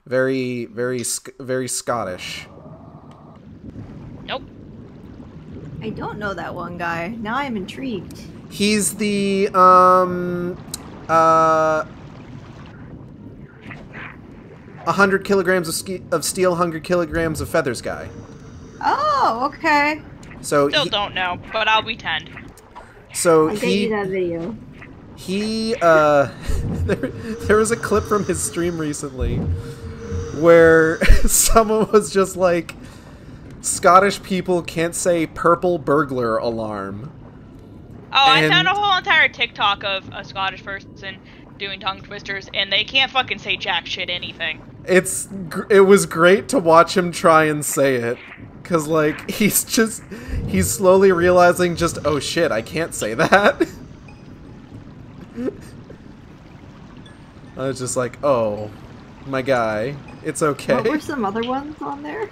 Very Scottish. Nope. I don't know that one guy. Now I'm intrigued. He's the 100 kilograms of steel, 100 kilograms of feathers guy. Oh, okay. So Still don't know, but I'll pretend. So I'll get you that video. He there was a clip from his stream recently where someone was just like, Scottish people can't say purple burglar alarm. Oh, I found a whole entire TikTok of a Scottish person doing tongue twisters, and they can't fucking say jack shit anything. It was great to watch him try and say it, cause like he's slowly realizing just, oh shit, I can't say that. I was just like, oh, my guy, it's okay. What were some other ones on there?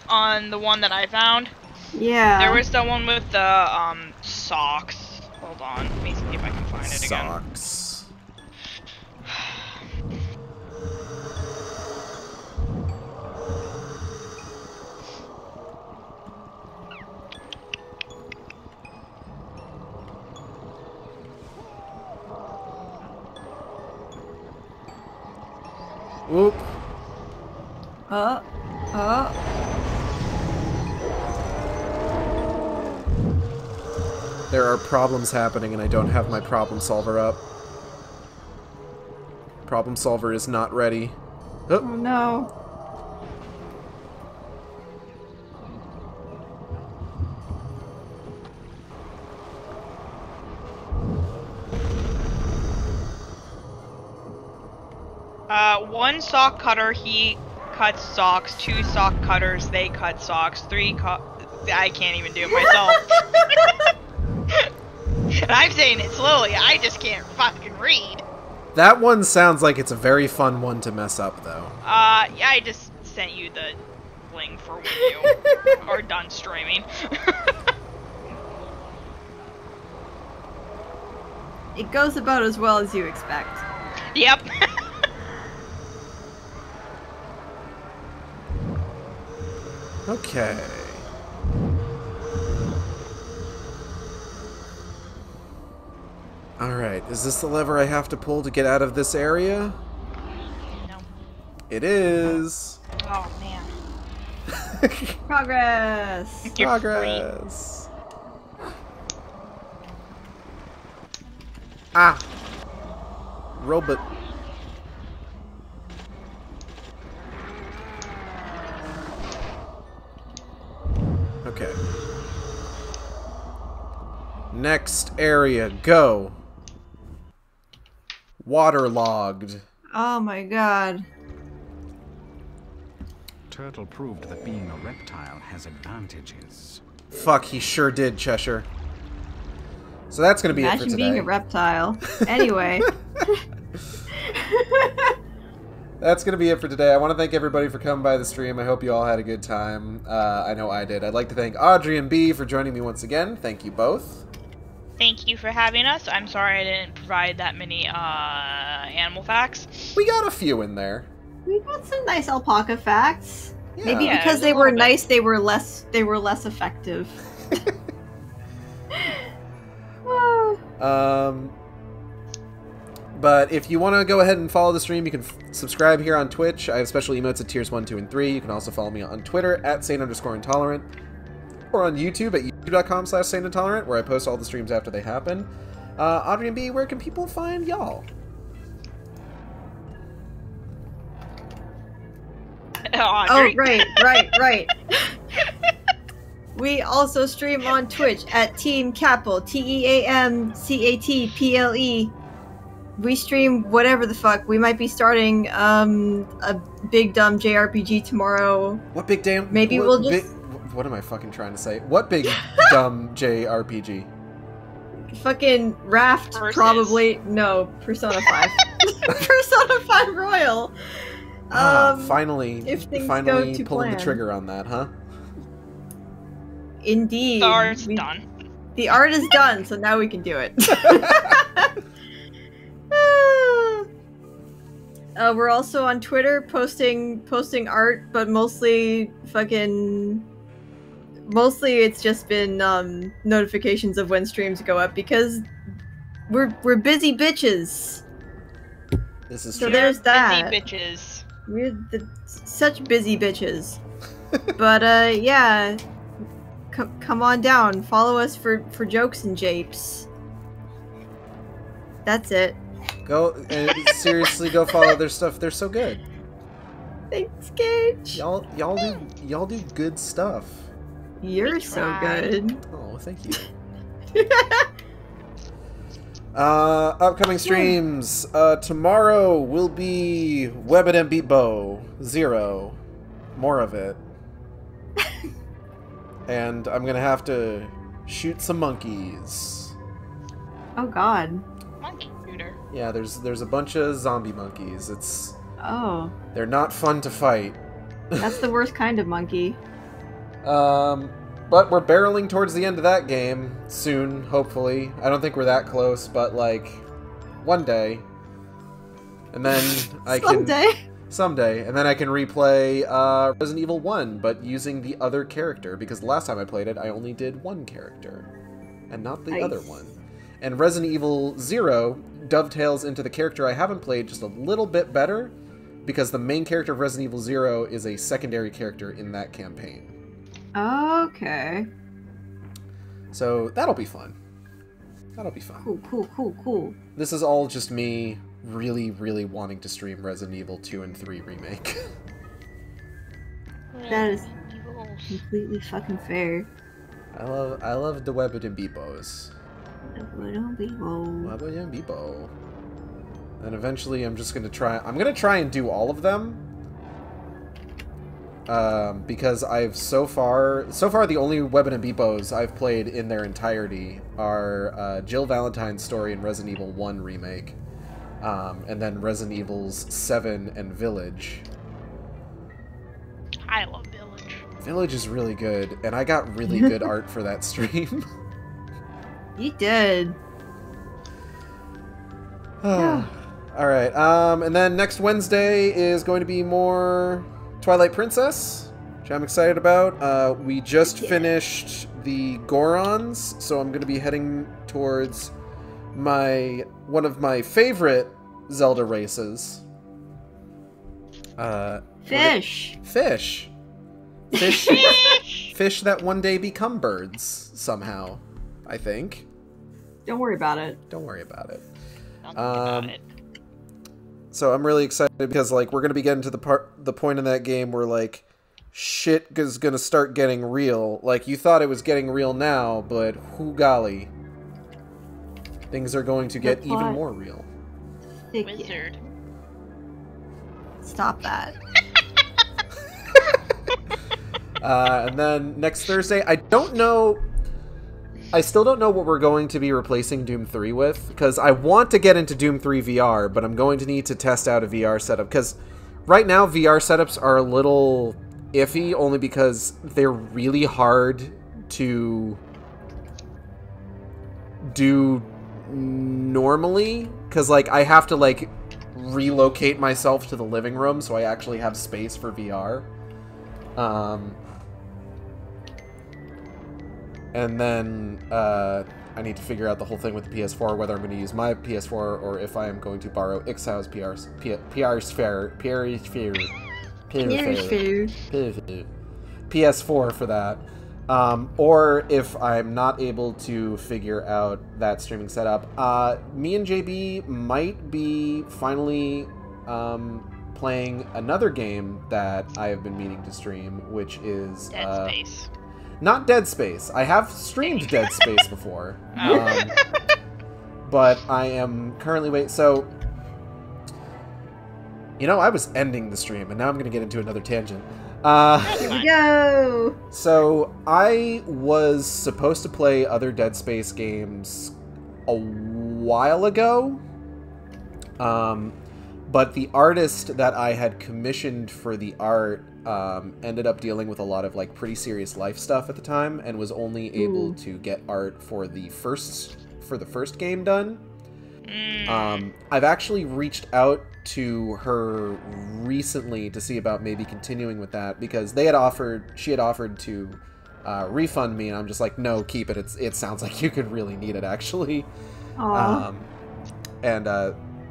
On the one that I found, Yeah. there was the one with the socks. Hold on, let me see if I can find it again. Socks. Oop. There are problems happening and I don't have my problem solver up. Problem solver is not ready. Oh no. One sock cutter, he cuts socks. 2 sock cutters, they cut socks. 3 I can't even do it myself. And I'm saying it slowly, I just can't fucking read. That one sounds like it's a very fun one to mess up, though. Yeah, I just sent you the link for when you are done streaming. It goes about as well as you expect. Yep. Okay. Alright, is this the lever I have to pull to get out of this area? No. It is! Oh, man. Progress! You're Progress! Ah! Robot. Okay. Next area, go. Waterlogged. Oh my god. Turtle proved that being a reptile has advantages. Fuck, he sure did, Cheshire. So that's gonna be it for Imagine today. being a reptile. Anyway. That's going to be it for today. I want to thank everybody for coming by the stream. I hope you all had a good time. I know I did. I'd like to thank Audrey and B for joining me once again. Thank you both. Thank you for having us. I'm sorry I didn't provide that many animal facts. We got a few in there. We got some nice alpaca facts. Yeah. Maybe Yeah, because a they were little bit. nice, they were less effective. But if you want to go ahead and follow the stream, you can subscribe here on Twitch. I have special emotes at tiers 1, 2, and 3. You can also follow me on Twitter at @Sane_intolerant, or on YouTube at youtube.com/SaneIntolerant, where I post all the streams after they happen. Audrey and B, where can people find y'all? Oh, right. We also stream on Twitch at Team Capel, TEAMCATPLE. We stream whatever the fuck. We might be starting a big dumb JRPG tomorrow. What big damn... Maybe we'll just... What am I fucking trying to say? What big dumb JRPG? Fucking Raft, Versus. probably. No, Persona 5. Persona 5 Royal. Finally if things finally go to pulling the plan. trigger on that, huh? Indeed. The art's done. The art is done, so now we can do it. We're also on Twitter posting art, but mostly it's just been notifications of when streams go up because we're busy bitches. This is So true. there's that. Busy bitches. We're such busy bitches. But yeah, come on down. Follow us for jokes and japes. That's it. Go seriously, go follow their stuff. They're so good. Thanks, Gage. Y'all do good stuff. You're We so tried. good. Oh, thank you. Upcoming streams. Tomorrow will be Webbit and Beatbo 0. More of it. And I'm gonna have to shoot some monkeys. Oh god. Monkey shooter. Yeah, there's a bunch of zombie monkeys. Oh, They're not fun to fight. that's the worst kind of monkey. But we're barreling towards the end of that game soon, hopefully. I don't think we're that close, but like one day. And then I can someday, and then I can replay Resident Evil 1, but using the other character, because the last time I played it, I only did one character, and not the other one. And Resident Evil 0 dovetails into the character I haven't played just a little bit better, because the main character of Resident Evil 0 is a secondary character in that campaign. Okay. So that'll be fun. That'll be fun. Cool. This is all just me really, really wanting to stream Resident Evil 2 and 3 Remake. That is completely fucking fair. I love the Webbed and Beepos. Beepo. Webbed and Beepo. And eventually I'm gonna try and do all of them. Because I've so far the only Webbed and Beepos I've played in their entirety are Jill Valentine's story in Resident Evil 1 Remake, and then Resident Evils 7 and Village. I love Village. Village is really good, and I got really good art for that stream. You did. Alright, and then next Wednesday is going to be more Twilight Princess, which I'm excited about. We just finished the Gorons, so I'm going to be heading towards one of my favorite Zelda races. Fish. Fish that one day become birds, somehow, I think. Don't worry about it. Don't worry about it. Don't think about it. So I'm really excited because, like, we're going to be getting to the point in that game where, like, shit is going to start getting real. Like, you thought it was getting real now, but whoo golly. Things are going to get even more real. Wizard. Stop that. And then next Thursday, I still don't know what we're going to be replacing Doom 3 with, because I want to get into Doom 3 VR, but I'm going to need to test out a VR setup, because right now VR setups are a little iffy, only because they're really hard to do normally, because, like, I have to, like, relocate myself to the living room so I actually have space for VR. And then I need to figure out the whole thing with the PS4, whether I'm going to use my PS4 or if I am going to borrow Ixau's PS4 for that. Or if I'm not able to figure out that streaming setup. Me and JB might be finally playing another game that I have been meaning to stream, which is Dead Space. Not Dead Space. I have streamed Dead Space before. But I am currently waiting. So, you know, I was ending the stream, and now I'm going to get into another tangent. Here we go! So, I was supposed to play other Dead Space games a while ago. But the artist that I had commissioned for the art ended up dealing with a lot of, like, pretty serious life stuff at the time, and was only able to get art for the first game done. I've actually reached out to her recently to see about maybe continuing with that, because she had offered to refund me, and I'm just like, no, keep it. It sounds like you could really need it, actually.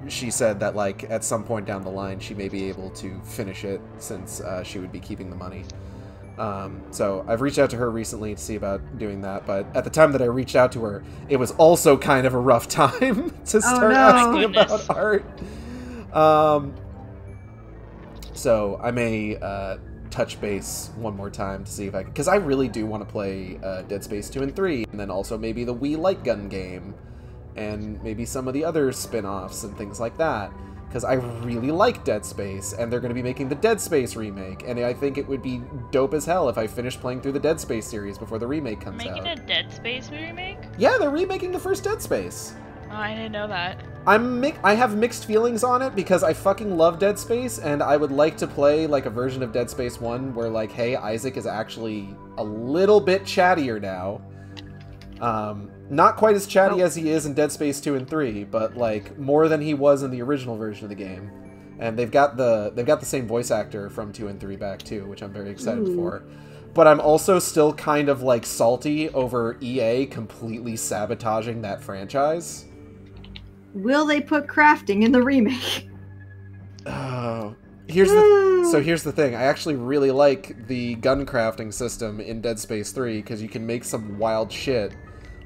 She said that, like, at some point down the line, she may be able to finish it, since she would be keeping the money. So I've reached out to her recently to see about doing that, but at the time that I reached out to her, it was also kind of a rough time to start asking about art. So I may touch base one more time to see if I can, because I really do want to play Dead Space 2 and 3, and then also maybe the Wii Light Gun game, and maybe some of the other spin-offs and things like that, because I really like Dead Space, and they're going to be making the Dead Space remake, and I think it would be dope as hell if I finished playing through the Dead Space series before the remake comes out. Making a Dead Space remake? Yeah, they're remaking the first Dead Space. Oh, I didn't know that. I have mixed feelings on it, because I fucking love Dead Space, and I would like to play, like, a version of Dead Space 1 where, like, hey, Isaac is actually a little bit chattier now. Not quite as chatty as he is in Dead Space 2 and 3, but, like, more than he was in the original version of the game. And they've got the same voice actor from 2 and 3 back too, which I'm very excited for. But I'm also still kind of, like, salty over EA completely sabotaging that franchise. Will they put crafting in the remake? here's the thing. I actually really like the gun crafting system in Dead Space 3 because you can make some wild shit.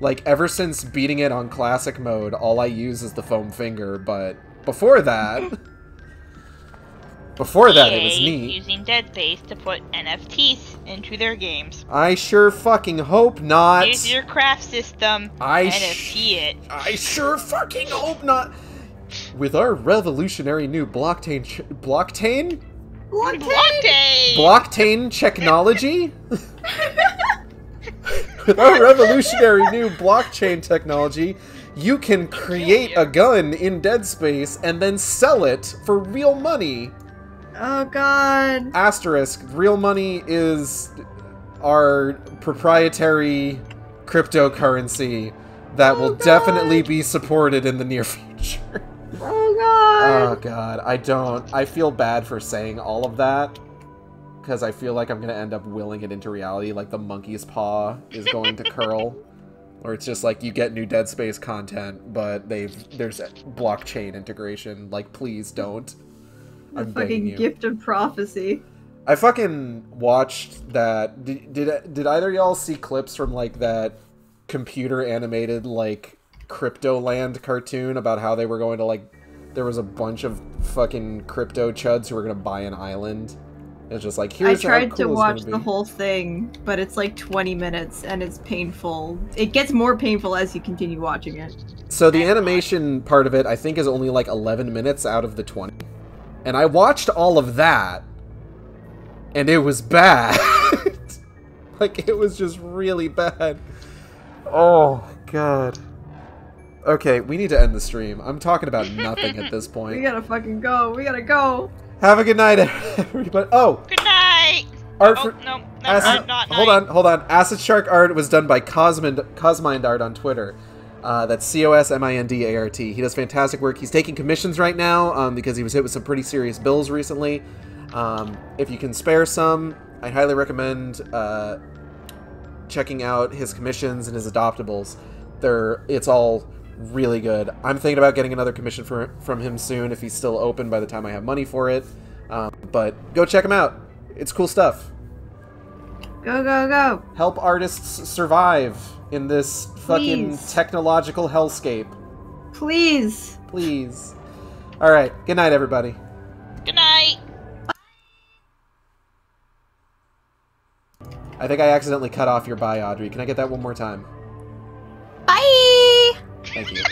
Like, ever since beating it on classic mode, all I use is the foam finger, but before that... Before that, it was neat. Using Dead Space to put NFTs into their games. I sure fucking hope not. Use your craft system. NFT it. I sure fucking hope not. With our revolutionary new blockchain technology. With our revolutionary new blockchain technology, you can create a gun in Dead Space and then sell it for real money. Oh god. Asterisk, real money is our proprietary cryptocurrency that will definitely be supported in the near future. Oh god. Oh god, I feel bad for saying all of that, because I feel like I'm gonna end up willing it into reality, like the monkey's paw is going to curl. Or it's just like, you get new Dead Space content, but there's blockchain integration. Like, please don't. The fucking gift of prophecy. I fucking watched that. Did either of y'all see clips from, like, that computer animated, like, Cryptoland cartoon about how they were going to, like, there was a bunch of fucking crypto chuds who were going to buy an island? It's just like, here's I tried how cool to it's watch gonna the be. whole thing, but it's like 20 minutes and it's painful. It gets more painful as you continue watching it. So the animation part of it, I think, is only like 11 minutes out of the 20. And I watched all of that, and it was bad. Like, it was just really bad. Oh, God. Okay, we need to end the stream. I'm talking about nothing at this point. We gotta fucking go. We gotta go. Have a good night, everybody. Oh! Good night! Art oh, for... no, Acid... not Hold on. Acid Shark art was done by Cosmind Art on Twitter. That's Cosmindart. He does fantastic work. He's taking commissions right now because he was hit with some pretty serious bills recently. If you can spare some, I highly recommend checking out his commissions and his adoptables. It's all really good. I'm thinking about getting another commission from him soon if he's still open by the time I have money for it. But go check him out. It's cool stuff. Go, go, go. Help artists survive in this fucking technological hellscape. Please. Please. Alright, good night, everybody. Good night. I think I accidentally cut off your bye, Audrey. Can I get that one more time? Bye. Thank you.